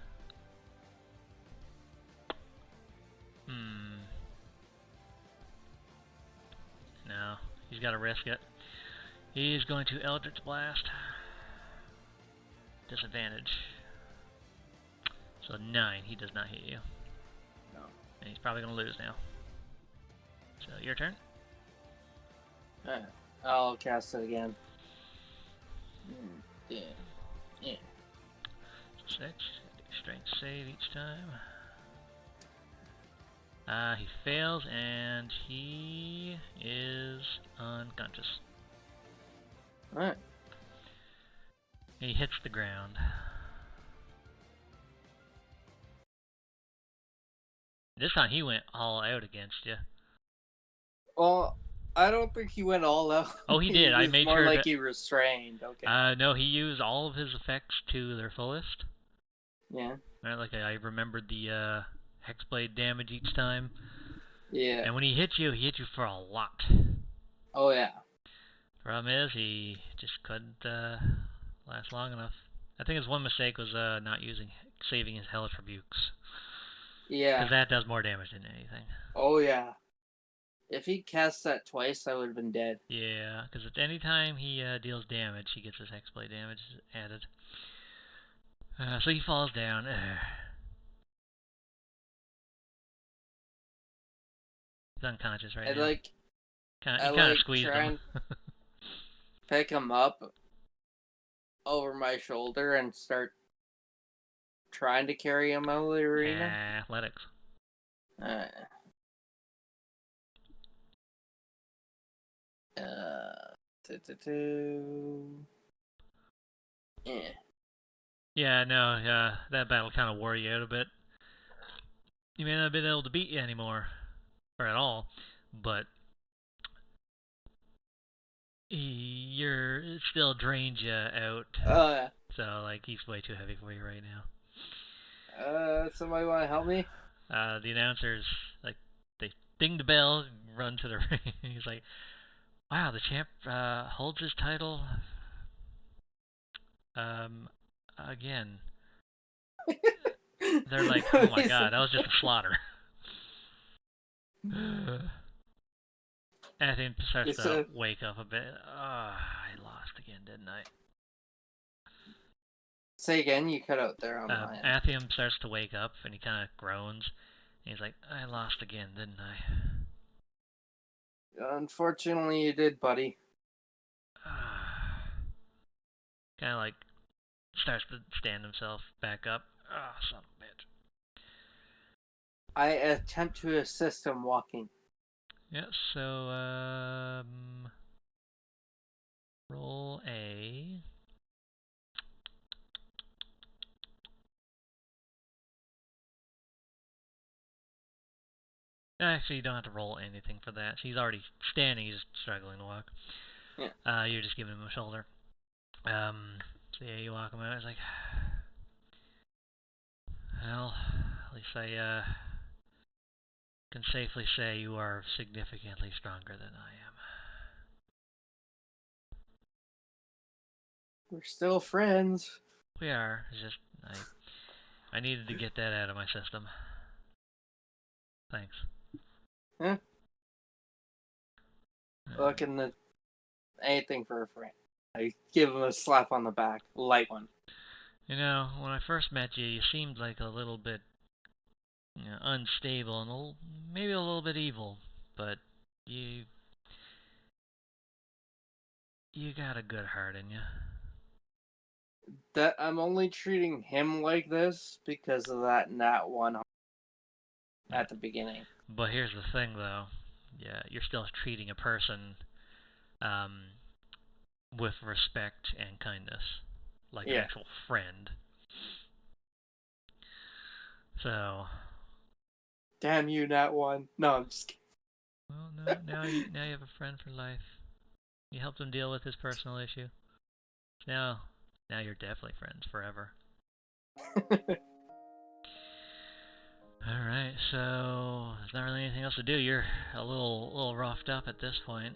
no, he's got to risk it. He's going to Eldritch Blast. Disadvantage. So 9, he does not hit you. No. And he's probably going to lose now. So your turn. Alright. I'll cast it again. Yeah. 6. Strength save each time. He fails and he is unconscious. Alright. He hits the ground. This time he went all out against you. Well, I don't think he went all out. Oh, he He did. I was made more sure like that. he restrained. Okay. No, he used all of his effects to their fullest. Yeah. Right, like I remembered the hexblade damage each time, Yeah. and when he hit you for a lot. Oh yeah. Problem is, he just couldn't last long enough. I think his one mistake was not saving his hellish rebukes, because Yeah. that does more damage than anything. Oh yeah. If he cast that twice, I would have been dead. Yeah, because at any time he deals damage, he gets his hexblade damage added. So he falls down. He's unconscious right I now. like He I kind of like squeezed him. trying to pick him up over my shoulder and start trying to carry him out of the arena. Athletics. Uh, uh, yeah. Yeah, no, that battle kind of wore you out a bit. You may not have been able to beat you anymore, or at all, but it still drained you out. Uh, So, like, he's way too heavy for you right now. Somebody want to help me? The announcers, like, they ding the bell, run to the ring. He's like, wow, the champ holds his title again. They're like, oh my god, that was just a slaughter. Anthony starts It's to a, wake up a bit. I lost again, didn't I? Say again, you cut out there on my end. Athium starts to wake up and he kind of groans. And he's like, I lost again, didn't I? Unfortunately, you did, buddy. Kind of like starts to stand himself back up. Oh, son of a bitch. I attempt to assist him walking. Yeah, so, roll a. Actually, you don't have to roll anything for that. He's already standing, he's struggling to walk. Yeah. You're just giving him a shoulder. So yeah, you walk him out. It's like, well, at least I can safely say you are significantly stronger than I am. We're still friends. We are. It's just I needed to get that out of my system. Thanks. Huh? Looking at anything for a friend. I give him a slap on the back, light one. You know, when I first met you, you seemed like a little bit unstable and maybe a little bit evil, but you you got a good heart in you. That I'm only treating him like this because of that nat one at the beginning. But here's the thing, though. Yeah, you're still treating a person um, with respect and kindness, like an Yeah. actual friend. So, Damn you, nat one. No, I'm just kidding. well, no, now you have a friend for life. You helped him deal with his personal issue. Now you're definitely friends forever. All right, so there's not really anything else to do. You're a little roughed up at this point,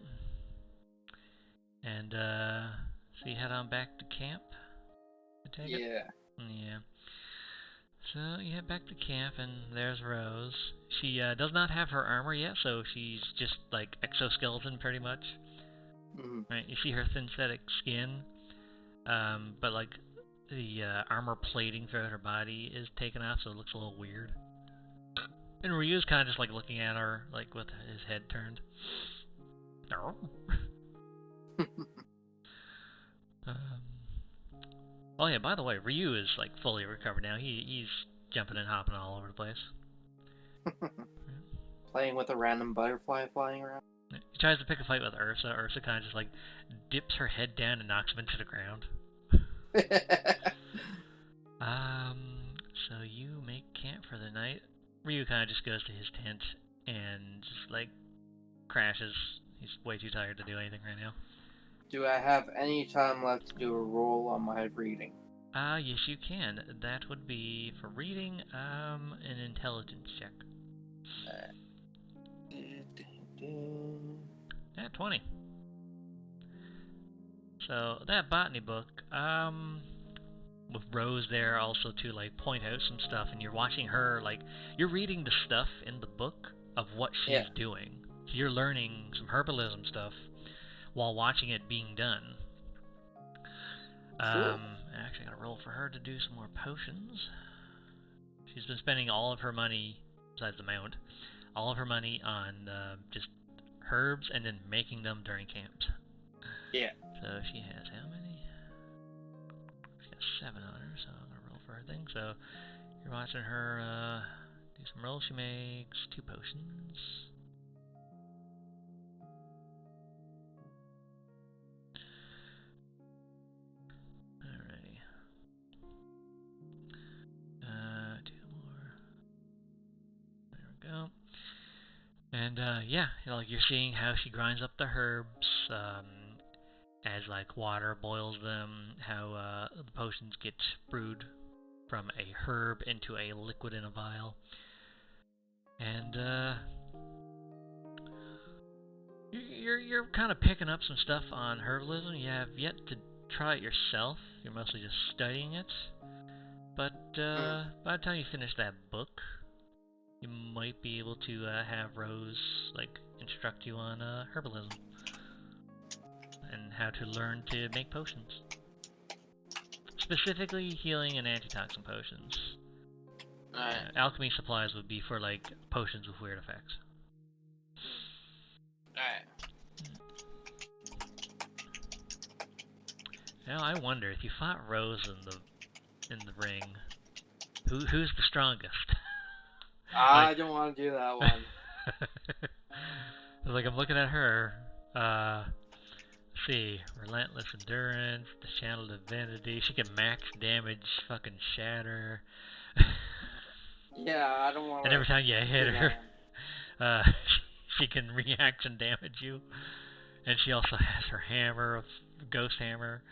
and so you head on back to camp. I take it. Yeah. Yeah. So you head back to camp, and there's Rose. She does not have her armor yet, so she's just like exoskeleton pretty much. Mm-hmm. Right? You see her synthetic skin, but like the armor plating throughout her body is taken off, so it looks a little weird. And Ryu's kind of just like looking at her, like with his head turned. No. um, oh yeah, by the way, Ryu is like fully recovered now. He's jumping and hopping all over the place. Playing with a random butterfly flying around. He tries to pick a fight with Ursa. Ursa kind of just like dips her head down and knocks him into the ground. So you make camp for the night. Ryu kind of just goes to his tent and just like crashes. He's way too tired to do anything right now. Do I have any time left to do a roll on my reading? Yes you can. That would be, for reading, an intelligence check. At 20. So, that botany book, with Rose there also to, like, point out some stuff, and you're watching her, like, you're reading the stuff in the book of what she's doing. So you're learning some herbalism stuff while watching it being done. Cool. I actually gotta roll for her to do some more potions. She's been spending all of her money, besides the mount, all of her money on just herbs and then making them during camps. Yeah. So she has how many? She's got 7 on her, so I'm gonna roll for her thing. So you're watching her do some rolls. She makes 2 potions. Alrighty. 2 more. There we go. And yeah, like you're seeing how she grinds up the herbs, as like water boils them, how the potions get brewed from a herb into a liquid in a vial. And you're kind of picking up some stuff on herbalism. You have yet to try it yourself. You're mostly just studying it. But by the time you finish that book, you might be able to have Rose like instruct you on herbalism and how to learn to make potions. Specifically healing and antitoxin potions. Alright. Alchemy supplies would be for like potions with weird effects. Alright. Now I wonder if you fought Rose in the ring, who's the strongest? I don't want to do that one. Like I'm looking at her. Let's see, relentless endurance, the channel divinity. She can max damage, fucking shatter. Yeah, I don't want to. And every time you hit her, she can react and damage you. And she also has her hammer, ghost hammer.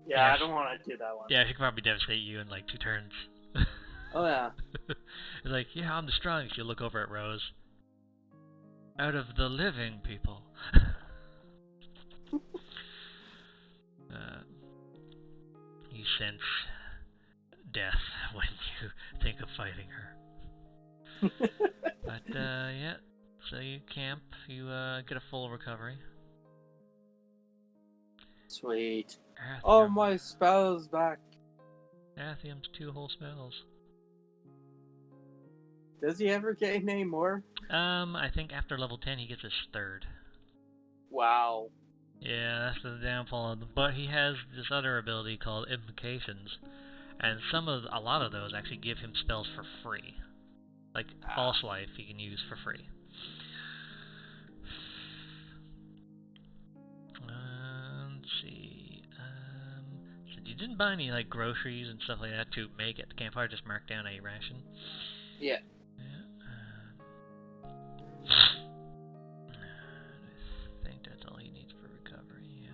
Yeah, I don't want to do that one. Yeah, she can probably devastate you in like 2 turns. Oh yeah. It's like, yeah, I'm the strongest. You look over at Rose. Out of the living people. You sense death when you think of fighting her. But yeah, so you camp, you get a full recovery. Sweet. Athium. Oh, my spell's back. Athium's 2 whole spells. Does he ever get any more? I think after level 10 he gets his 3rd. Wow. Yeah, that's the downfall of them. But he has this other ability called Invocations, and a lot of those actually give him spells for free. Like False Life he can use for free. Let's see. So you didn't buy any like groceries and stuff like that to make at the campfire, just mark down a ration? Yeah. I think that's all he needs for recovery, yeah.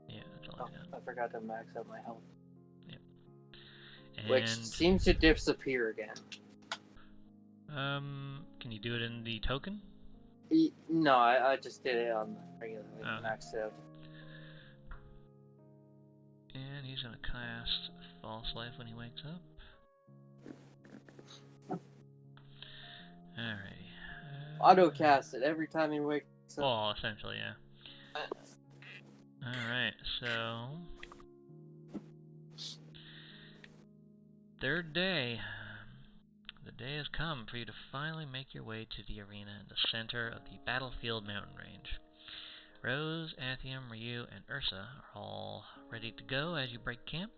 Yeah, that's all I got. I forgot to max out my health. Yep. Which seems to disappear again. Can you do it in the token? No, I just did it on the regular, maxed out. And he's gonna cast False Life when he wakes up. Alrighty. Auto cast it every time he wakes up. Well, essentially, yeah. Alright, so 3rd day. The day has come for you to finally make your way to the arena in the center of the battlefield mountain range. Rose, Athium, Ryu, and Ursa are all ready to go as you break camp.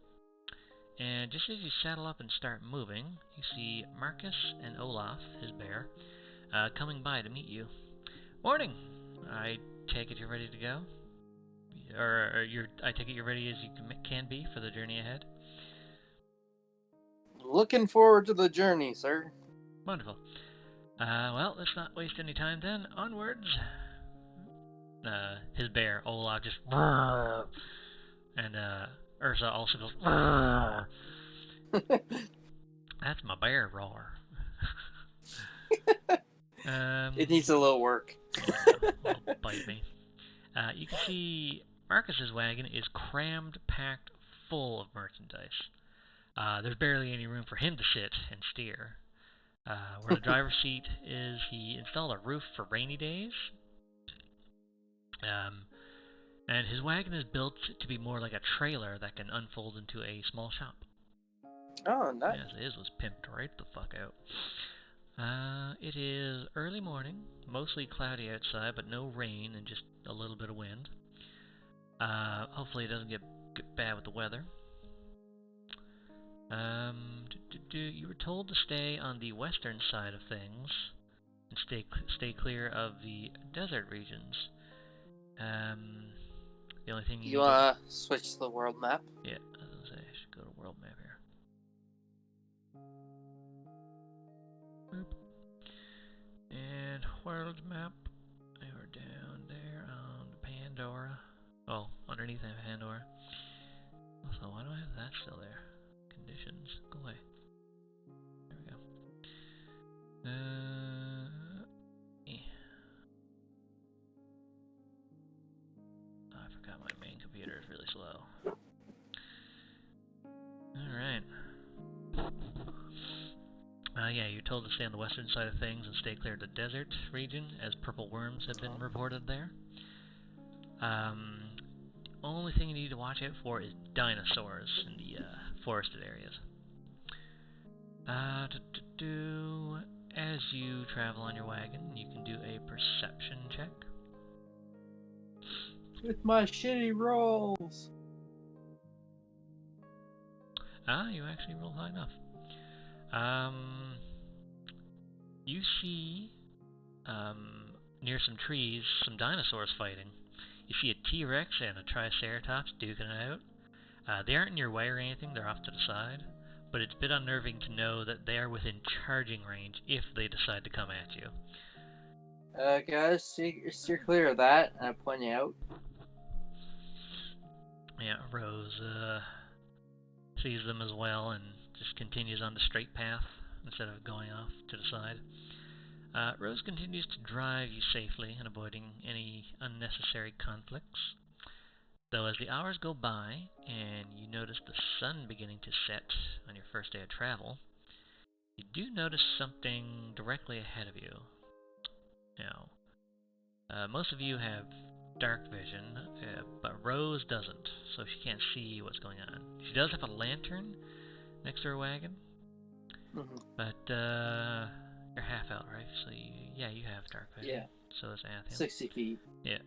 And just as you saddle up and start moving, you see Marcus and Olaf, his bear, coming by to meet you. Morning! I take it you're ready to go? I take it you're ready as you can be for the journey ahead? Looking forward to the journey, sir. Wonderful. Well, let's not waste any time then. Onwards. His bear, Olaf, just and Ursa also goes. That's my bear roar. It needs a little work. Yeah, well, bite me. You can see Marcus's wagon is crammed, packed full of merchandise. There's barely any room for him to sit and steer. Where the driver's seat is, he installed a roof for rainy days. And his wagon is built to be more like a trailer that can unfold into a small shop. Oh, nice. Yes, his was pimped right the fuck out. It is early morning, mostly cloudy outside, but no rain and just a little bit of wind. Hopefully it doesn't get bad with the weather. You were told to stay on the western side of things and stay clear of the desert regions. The only thing you You need to... wanna switch to the world map? Yeah, I was gonna say I should go to world map here. Boop. And world map. We're down there on Pandora. Oh, underneath Pandora. Also, why do I have that still there? Conditions. Go away. There we go. I forgot my main computer is really slow. Alright. Yeah, you're told to stay on the western side of things and stay clear of the desert region, as purple worms have been reported there. Only thing you need to watch out for is dinosaurs in the forested areas. As you travel on your wagon, you can do a perception check. With my shitty rolls. You actually rolled high enough. You see, near some trees, some dinosaurs fighting. You see a T-Rex and a Triceratops duking it out. They aren't in your way or anything, they're off to the side. But it's a bit unnerving to know that they are within charging range if they decide to come at you. Guys, steer clear of that, and I point you out. Yeah, Rose sees them as well and just continues on the straight path instead of going off to the side. Rose continues to drive you safely and avoiding any unnecessary conflicts. Though as the hours go by and you notice the sun beginning to set on your first day of travel, you do notice something directly ahead of you. Now, most of you have dark vision, but Rose doesn't, so she can't see what's going on. She does have a lantern next to her wagon, but you're half out, right? So you have dark vision. Yeah. So does Athia. 60 feet. Yeah.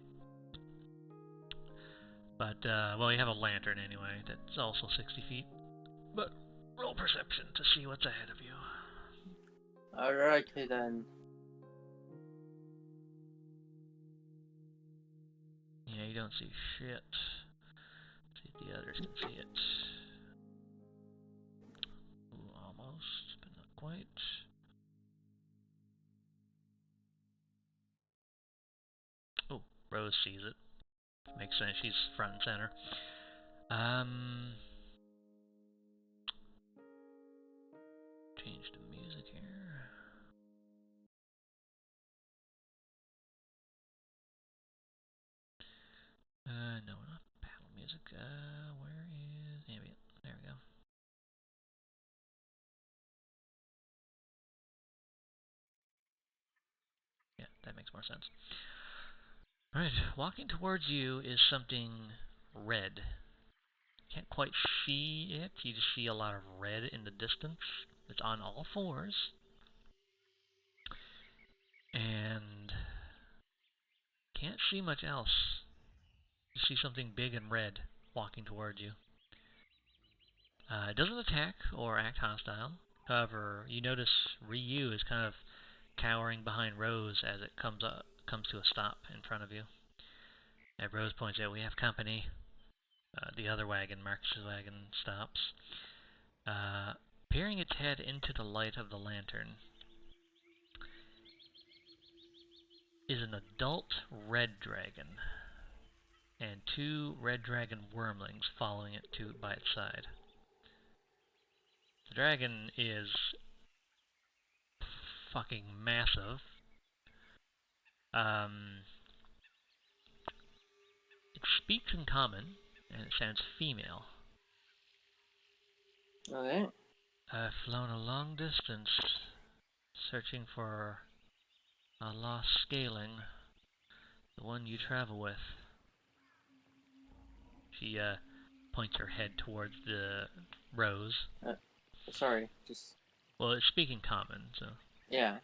But, well, you have a lantern anyway, that's also 60 feet. But roll perception to see what's ahead of you. Alrighty then. Yeah, you don't see shit. See if the others can see it. Ooh, almost, but not quite. Oh, Rose sees it. Makes sense, she's front and center. Change the music here. No, not battle music. Where is ambient? There we go. Yeah, that makes more sense. Alright, walking towards you is something red. Can't quite see it, you just see a lot of red in the distance. It's on all fours. And can't see much else. You see something big and red walking towards you. It doesn't attack or act hostile. However, you notice Ryu is kind of cowering behind Rose as it comes to a stop in front of you. And Rose points out, "We have company." The other wagon, Marcus's wagon, stops. peering its head into the light of the lantern is an adult red dragon, and 2 red dragon wormlings following it by its side. The dragon is fucking massive. It speaks in common, and it sounds female. Okay. I've flown a long distance, searching for a lost scaling, the one you travel with. She points her head towards the rose. Sorry, just... Well, it's speaking common, so... Yeah.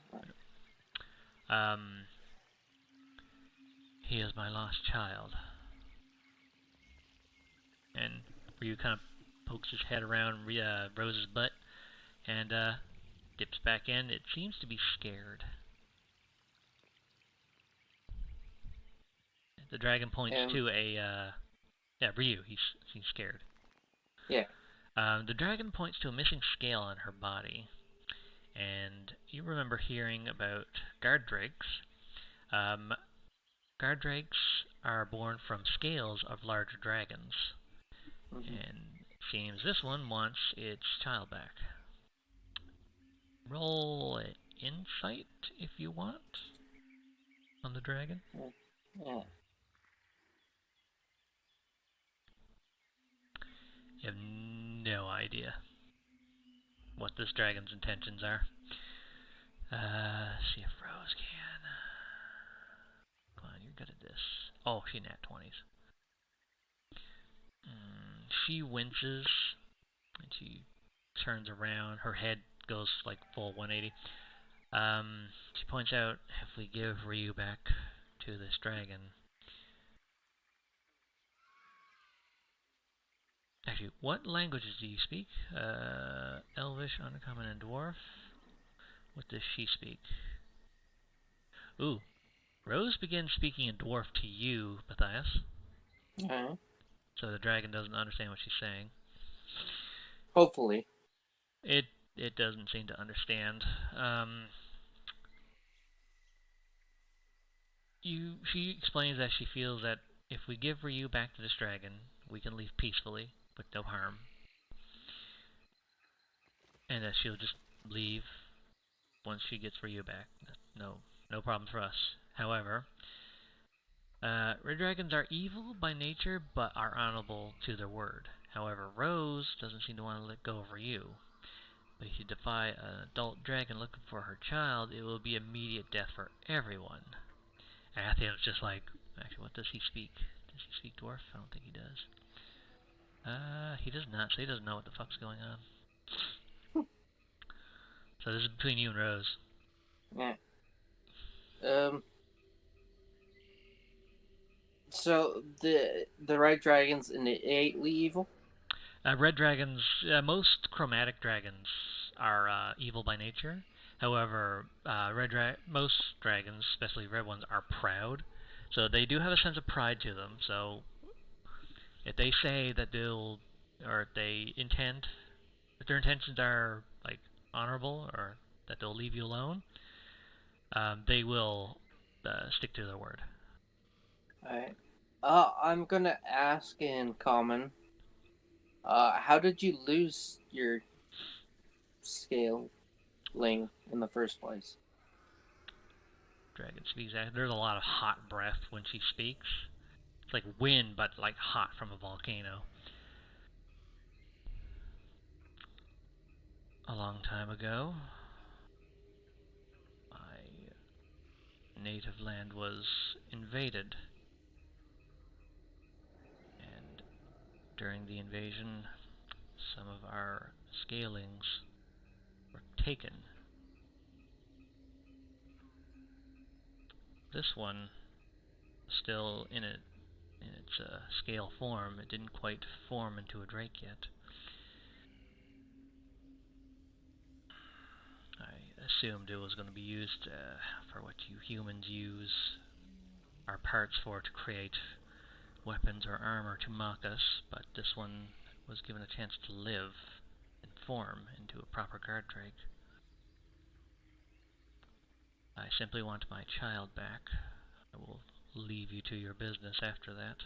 He is my lost child. And Ryu kind of pokes his head around Rose's butt and dips back in. It seems to be scared. The dragon points to a... Ryu, he's scared. Yeah. The dragon points to a missing scale on her body. And you remember hearing about guard drakes. Guard drakes are born from scales of larger dragons. Mm-hmm. And it seems this one wants its child back. Roll insight if you want on the dragon. Yeah. You have no idea what this dragon's intentions are. See if Rose can. Come on, you're good at this. Oh, she nat 20s. She winces, and she turns around. Her head goes like full 180. She points out, if we give Ryu back to this dragon... Actually, what languages do you speak? Elvish, Uncommon, and Dwarf. What does she speak? Ooh. Rose begins speaking in Dwarf to you, Matthias. Okay. So the dragon doesn't understand what she's saying. Hopefully. It doesn't seem to understand. She explains that she feels that if we give Ryu back to this dragon, we can leave peacefully, with no harm. And that she'll just leave once she gets Ryu back. No problem for us. However, red dragons are evil by nature, but are honorable to their word. However, Rose doesn't seem to want to let go of Ryu. But if you defy an adult dragon looking for her child, it will be immediate death for everyone. And Atheon's just like, actually, what does he speak? Does he speak Dwarf? I don't think he does. He does not, so he doesn't know what the fuck's going on. So this is between you and Rose. Yeah. So the red dragon's innately evil? Red dragons, most chromatic dragons are evil by nature. However, most dragons, especially red ones, are proud. So they do have a sense of pride to them. So if they say that if their intentions are like honorable, or that they'll leave you alone, they will stick to their word. Alright. I'm gonna ask in common. How did you lose your scaling in the first place? Dragon speaks. There's a lot of hot breath when she speaks. It's like wind, but like hot from a volcano. A long time ago, my native land was invaded. And during the invasion, some of our scalings were taken. This one, still in its scale form, it didn't quite form into a drake yet. I assumed it was going to be used for what you humans use our parts for, to create weapons or armor to mock us, but this one was given a chance to live and form into a proper guard drake. I simply want my child back. I will leave you to your business after that.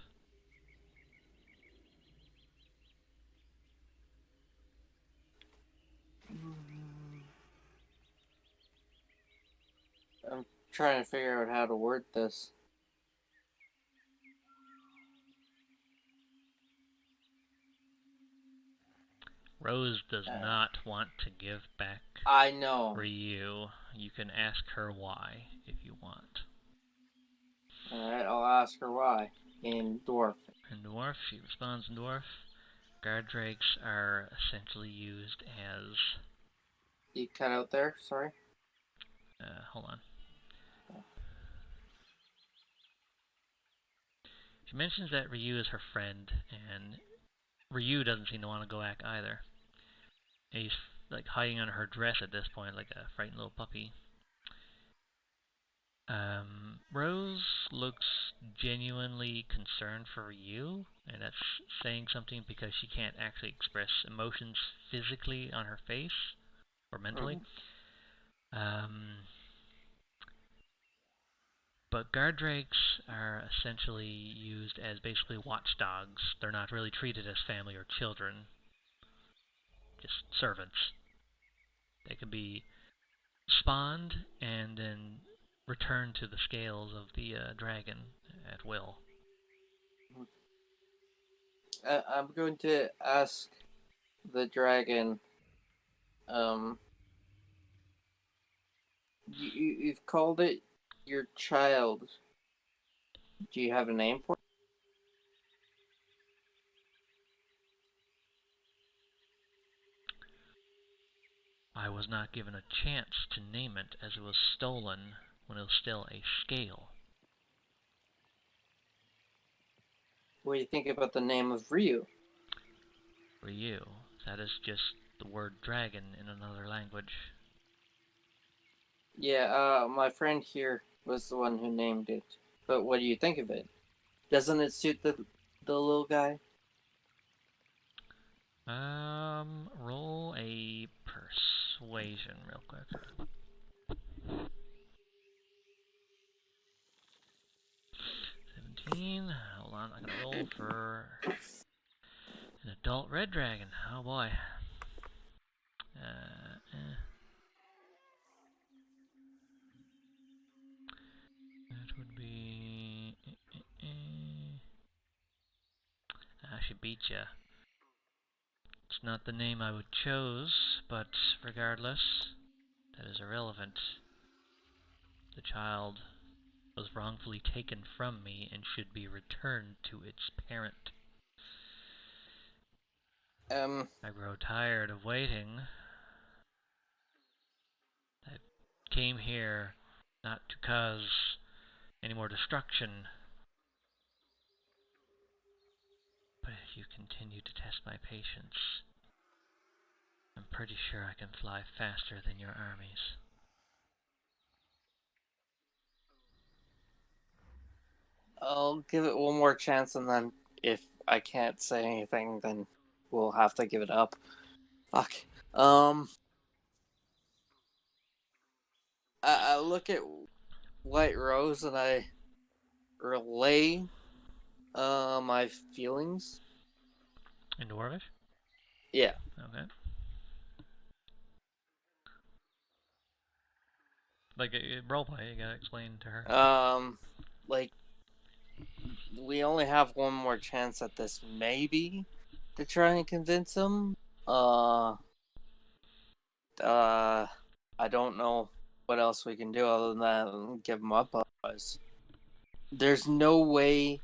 I'm trying to figure out how to word this. Rose does not want to give back I know. Ryu. You can ask her why if you want. Alright, I'll ask her why. In Dwarf. In Dwarf, she responds in Dwarf. Guard drakes are essentially used as... You cut out there? Sorry? Hold on. She mentions that Ryu is her friend, and Ryu doesn't seem to want to go back either. He's like hiding under her dress at this point, like a frightened little puppy. Rose looks genuinely concerned for Ryu, and that's saying something because she can't actually express emotions physically on her face or mentally. But guard drakes are essentially used as basically watchdogs. They're not really treated as family or children, just servants. They can be spawned and then returned to the scales of the dragon at will. I'm going to ask the dragon, you've called it your child. Do you have a name for it? I was not given a chance to name it as it was stolen when it was still a scale. What do you think about the name of Ryu? Ryu, that is just the word dragon in another language. Yeah, my friend here was the one who named it. But what do you think of it? Doesn't it suit the little guy? Roll a persuasion real quick. 17. Hold on, I'm gonna roll for an adult red dragon. Oh boy. That would be... I should beat ya. It's not the name I would chose, but regardless, that is irrelevant. The child was wrongfully taken from me and should be returned to its parent. I grow tired of waiting. I came here not to cause any more destruction, but if you continue to test my patience, I'm pretty sure I can fly faster than your armies. I'll give it one more chance, and then if I can't say anything, then we'll have to give it up. Fuck. I look at White Rose and I relay my feelings. In Dwarvish? Yeah. Okay. Like, roleplay, you gotta explain to her. Like, we only have one more chance at this, maybe, to try and convince him. I don't know what else we can do other than that and give him up. Otherwise, there's no way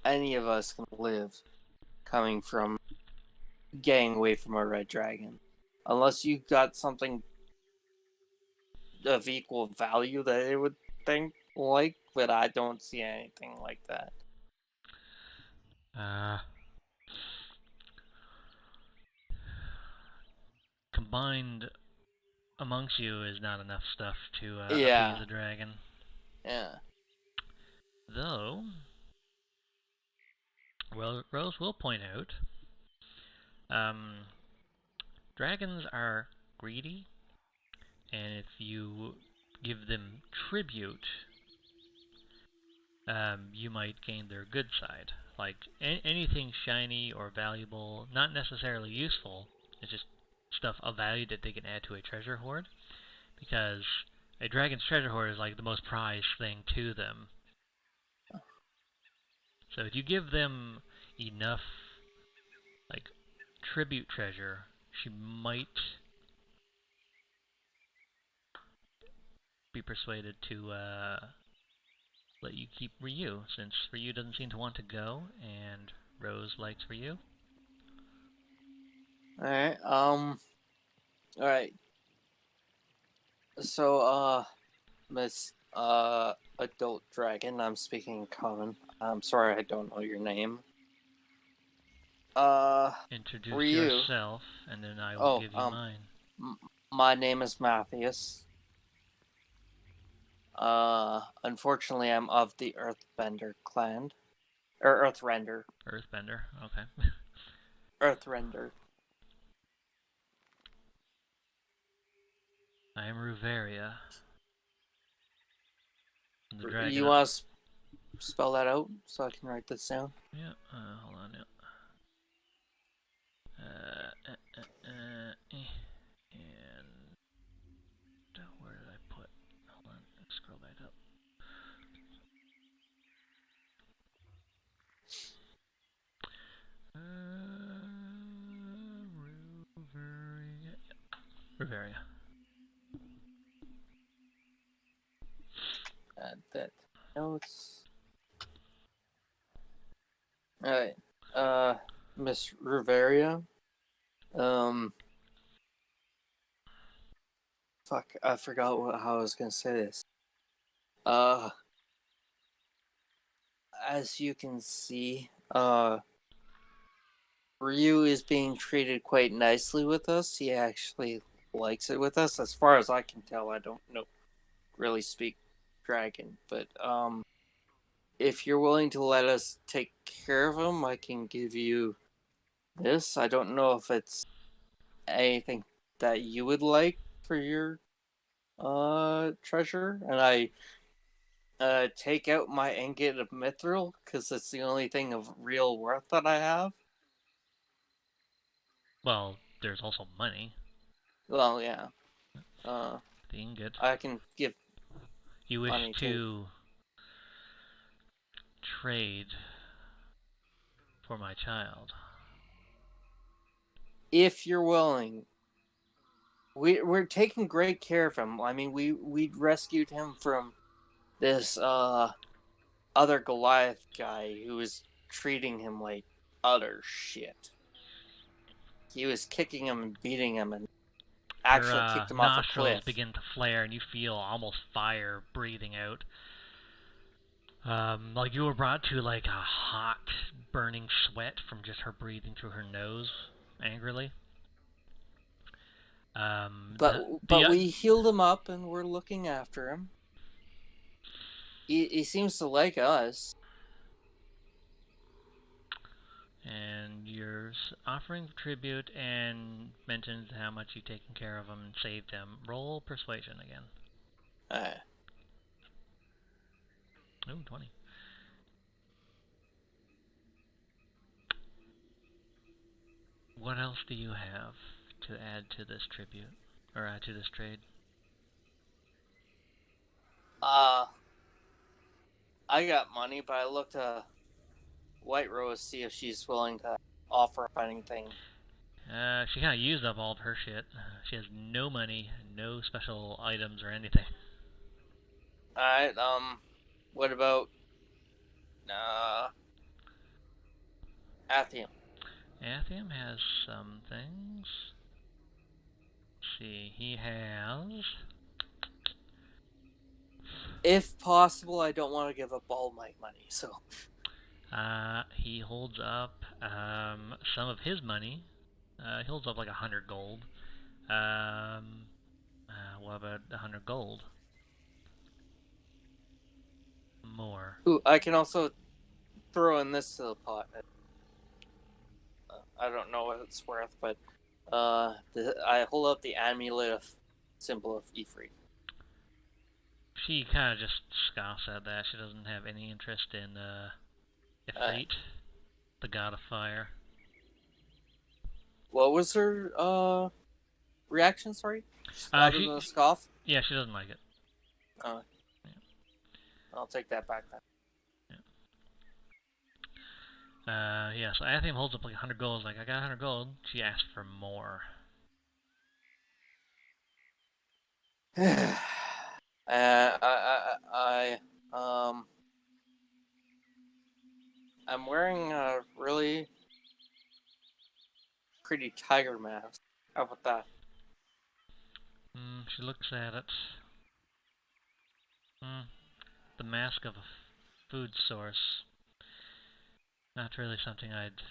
any of us can live coming from getting away from a red dragon, unless you got something of equal value that it would think like. But I don't see anything like that. Combined amongst you is not enough stuff to Yeah. appease a dragon. Yeah. Though, well, Rose will point out, Dragons are greedy, and if you give them tribute, you might gain their good side. Like anything shiny or valuable, not necessarily useful, it's just stuff of value that they can add to a treasure hoard. Because a dragon's treasure hoard is like the most prized thing to them. So if you give them enough, like, tribute treasure, she might be persuaded to let you keep Ryu, since Ryu doesn't seem to want to go, and Rose likes Ryu. Alright, alright. So, Miss, Adult Dragon, I'm speaking in common. I'm sorry I don't know your name. Introduce Ryu. yourself, and then I will give you mine. My name is Matthias. Unfortunately, I'm of the Earthbender clan. Or Earthrender. Earthbender, okay. Earthrender. I am Ruveria. The dragon. You want to spell that out so I can write this down? Yeah, hold on, yeah. And where did I put? Hold on, let's scroll back up. Ruveria. Add that notes. Alright. Miss Ruveria. Fuck, I forgot how I was gonna say this. As you can see, Ryu is being treated quite nicely with us. He actually likes it with us. As far as I can tell, I don't really speak dragon, but if you're willing to let us take care of him, I can give you this. I don't know if it's anything that you would like for your treasure, and I take out my ingot of mithril because it's the only thing of real worth that I have. Well, there's also money. Well, yeah. The ingot. I can give. You wish to trade for my child? If you're willing, we're taking great care of him. I mean, we rescued him from this other Goliath guy who was treating him like utter shit. He was kicking him and beating him and actually kicked him off a nostrils cliff. begin to flare and you feel almost fire breathing out. Like you were brought to like a hot, burning sweat from just her breathing through her nose angrily. But we healed him up and we're looking after him. He seems to like us. And you're offering tribute and mentions how much you've taken care of him and saved him. Roll persuasion again. Ooh, 20. What else do you have to add to this tribute? Or add to this trade? I got money, but I looked to White Rose see if she's willing to offer up anything. She kind of used up all of her shit. She has no money, no special items or anything. Alright, what about, Athium? Athium has some things. Let's see, he has... If possible, I don't want to give up all my money, so... he holds up, some of his money. He holds up like 100 gold. What about 100 gold? More. Ooh, I can also throw in this to the pot. I don't know what it's worth, but I hold up the amulet of symbol of Ifrit. She kind of just scoffs at that. She doesn't have any interest in Uh, Ifrit, the god of fire. what was her reaction? Sorry, other than She a scoff. yeah, she doesn't like it. Uh, Yeah, I'll take that back then. yeah. So Athiam holds up like 100 gold. Like, I got 100 gold. She asked for more. Um, I'm wearing a really pretty tiger mask. How about that? She looks at it. The mask of a food source. Not really something I'd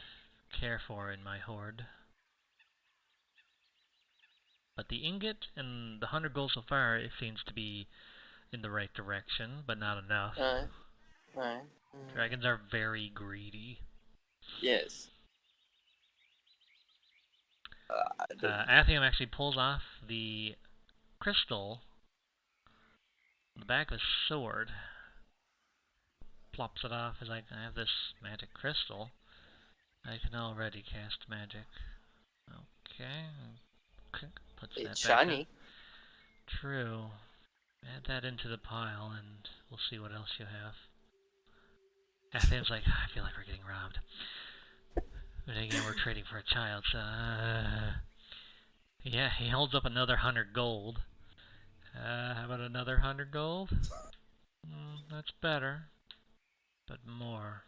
care for in my hoard. But the ingot and the 100 gold so far, it seems to be in the right direction, but not enough. Alright, alright. Dragons are very greedy. Yes. Athiam actually pulls off the crystal on the back of his sword. Plops it off. He's like, I have this magic crystal. I can already cast magic. Okay. Puts It's that back on. shiny. True. Add that into the pile and we'll see what else you have. Athiam's like, I feel like we're getting robbed. But again, we're trading for a child, so... yeah, he holds up another 100 gold. How about another 100 gold? That's better. But more.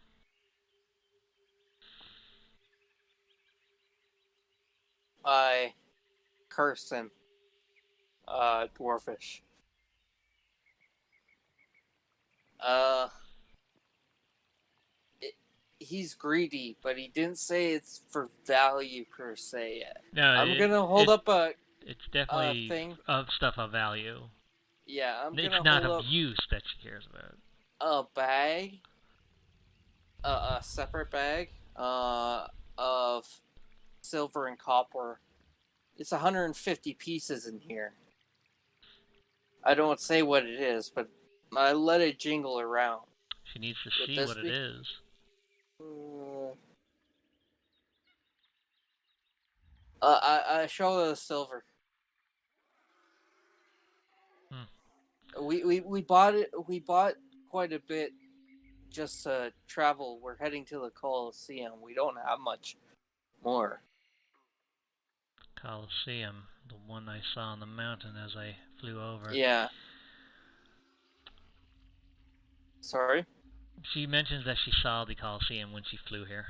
I cursed him. Dwarfish. Uh, he's greedy, but he didn't say it's for value per se yet. No, I'm gonna hold up it's a definitely thing. of stuff of value. Yeah, I'm It's gonna not hold of up use that she cares about. a bag, a separate bag, of silver and copper. It's 150 pieces in here. I don't say what it is, but I let it jingle around. She needs to Would see this what it be? is. I show the silver. We bought it. We bought quite a bit just to travel. We're heading to the Colosseum. We don't have much more. Colosseum, the one I saw on the mountain as I flew over. Yeah. Sorry? She mentions that she saw the Colosseum when she flew here.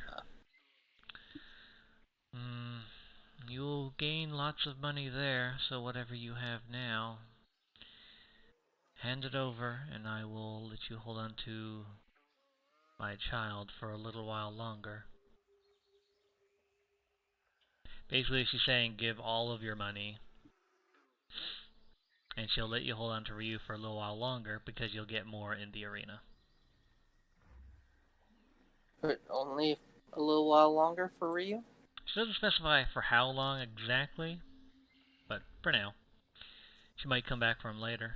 You'll gain lots of money there, so whatever you have now, hand it over and I will let you hold on to my child for a little while longer. Basically, she's saying give all of your money and she'll let you hold on to Ryu for a little while longer because you'll get more in the arena. But only a little while longer for Ryu? She doesn't specify for how long exactly, but for now. She might come back for him later.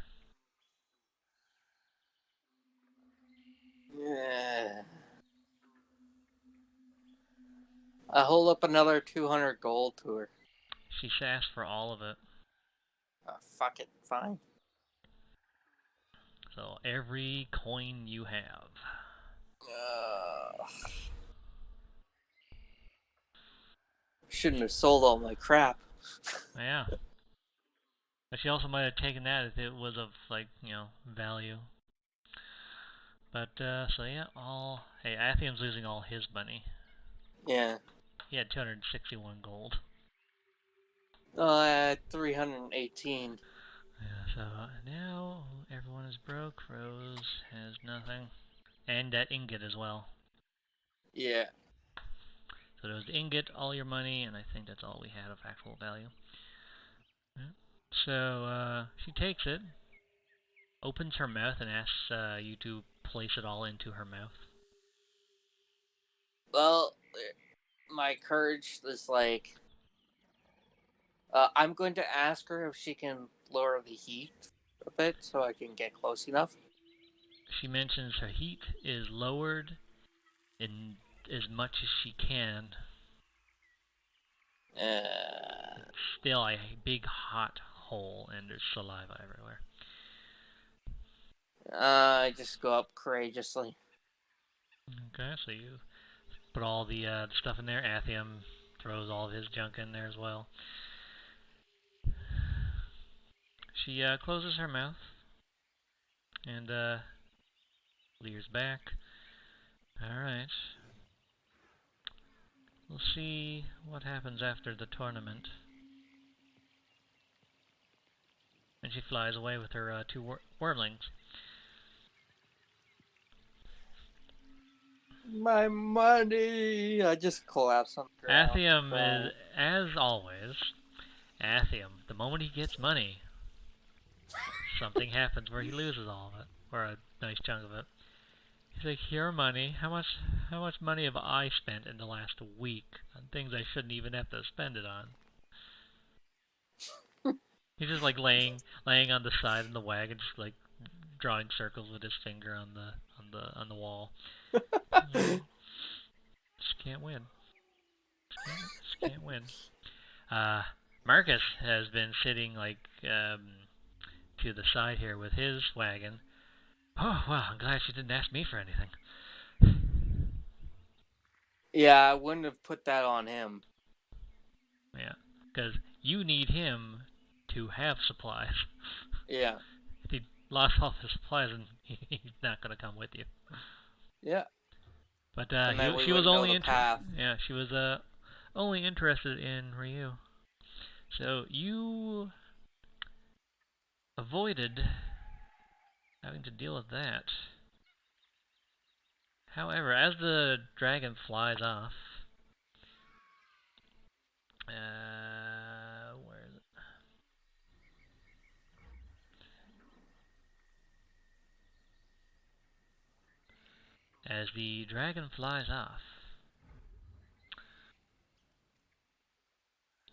Yeah. I hold up another 200 gold to her. She asked for all of it. Fuck it. Fine. So every coin you have. Shouldn't have sold all my crap. Yeah. But she also might have taken that if it was of, like, value. But, so yeah, hey, Athiam's losing all his money. Yeah. He had 261 gold. 318. Yeah, so now everyone is broke. Rose has nothing. And that ingot as well. Yeah. So there was the ingot, all your money, and I think that's all we had of actual value. Yeah. So, she takes it, opens her mouth, and asks you to place it all into her mouth. Well, my courage is like, I'm going to ask her if she can lower the heat a bit so I can get close enough. She mentions her heat is lowered in as much as she can. It's still a big hot hole and there's saliva everywhere. I just go up courageously. Okay, so you put all the stuff in there. Athiam throws all of his junk in there as well. She closes her mouth and leers back. Alright. We'll see what happens after the tournament. And she flies away with her two wormlings. My money! I just collapse on the ground. Athiam is, as always, Athiam, the moment he gets money, something happens where he loses all of it, or a nice chunk of it. He's like, here money. How much money have I spent in the last week on things I shouldn't even have to spend it on? He's just like laying on the side of the wagon, just like drawing circles with his finger on the wall. Just can't win. Just can't win. Marcus has been sitting like to the side here with his wagon. Oh well, I'm glad she didn't ask me for anything. Yeah, I wouldn't have put that on him. Yeah, because you need him to have supplies. Yeah. If he lost all his supplies, and he's not gonna come with you. Yeah. But And then we she was wouldn't know only the path. yeah, she was only interested in Ryu. So you avoided having to deal with that. However, as the dragon flies off, where is it? As the dragon flies off,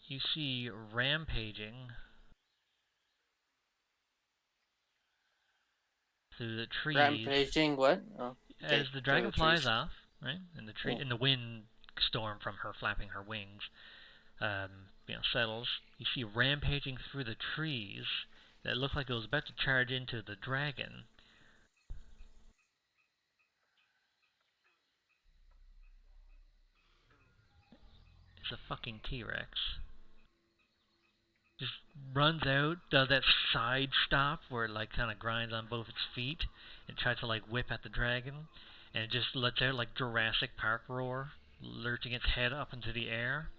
you see rampaging through the trees. Rampaging, what? Oh, okay. As the dragon The flies trees. off, right, and the tree, Yeah. and the wind storm from her flapping her wings, settles. You see rampaging through the trees that looked like it was about to charge into the dragon. It's a fucking T-Rex. Just runs out, does that side stop where it like kind of grinds on both its feet and tries to like whip at the dragon, and it just lets out like Jurassic Park roar, lurching its head up into the air.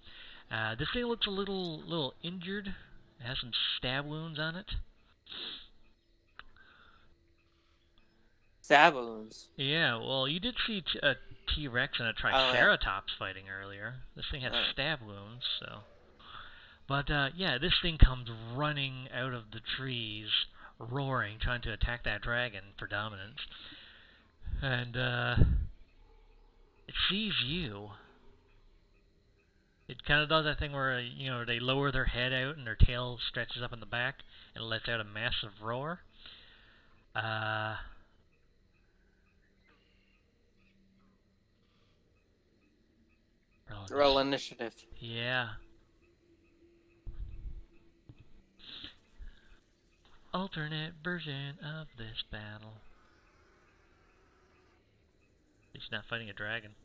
This thing looks a little injured. It has some stab wounds on it. Stab wounds. Yeah, well, you did see a T-Rex and a Triceratops fighting earlier. This thing has stab wounds, so. But yeah, this thing comes running out of the trees, roaring, trying to attack that dragon for dominance. And it sees you. It kind of does that thing where, they lower their head out and their tail stretches up in the back and lets out a massive roar. Roll initiative. Yeah. Alternate version of this battle. He's not fighting a dragon.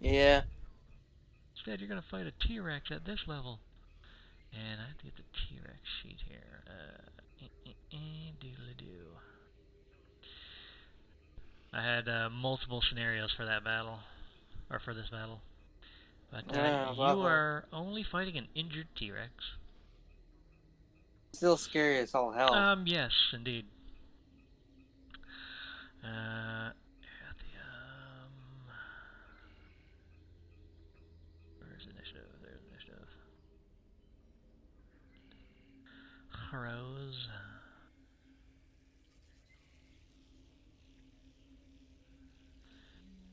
Yeah. Instead, you're gonna fight a T-Rex at this level. And I have to get the T-Rex sheet here. Doodly-doo. I had multiple scenarios for that battle, or for this battle. But you are only fighting an injured T-Rex. Still scary as all hell. Yes, indeed. Where's initiative? There's initiative. Rose.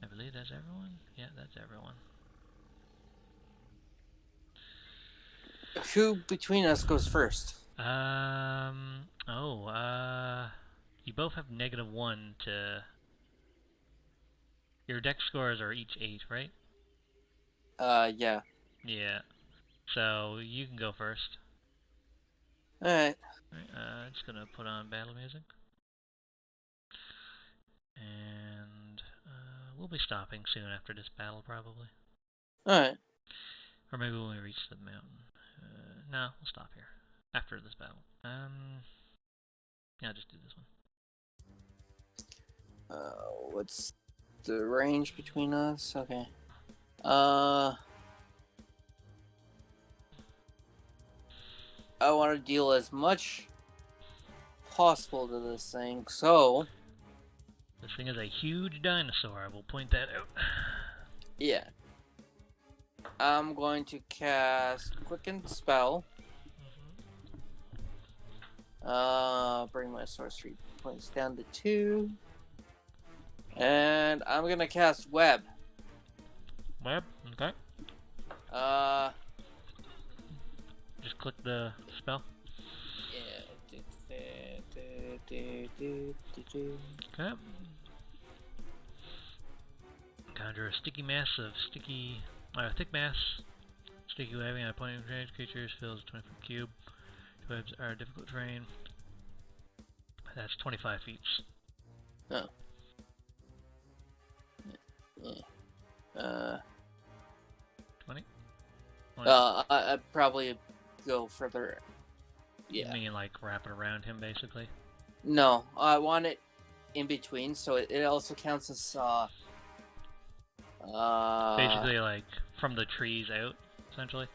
I believe that's everyone. Yeah, that's everyone. Who between us goes first? You both have -1 to... Your dex scores are each 8, right? Yeah. Yeah. So, you can go first. Alright. Alright, just gonna put on battle music. And, we'll be stopping soon after this battle, probably. Alright. Or maybe when we reach the mountain. No, we'll stop here. After this battle. Yeah, I'll just do this one. What's the range between us? Okay. I want to deal as much possible to this thing, so This thing is a huge dinosaur, I will point that out. yeah. I'm going to cast Quicken Spell. Bring my sorcery points down to 2. And I'm gonna cast Web. Web, okay. Just click the spell. Okay. Conjure a sticky mass of thick mass, sticky webbing on a point of range. Creatures fills a 20-foot cube. Webs are difficult terrain. That's 25 feet. Oh. 20? I'd probably go further. Yeah. You mean like wrap it around him, basically? No, I want it in between, so it also counts as basically like from the trees out, essentially.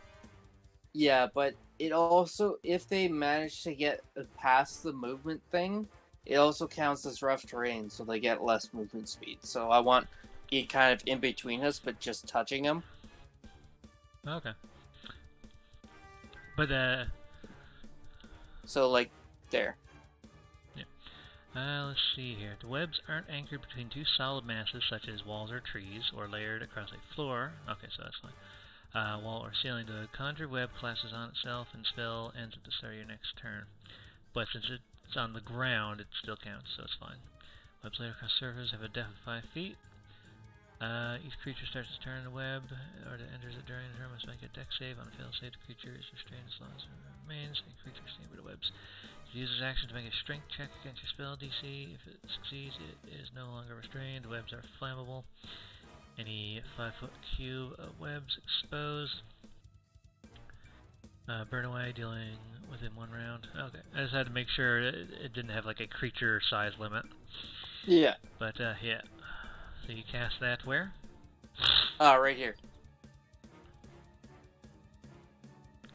Yeah, but it also, if they manage to get past the movement thing, it also counts as rough terrain, so they get less movement speed. So I want it kind of in between us, but just touching them. Okay. But So like there. let's see here. The webs aren't anchored between two solid masses such as walls or trees, or layered across a floor. Okay, so that's fine. Wall or ceiling. The conjure web collapses on itself and spell ends at the start of your next turn. But since it's on the ground, it still counts, so it's fine. Webs laid across surface have a depth of 5 feet. Each creature starts its turn in the web, or that enters it during the turn must make a dex save. On a failed save, the creature is restrained as long as it remains. A creature stained by the webs. Uses action to make a strength check against your spell DC. If it succeeds, it is no longer restrained. Webs are flammable. Any 5-foot cube of webs exposed. Burn away, dealing within 1 round. Okay, I just had to make sure it didn't have like a creature size limit. Yeah. But yeah. So you cast that where? Right here.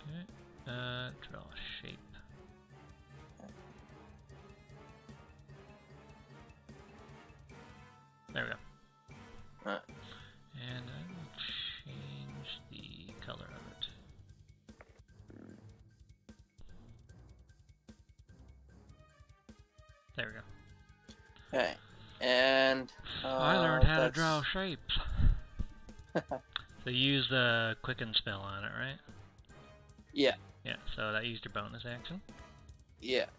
Okay. Draw a shape. There we go. And I will change the color of it. There we go. Okay. And I learned how to draw shapes. So you use the quicken spell on it, right? Yeah. Yeah, so that used your bonus action. Yeah.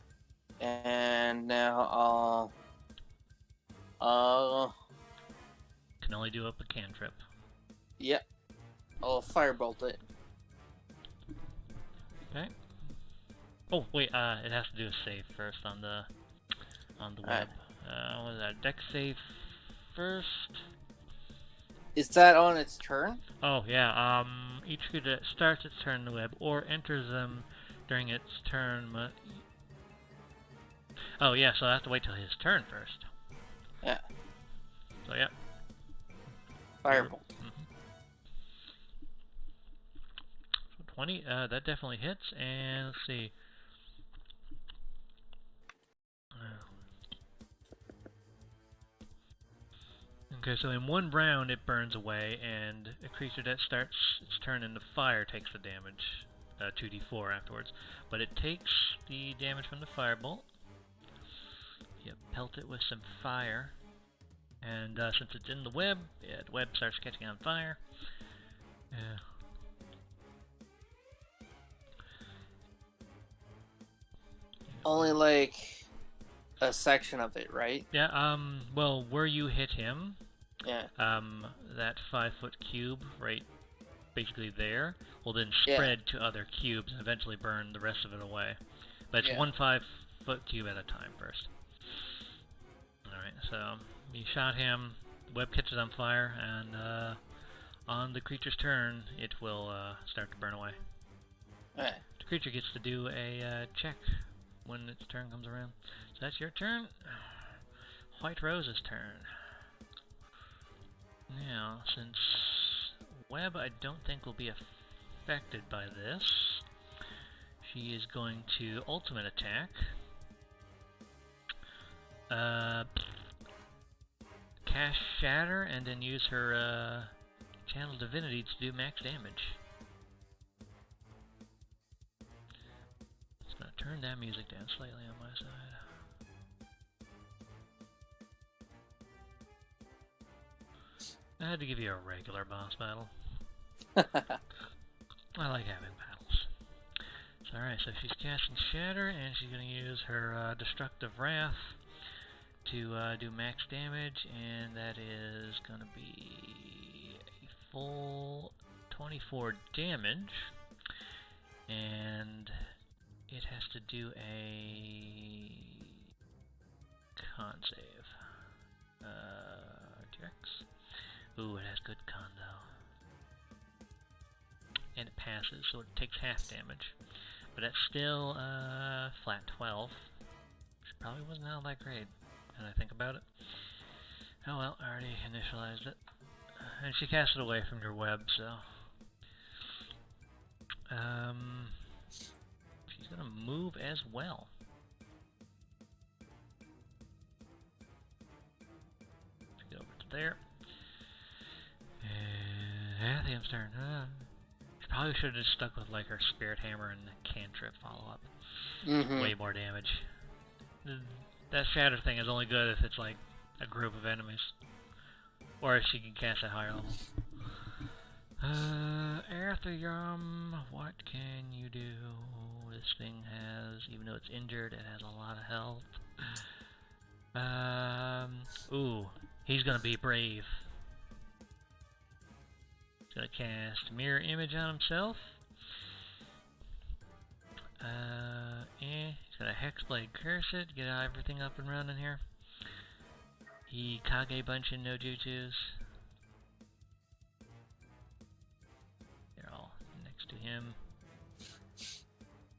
And now Can only do up a cantrip. yeah. I'll firebolt it. Okay. Oh wait, it has to do a save first on the web. What is that? Dex save first. Is that on its turn? Oh yeah. Each creature that starts its turn in the web or enters them during its turn. Oh yeah, so I have to wait till his turn first. Yeah. So yeah. Firebolt. Mm-hmm. So 20. That definitely hits. And let's see. Okay, so in 1 round it burns away, and a creature that starts its turn in the fire takes the damage, 2d4 afterwards. But it takes the damage from the firebolt. You pelt it with some fire, and since it's in the web, the web starts catching on fire. only like a section of it, right? Yeah, well, where you hit him, Yeah. that 5-foot cube right basically there will then Yeah. spread to other cubes and eventually burn the rest of it away. But it's Yeah. one 5-foot cube at a time first. Alright, so you shot him, web catches on fire, and on the creature's turn, it will start to burn away. Alright. The creature gets to do a check when its turn comes around. So that's your turn. White Rose's turn. Now, since Web I don't think will be affected by this, she is going to ultimate attack. Cast Shatter and then use her Channel Divinity to do max damage. Just gonna turn that music down slightly on my side. I had to give you a regular boss battle. I like having battles. So, alright, so she's casting Shatter, and she's going to use her Destructive Wrath to do max damage, and that is going to be a full 24 damage, and it has to do a con save. Dex. Ooh, it has good con though. And it passes, so it takes half damage. But that's still flat 12. Which probably wasn't all that great, when I think about it. Oh well, I already initialized it. And she cast it away from your web, so... she's gonna move as well. Let's get over to there. And Athium's turn. She probably should have just stuck with like her Spirit Hammer and Cantrip follow-up. Way more damage. That Shatter thing is only good if it's like a group of enemies. Or if she can cast at higher level. Athium, what can you do? This thing has, even though it's injured, it has a lot of health. Ooh, he's gonna be brave. He's gonna cast Mirror Image on himself. He's gonna Hexblade Curse it, get everything up and running here. He Kage Bunshin no Jutsus. They're all next to him.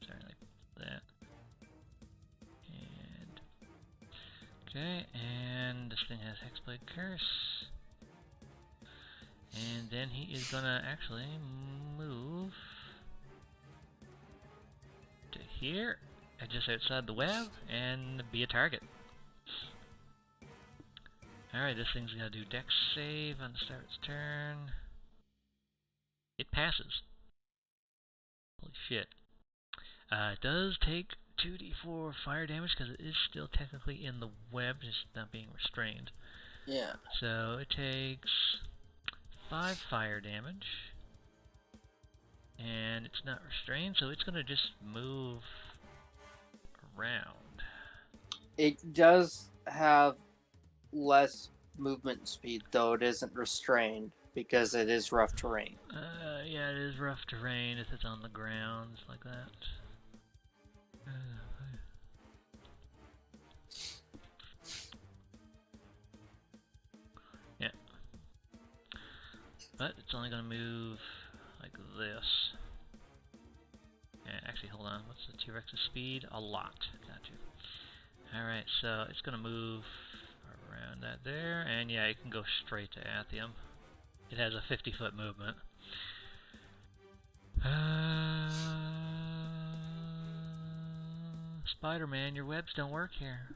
Sorry, like that. And okay, and this thing has Hexblade Curse. And then he is gonna actually move to here, just outside the web, and be a target. Alright, this thing's gonna do Dex save on the start of its turn. It passes. Holy shit. It does take 2d4 fire damage because it is still technically in the web, just not being restrained. Yeah. So it takes 5 fire damage. And it's not restrained, so it's gonna just move around. It does have less movement speed, though it isn't restrained because it is rough terrain. Yeah, it is rough terrain if it's on the ground like that. Yeah. But it's only gonna move like this. Yeah, actually, hold on. What's the T-Rex's speed? A lot. Got you. Alright, so it's gonna move around that there, and yeah, it can go straight to Athium. It has a 50-foot movement. Spider-Man, your webs don't work here.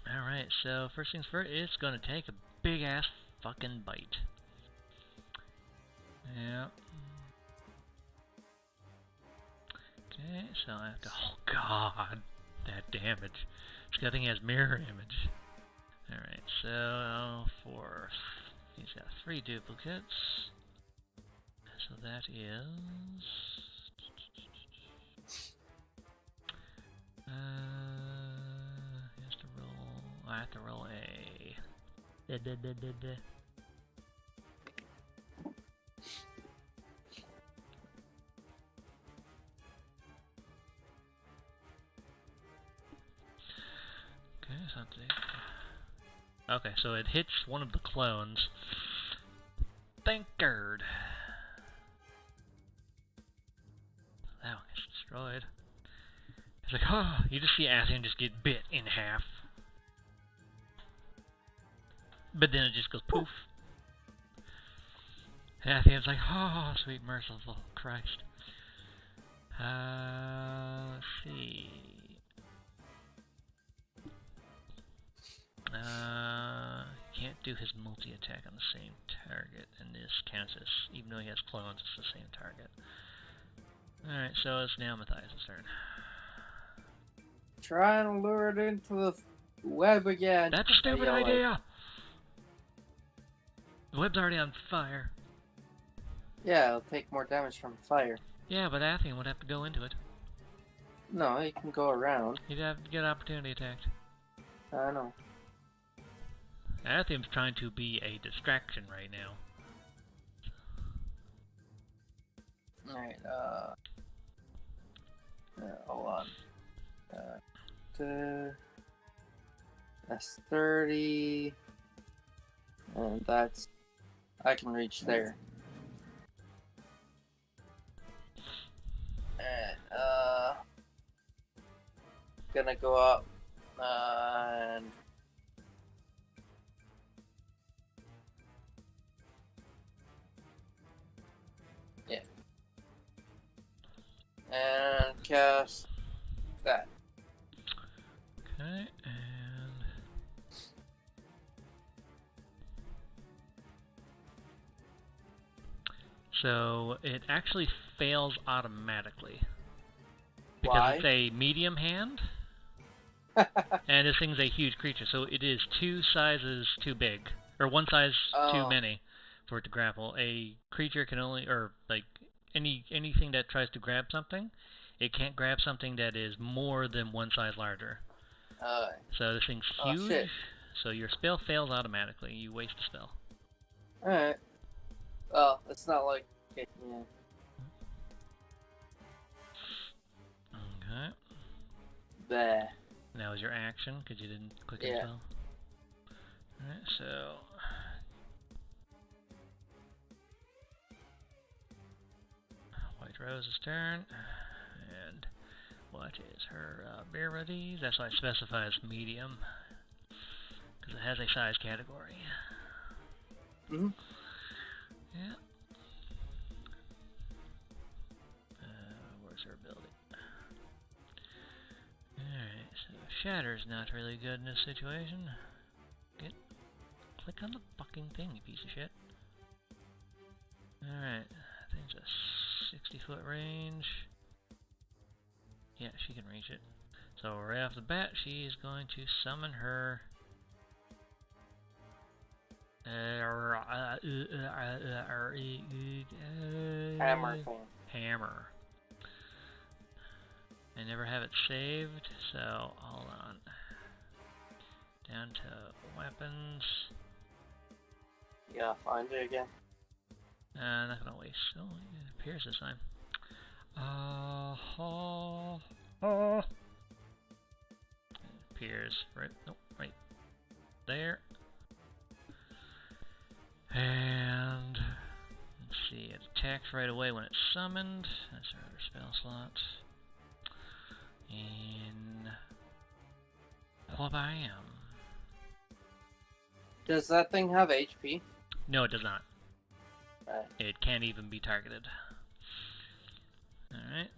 Alright, so first things first, it's gonna take a big-ass fucking bite. Yeah. Okay, so I have to... Oh god, that damage. This guy thing has mirror image. Alright, so he's got 3 duplicates. So that is have to roll a... Okay, something. Okay, so it hits one of the clones. Thank God. That one gets destroyed. It's like, oh, you just see Athian just get bit in half. But then it just goes poof. And Athian's like, oh, sweet merciful Christ. Let's see. Can't do his multi-attack on the same target in this Kansas. Even though he has clones, it's the same target. Alright, so it's now Matthias' turn. Try and lure it into the web again. That's a stupid idea! The web's already on fire. Yeah, it'll take more damage from fire. Yeah, but Athian would have to go into it. No, he can go around. He'd have to get opportunity attacked. I know. Athian's trying to be a distraction right now. Alright, hold on. That's 30. And that's... I can reach there. And, gonna go up, and... yeah. And cast that. Okay, and... so it actually fails automatically. Because Why? it's a medium hand, and this thing's a huge creature, so it is 2 sizes too big, or 1 size too many for it to grapple. A creature can only, or like anything that tries to grab something, it can't grab something that is more than 1 size larger. So this thing's huge, shit. so your spell fails automatically. You waste a spell. Alright. Well, it's not like... yeah. Okay. There. That was your action, because you didn't click Yeah. spell. Alright, so... White Rose's turn. And what is her abilities? That's why it specifies medium. Because it has a size category. Mm-hmm. Yeah. Where's her ability? Alright, so Shatter's not really good in this situation. Click on the fucking thing, you piece of shit. Alright, I think it's a 60-foot range. Yeah, she can reach it. So right off the bat, she's going to summon her... Hammer thing. Hammer. I never have it saved, so hold on. Down to weapons. Yeah, find it again. Not gonna waste. Oh, it appears this time. It appears right. Nope, right there. And let's see, it attacks right away when it's summoned. That's our other spell slot. And whabam. Does that thing have HP? No, it does not. Right. It can't even be targeted. Alright.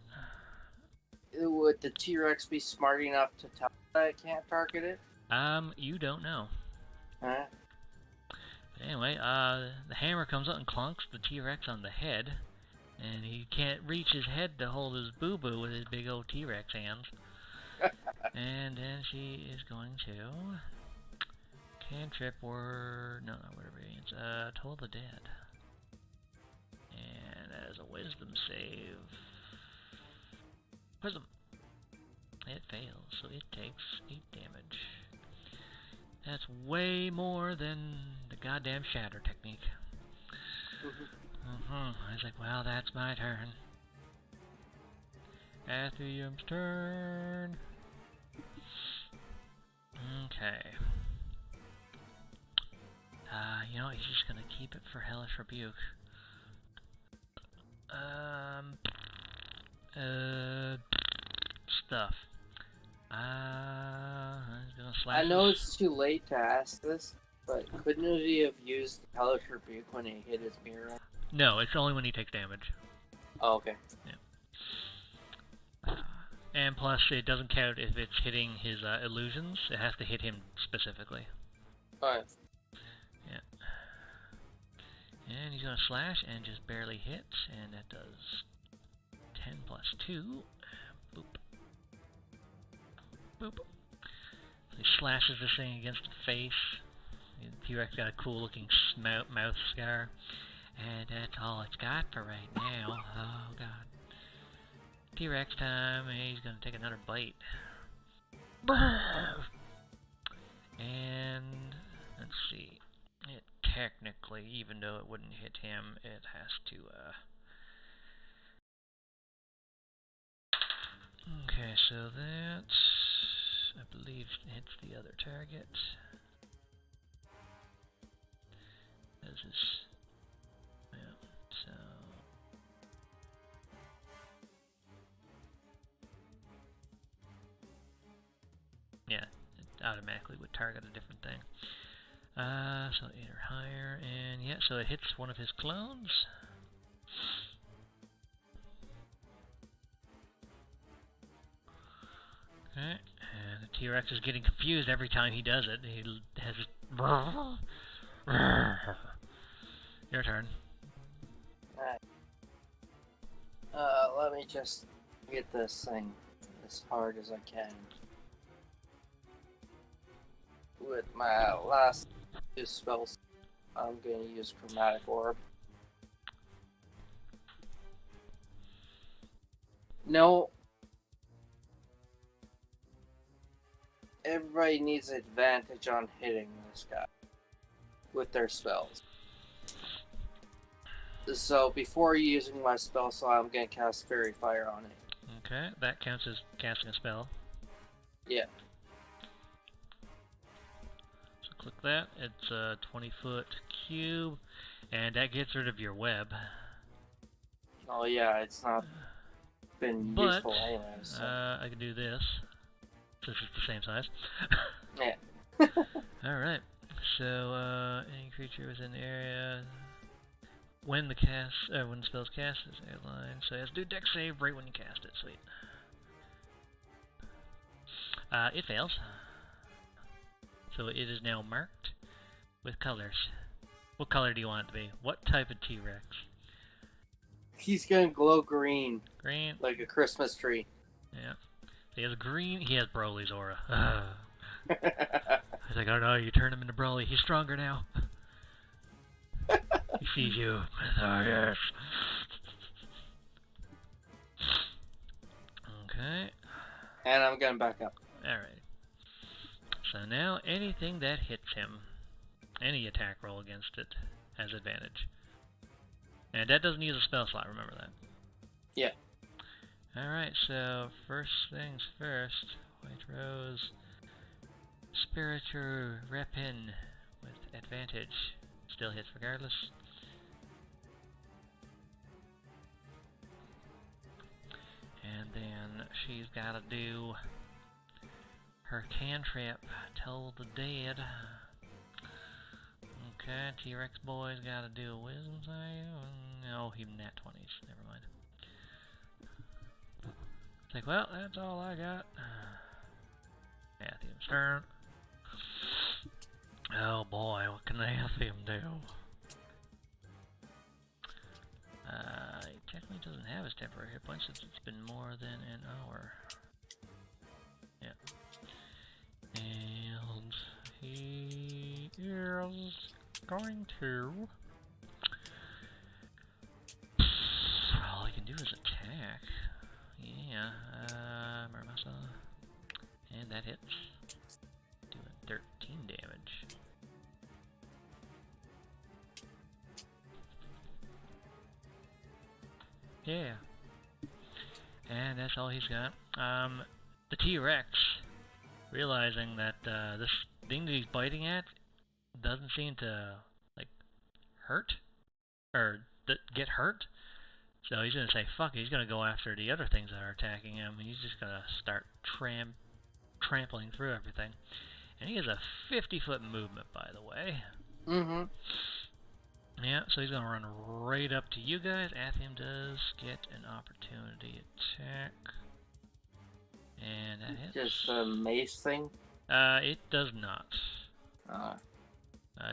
Would the T-Rex be smart enough to tell that it can't target it? You don't know. Alright. Anyway, the hammer comes up and clunks the T-Rex on the head, and he can't reach his head to hold his boo-boo with his big old T-Rex hands. And then she is going to cantrip or whatever it is, Toll the Dead. And as a wisdom save, wisdom. It fails, so it takes 8 damage. That's way more than the goddamn shatter technique. I was like, well, that's my turn. Athium's turn. Okay. You know, he's just gonna keep it for Hellish Rebuke. Stuff. He's gonna slash. I know it's too late to ask this, but couldn't he have used Hellish Rebuke when he hit his mirror? No, it's only when he takes damage. Oh, okay. Yeah. And plus, it doesn't count if it's hitting his illusions. It has to hit him specifically. Alright. Yeah. And he's gonna slash and just barely hit, and that does 10 plus 2. Boop. Boop. So he slashes this thing against the face. The T-Rex got a cool looking mouth scar. And that's all it's got for right now. Oh god. T-Rex time. He's gonna take another bite. And let's see. It technically, even though it wouldn't hit him, it has to okay, so that I believe hits the other target. This is so yeah, it automatically would target a different thing. So 8 or higher, and yeah, so it hits one of his clones. Okay, and the T-Rex is getting confused every time he does it. He has this your turn. Alright. Let me just get this thing as hard as I can. With my last 2 spells, I'm going to use Chromatic Orb. No. Everybody needs advantage on hitting this guy with their spells. So before using my spell slot, I'm going to cast Fairy Fire on it. Okay, that counts as casting a spell. Yeah. So click that. It's a 20-foot cube, and that gets rid of your web. Oh yeah, it's not been useful anyway. So. I can do this, since it's the same size. Yeah. Alright, so any creature within the area, when the spell's cast is outlined, so it has to do dex save right when you cast it. Sweet. It fails. So it is now marked with colors. What color do you want it to be? What type of T-Rex? He's gonna glow green. Green? Like a Christmas tree. Yeah. He has green, he has Broly's aura. I was like, oh no, you turn him into Broly. He's stronger now. He sees you. Oh yes. Okay. And I'm gonna back up. Alright. So now anything that hits him, any attack roll against it, has advantage. And that doesn't use a spell slot, remember that. Yeah. Alright, so first things first. White Rose. Spiritual Weapon with advantage. Still hits regardless. And then she's gotta do her cantrip, Tell the Dead. Okay, T-Rex boy's gotta do a wisdom save. No, he nat 20s, never mind. It's like, well, that's all I got. Athium's turn. Oh boy, what can Athium do? He technically doesn't have his temporary hit points since it's been more than an hour. Yeah. And he is going to... all he can do is attack. Yeah, Murmasa. And that hits. Do 13 damage. Yeah. And that's all he's got. The T-Rex, realizing that this thing that he's biting at doesn't seem to, like, hurt, or get hurt, so he's gonna say, fuck it, he's gonna go after the other things that are attacking him, and he's just gonna start trampling through everything. And he has a 50-foot movement, by the way. Mm-hmm. Yeah, so he's gonna run right up to you guys. Athium does get an opportunity attack. And that hits. Just a mace thing? It does not. Ah.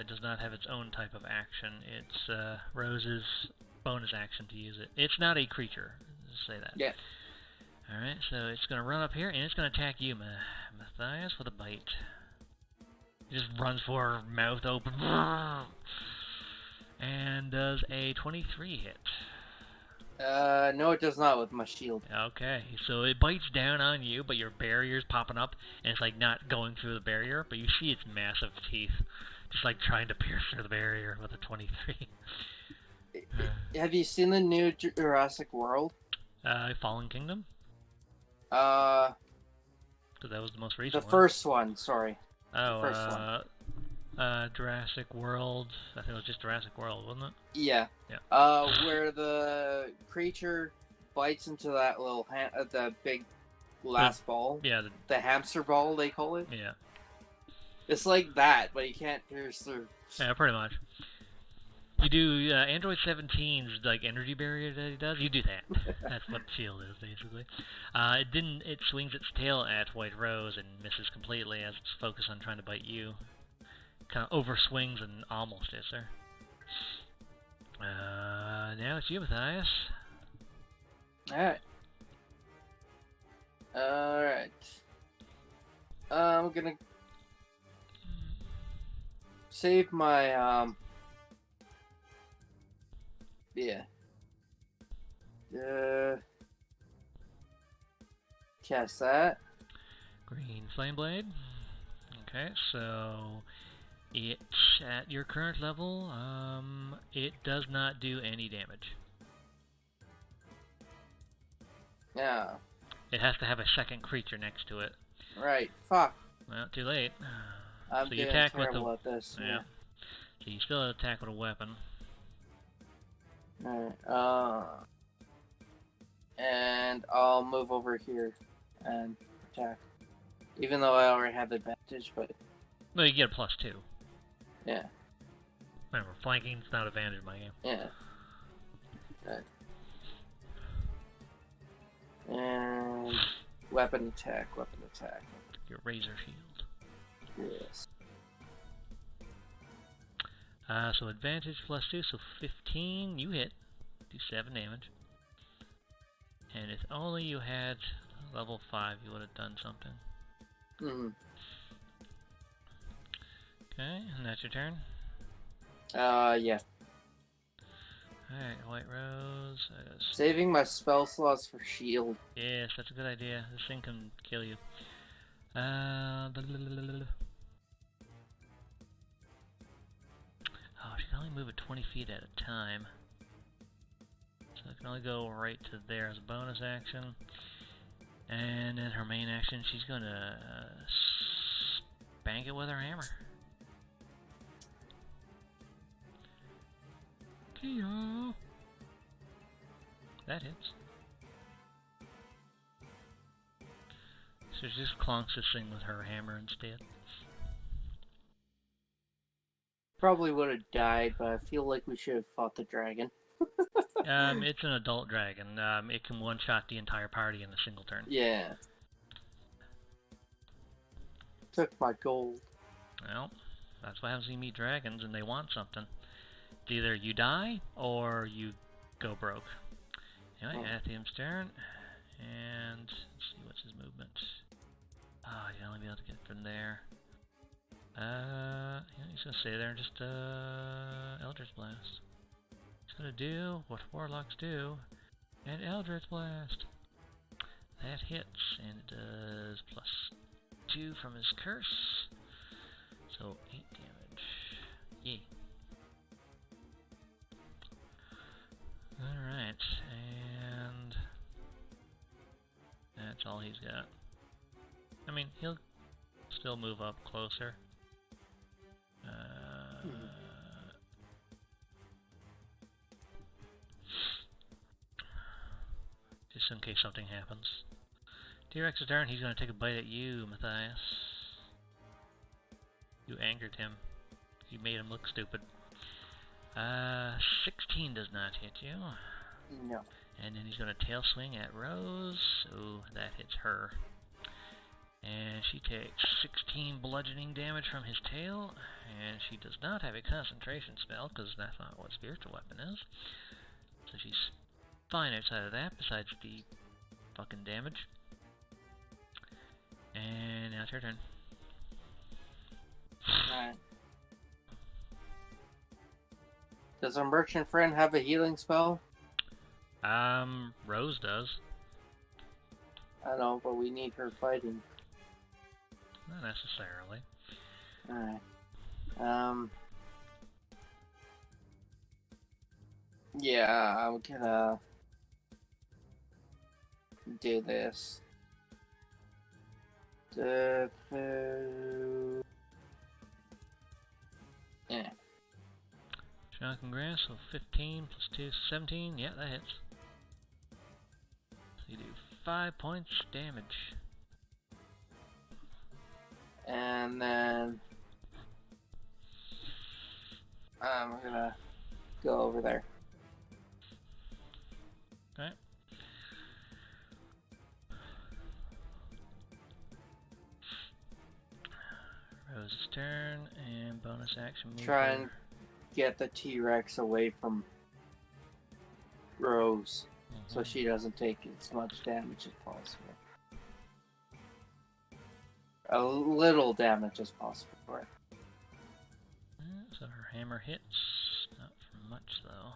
It does not have its own type of action. It's Rose's bonus action to use it. It's not a creature. Just say that. Yeah. Alright, so it's going to run up here, and it's going to attack you, Matthias, with a bite. He just runs for her, mouth open. And does a 23 hit. No, it does not with my shield. Okay, so it bites down on you, but your barrier's popping up, and it's like not going through the barrier, but you see its massive teeth just like trying to pierce through the barrier with a 23. Have you seen the new Jurassic World? Fallen Kingdom? Uh, Because that was the most recent the one. first one, sorry. Oh, the first one. Jurassic World. I think it was just Jurassic World, wasn't it? Yeah. Yeah. Where the creature bites into that little the big glass ball. Yeah. The hamster ball, they call it. Yeah. It's like that, but you can't pierce through. Yeah, pretty much. You do Android 17's like energy barrier that he does. You do that. That's what shield is basically. It swings its tail at White Rose and misses completely as it's focused on trying to bite you. Kind of overswings and almost hits her. Now it's you, Matthias. Alright. Alright. I'm gonna save my, yeah. Cast that. Green Flame Blade. Okay, so it, at your current level, it does not do any damage. Yeah. It has to have a second creature next to it. Right. Fuck. Well, too late. I'm so you getting attack terrible with at this. yeah. So you still attack with a weapon. Alright. And I'll move over here and attack. Even though I already have advantage, but... No, you get a +2. Yeah. Remember, flanking's not advantage in my game. Yeah. Okay. And... weapon attack. Your razor shield. Yes. So advantage +2, so 15, you hit. Do 7 damage. And if only you had level 5, you would have done something. Mm-hmm. Okay, and that's your turn? Yeah. Alright, White Rose. Saving my spell slots for shield. Yes, that's a good idea. This thing can kill you. Oh, she can only move it 20 feet at a time. So it can only go right to there as a bonus action. And in her main action, she's gonna spank it with her hammer. Kia! That hits. So she just clonks this thing with her hammer instead. Probably would have died, but I feel like we should have fought the dragon. It's an adult dragon. It can one-shot the entire party in a single turn. Yeah. Took my gold. Well, that's what happens when you meet dragons and they want something. It's either you die or you go broke. Anyway, Athium's turn. And let's see, what's his movement? Oh, you'll only be able to get from there. Yeah, he's gonna stay there and just Eldritch Blast. He's gonna do what warlocks do, and Eldritch Blast. That hits, and it does +2 from his curse. So 8 damage. Yay. Alright, and that's all he's got. I mean, he'll still move up closer. Just in case something happens. T-Rex's turn, he's gonna take a bite at you, Matthias. You angered him. You made him look stupid. 16 does not hit you. No. And then he's gonna tail swing at Rose. Oh, that hits her. And she takes 16 bludgeoning damage from his tail. And she does not have a concentration spell, because that's not what spiritual weapon is. So she's fine outside of that, besides the fucking damage. And now it's her turn. Alright. Does our merchant friend have a healing spell? Rose does. I know, but we need her fighting. Not necessarily. Alright. Yeah, I'm gonna do this. Yeah. Shock and grass, so 15 plus 2, 17. Yeah, that hits. So you do 5 points damage. And then I'm gonna go over there. Okay. Rose's turn, and bonus action move. Try and get the T-Rex away from Rose, so she doesn't take as much damage as possible. A little damage as possible for her. So her hammer hits, not for much though.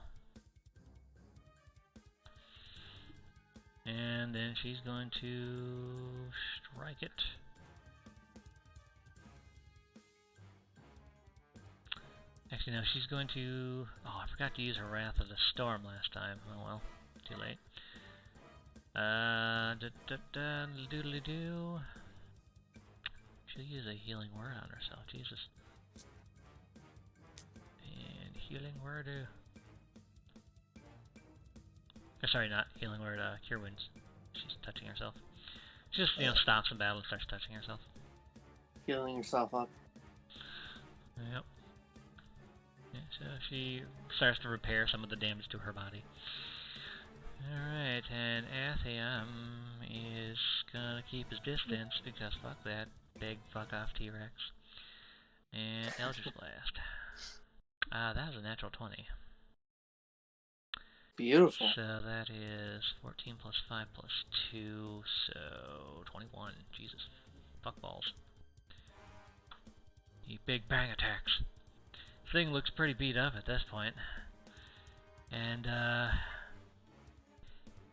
And then she's going to strike it. Actually, no, she's going to... Oh, I forgot to use her Wrath of the Storm last time. Oh well, too late. Doodly-doo. She'll use a healing word on herself, Jesus. And healing word... sorry, not healing word, cure wounds. She's touching herself. She just, stops in battle and starts touching herself. Healing yourself up. Yep. Yeah, so she starts to repair some of the damage to her body. Alright, and Athiam is gonna keep his distance because fuck that big fuck off T-Rex. And Eldritch Blast. That was a natural 20. Beautiful. So that is 14 plus 5 plus 2, so 21. Jesus. Fuck balls. You big bang attacks. Thing looks pretty beat up at this point. And,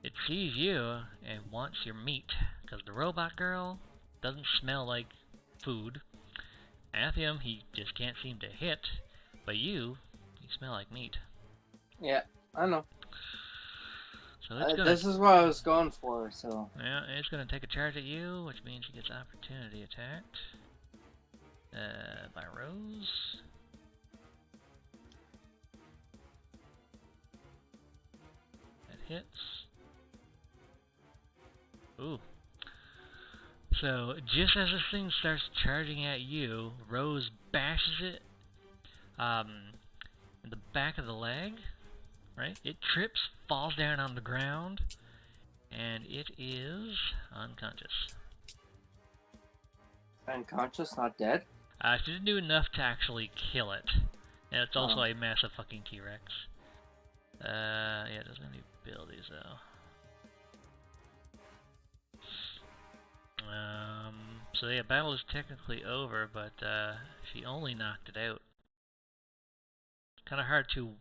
it sees you and wants your meat, because the robot girl doesn't smell like food. Athiam, he just can't seem to hit, but you smell like meat. Yeah, I know. So it's this is what I was going for, so... Yeah, it's gonna take a charge at you, which means he gets opportunity attacked. By Rose. That hits. Ooh. So, just as this thing starts charging at you, Rose bashes it in the back of the leg, right? It trips, falls down on the ground, and it is unconscious. Unconscious, not dead? She didn't do enough to actually kill it. And it's also a massive fucking T-Rex. Yeah, it doesn't have any abilities though. So yeah, battle is technically over, but she only knocked it out. Kind of hard to,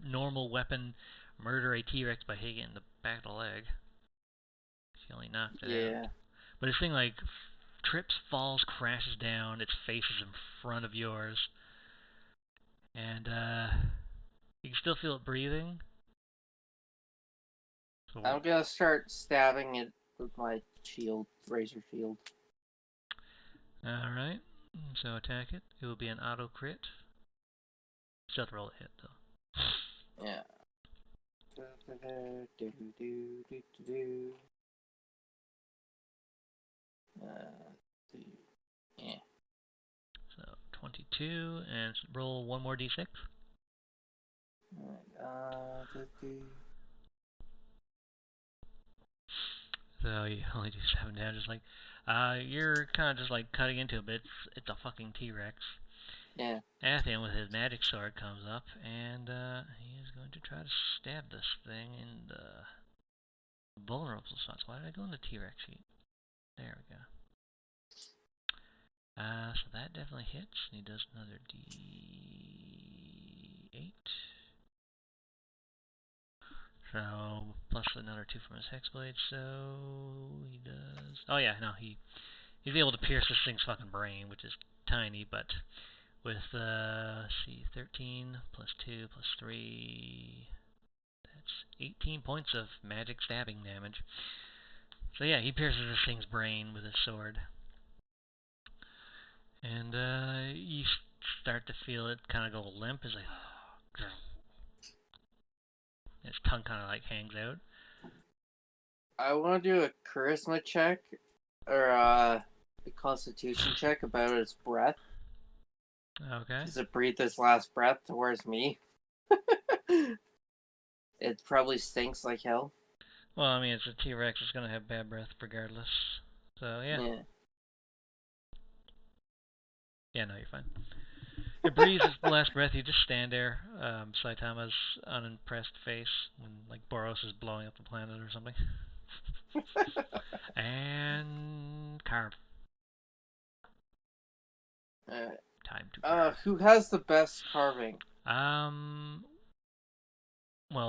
normal weapon murder a T-Rex by hitting it in the back of the leg. She only knocked it out. But this thing trips, falls, crashes down. Its face is in front of yours, and you can still feel it breathing. So I'm gonna start stabbing it with my shield, razor shield. all right. So attack it. It will be an auto crit. Still have to roll a hit though. Yeah. Yeah. So 22, and roll one more d6. So you only do 7 damage. Just like, you're kind of just like cutting into it, but it's a fucking T-Rex. Yeah. Athian with his magic sword comes up, and he is going to try to stab this thing in the vulnerable spots. Why did I go in the T-Rex sheet? There we go. So that definitely hits, and he does another D8. So, plus another 2 from his Hexblade, so he does... Oh yeah, no, he's able to pierce this thing's fucking brain, which is tiny, but with, let's see, 13 plus 2 plus 3... That's 18 points of magic stabbing damage. So yeah, he pierces this thing's brain with his sword. And you start to feel it kind of go limp as like... His tongue kind of like hangs out. I want to do a charisma check or a constitution check about its breath. Okay. Does it breathe its last breath towards me? It probably stinks like hell. Well, I mean, it's a T-Rex. It's going to have bad breath regardless. So, yeah. Yeah, no, you're fine. It breathes its last breath. You just stand there, Saitama's unimpressed face, when, like, Boros is blowing up the planet or something. And carve. Time to carve. Who has the best carving? Well,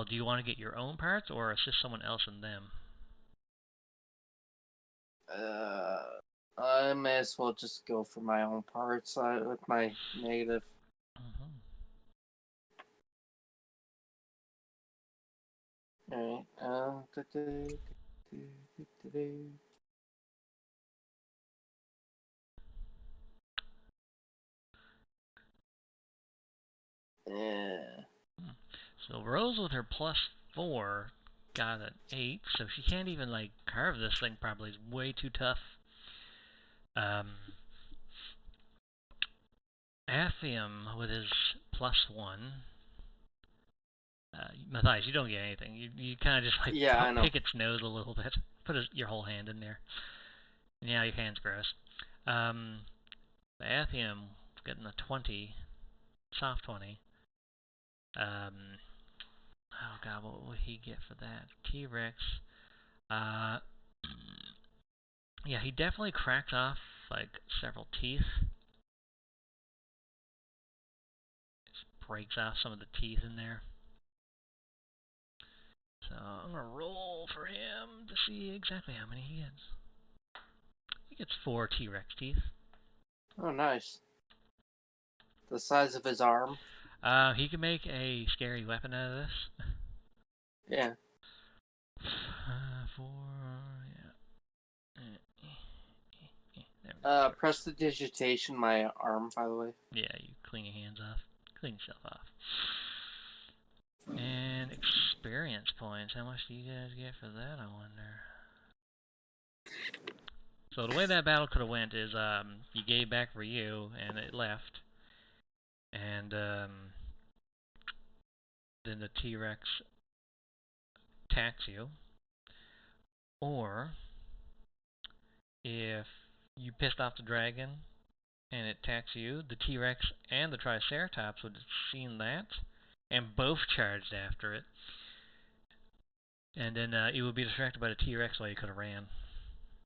do you want to get your own parts or assist someone else in them? I may as well just go for my own parts with my negative. Alright, yeah. So Rose with her +4 got an 8, so she can't even like carve this thing properly. It's way too tough. Athium with his +1. Matthias, you don't get anything. You kind of just like pick its nose a little bit. Put your whole hand in there. Yeah, your hand's gross. Athium getting a 20, soft 20. Oh god, what will he get for that? T-Rex. Yeah, he definitely cracked off like several teeth. Just breaks off some of the teeth in there. So I'm gonna roll for him to see exactly how many he gets. He gets 4 T-Rex teeth. Oh, nice. The size of his arm. He can make a scary weapon out of this. Yeah. 4, yeah. Prestidigitation my arm, by the way. Yeah, you clean your hands off. Clean yourself off. And experience points. How much do you guys get for that, I wonder? So the way that battle could have went is you gave back for you, and it left. And then the T-Rex attacks you. Or if you pissed off the dragon and it attacks you, the T-Rex and the Triceratops would have seen that and both charged after it. And then it would be distracted by the T-Rex while you could have ran.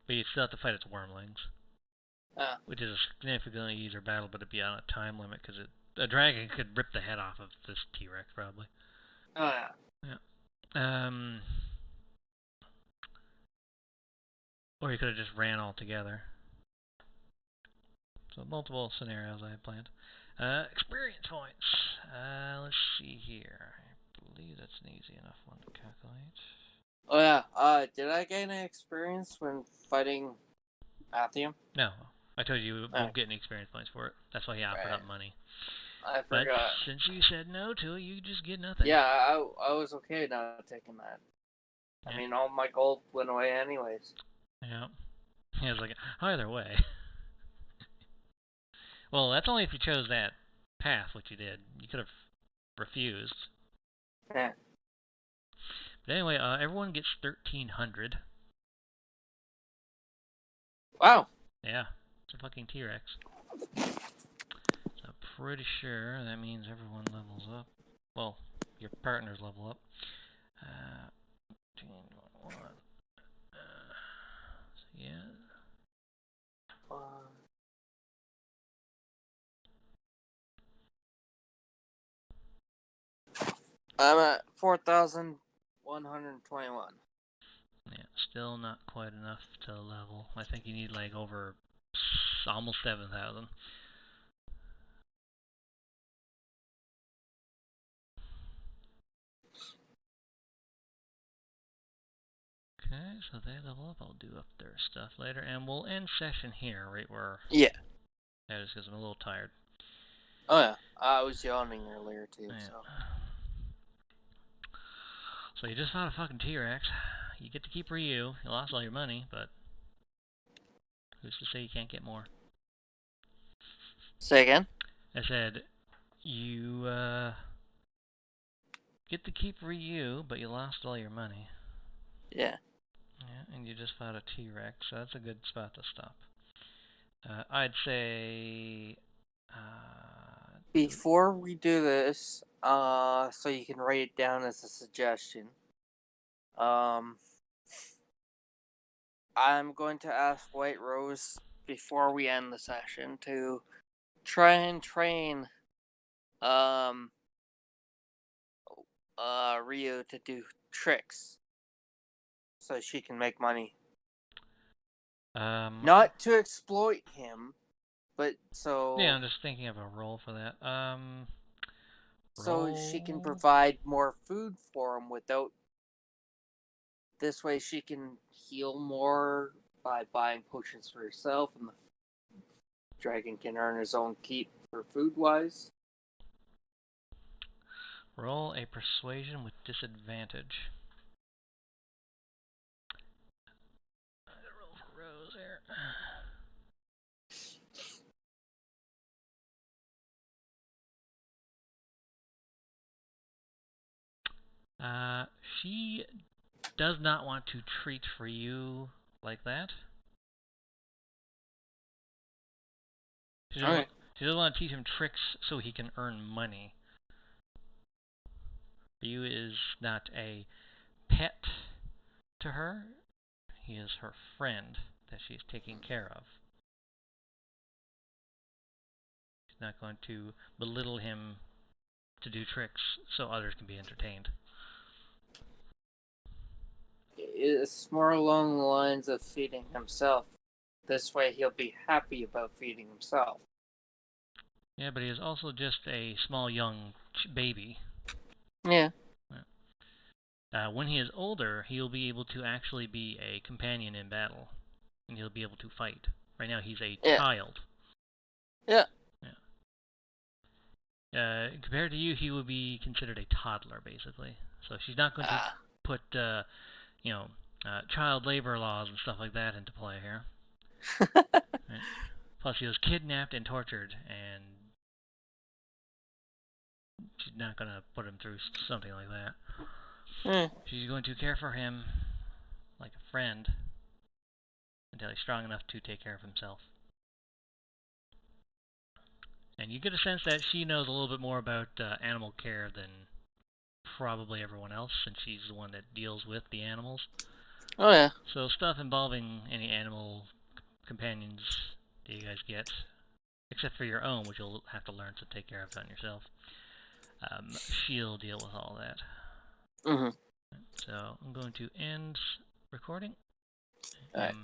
But you'd still have to fight its wormlings. Which is a significantly easier battle, but it'd be on a time limit because a dragon could rip the head off of this T-Rex probably. Oh yeah. Yeah. Or you could have just ran all together. So multiple scenarios I had planned. Experience points. Let's see here. I believe that's an easy enough one to calculate. Oh yeah. Did I gain any experience when fighting Athium? No, I told you Oh, won't get any experience points for it. That's why he offered right. up money. I But forgot. since you said no to it, you just get nothing. Yeah, I was okay not taking that. Yeah. I mean, all my gold went away anyways. Yeah. He was like, either way. Well, that's only if you chose that path, which you did. You could have refused. Yeah. But anyway, everyone gets 1,300. Wow. Yeah, it's a fucking T-Rex. So I'm pretty sure that means everyone levels up. Well, your partners level up. 1, so yeah. I'm at 4,121. Yeah, still not quite enough to level. I think you need like over almost 7,000. Okay, so they level up. I'll do up their stuff later, and we'll end session here, right where Yeah. that is, because I'm a little tired. Oh yeah. I was yawning earlier too. Yeah. So. So you just found a fucking T-Rex. You get to keep Ryu. You lost all your money, but who's to say you can't get more? Say again. I said you get to keep Ryu, but you lost all your money. Yeah. Yeah, and you just fought a T-Rex, so that's a good spot to stop. I'd say Before we do this, so you can write it down as a suggestion. I'm going to ask White Rose before we end the session to try and train Ryu to do tricks so she can make money. Not to exploit him, but so yeah, I'm just thinking of a role for that. so she can provide more food for him without. This way, she can heal more by buying potions for herself, and the dragon can earn his own keep for food wise. Roll a persuasion with disadvantage. I'm gonna roll for Rose here. She does not want to treat for you like that. She doesn't want to teach him tricks so he can earn money. Ryu is not a pet to her. He is her friend that she's taking care of. She's not going to belittle him to do tricks so others can be entertained. It's more along the lines of feeding himself. This way, he'll be happy about feeding himself. Yeah, but he is also just a small young baby. Yeah. When he is older, he'll be able to actually be a companion in battle, and he'll be able to fight. Right now, he's a child. Yeah. Compared to you, he would be considered a toddler, basically. So she's not going to put, child labor laws and stuff like that into play here. Right? Plus, he was kidnapped and tortured, and she's not going to put him through something like that. She's going to care for him like a friend until he's strong enough to take care of himself. And you get a sense that she knows a little bit more about animal care than probably everyone else, since she's the one that deals with the animals. Oh yeah. So stuff involving any animal companions that you guys get, except for your own, which you'll have to learn to take care of on yourself, she'll deal with all that. Mm-hmm. So I'm going to end recording. All right.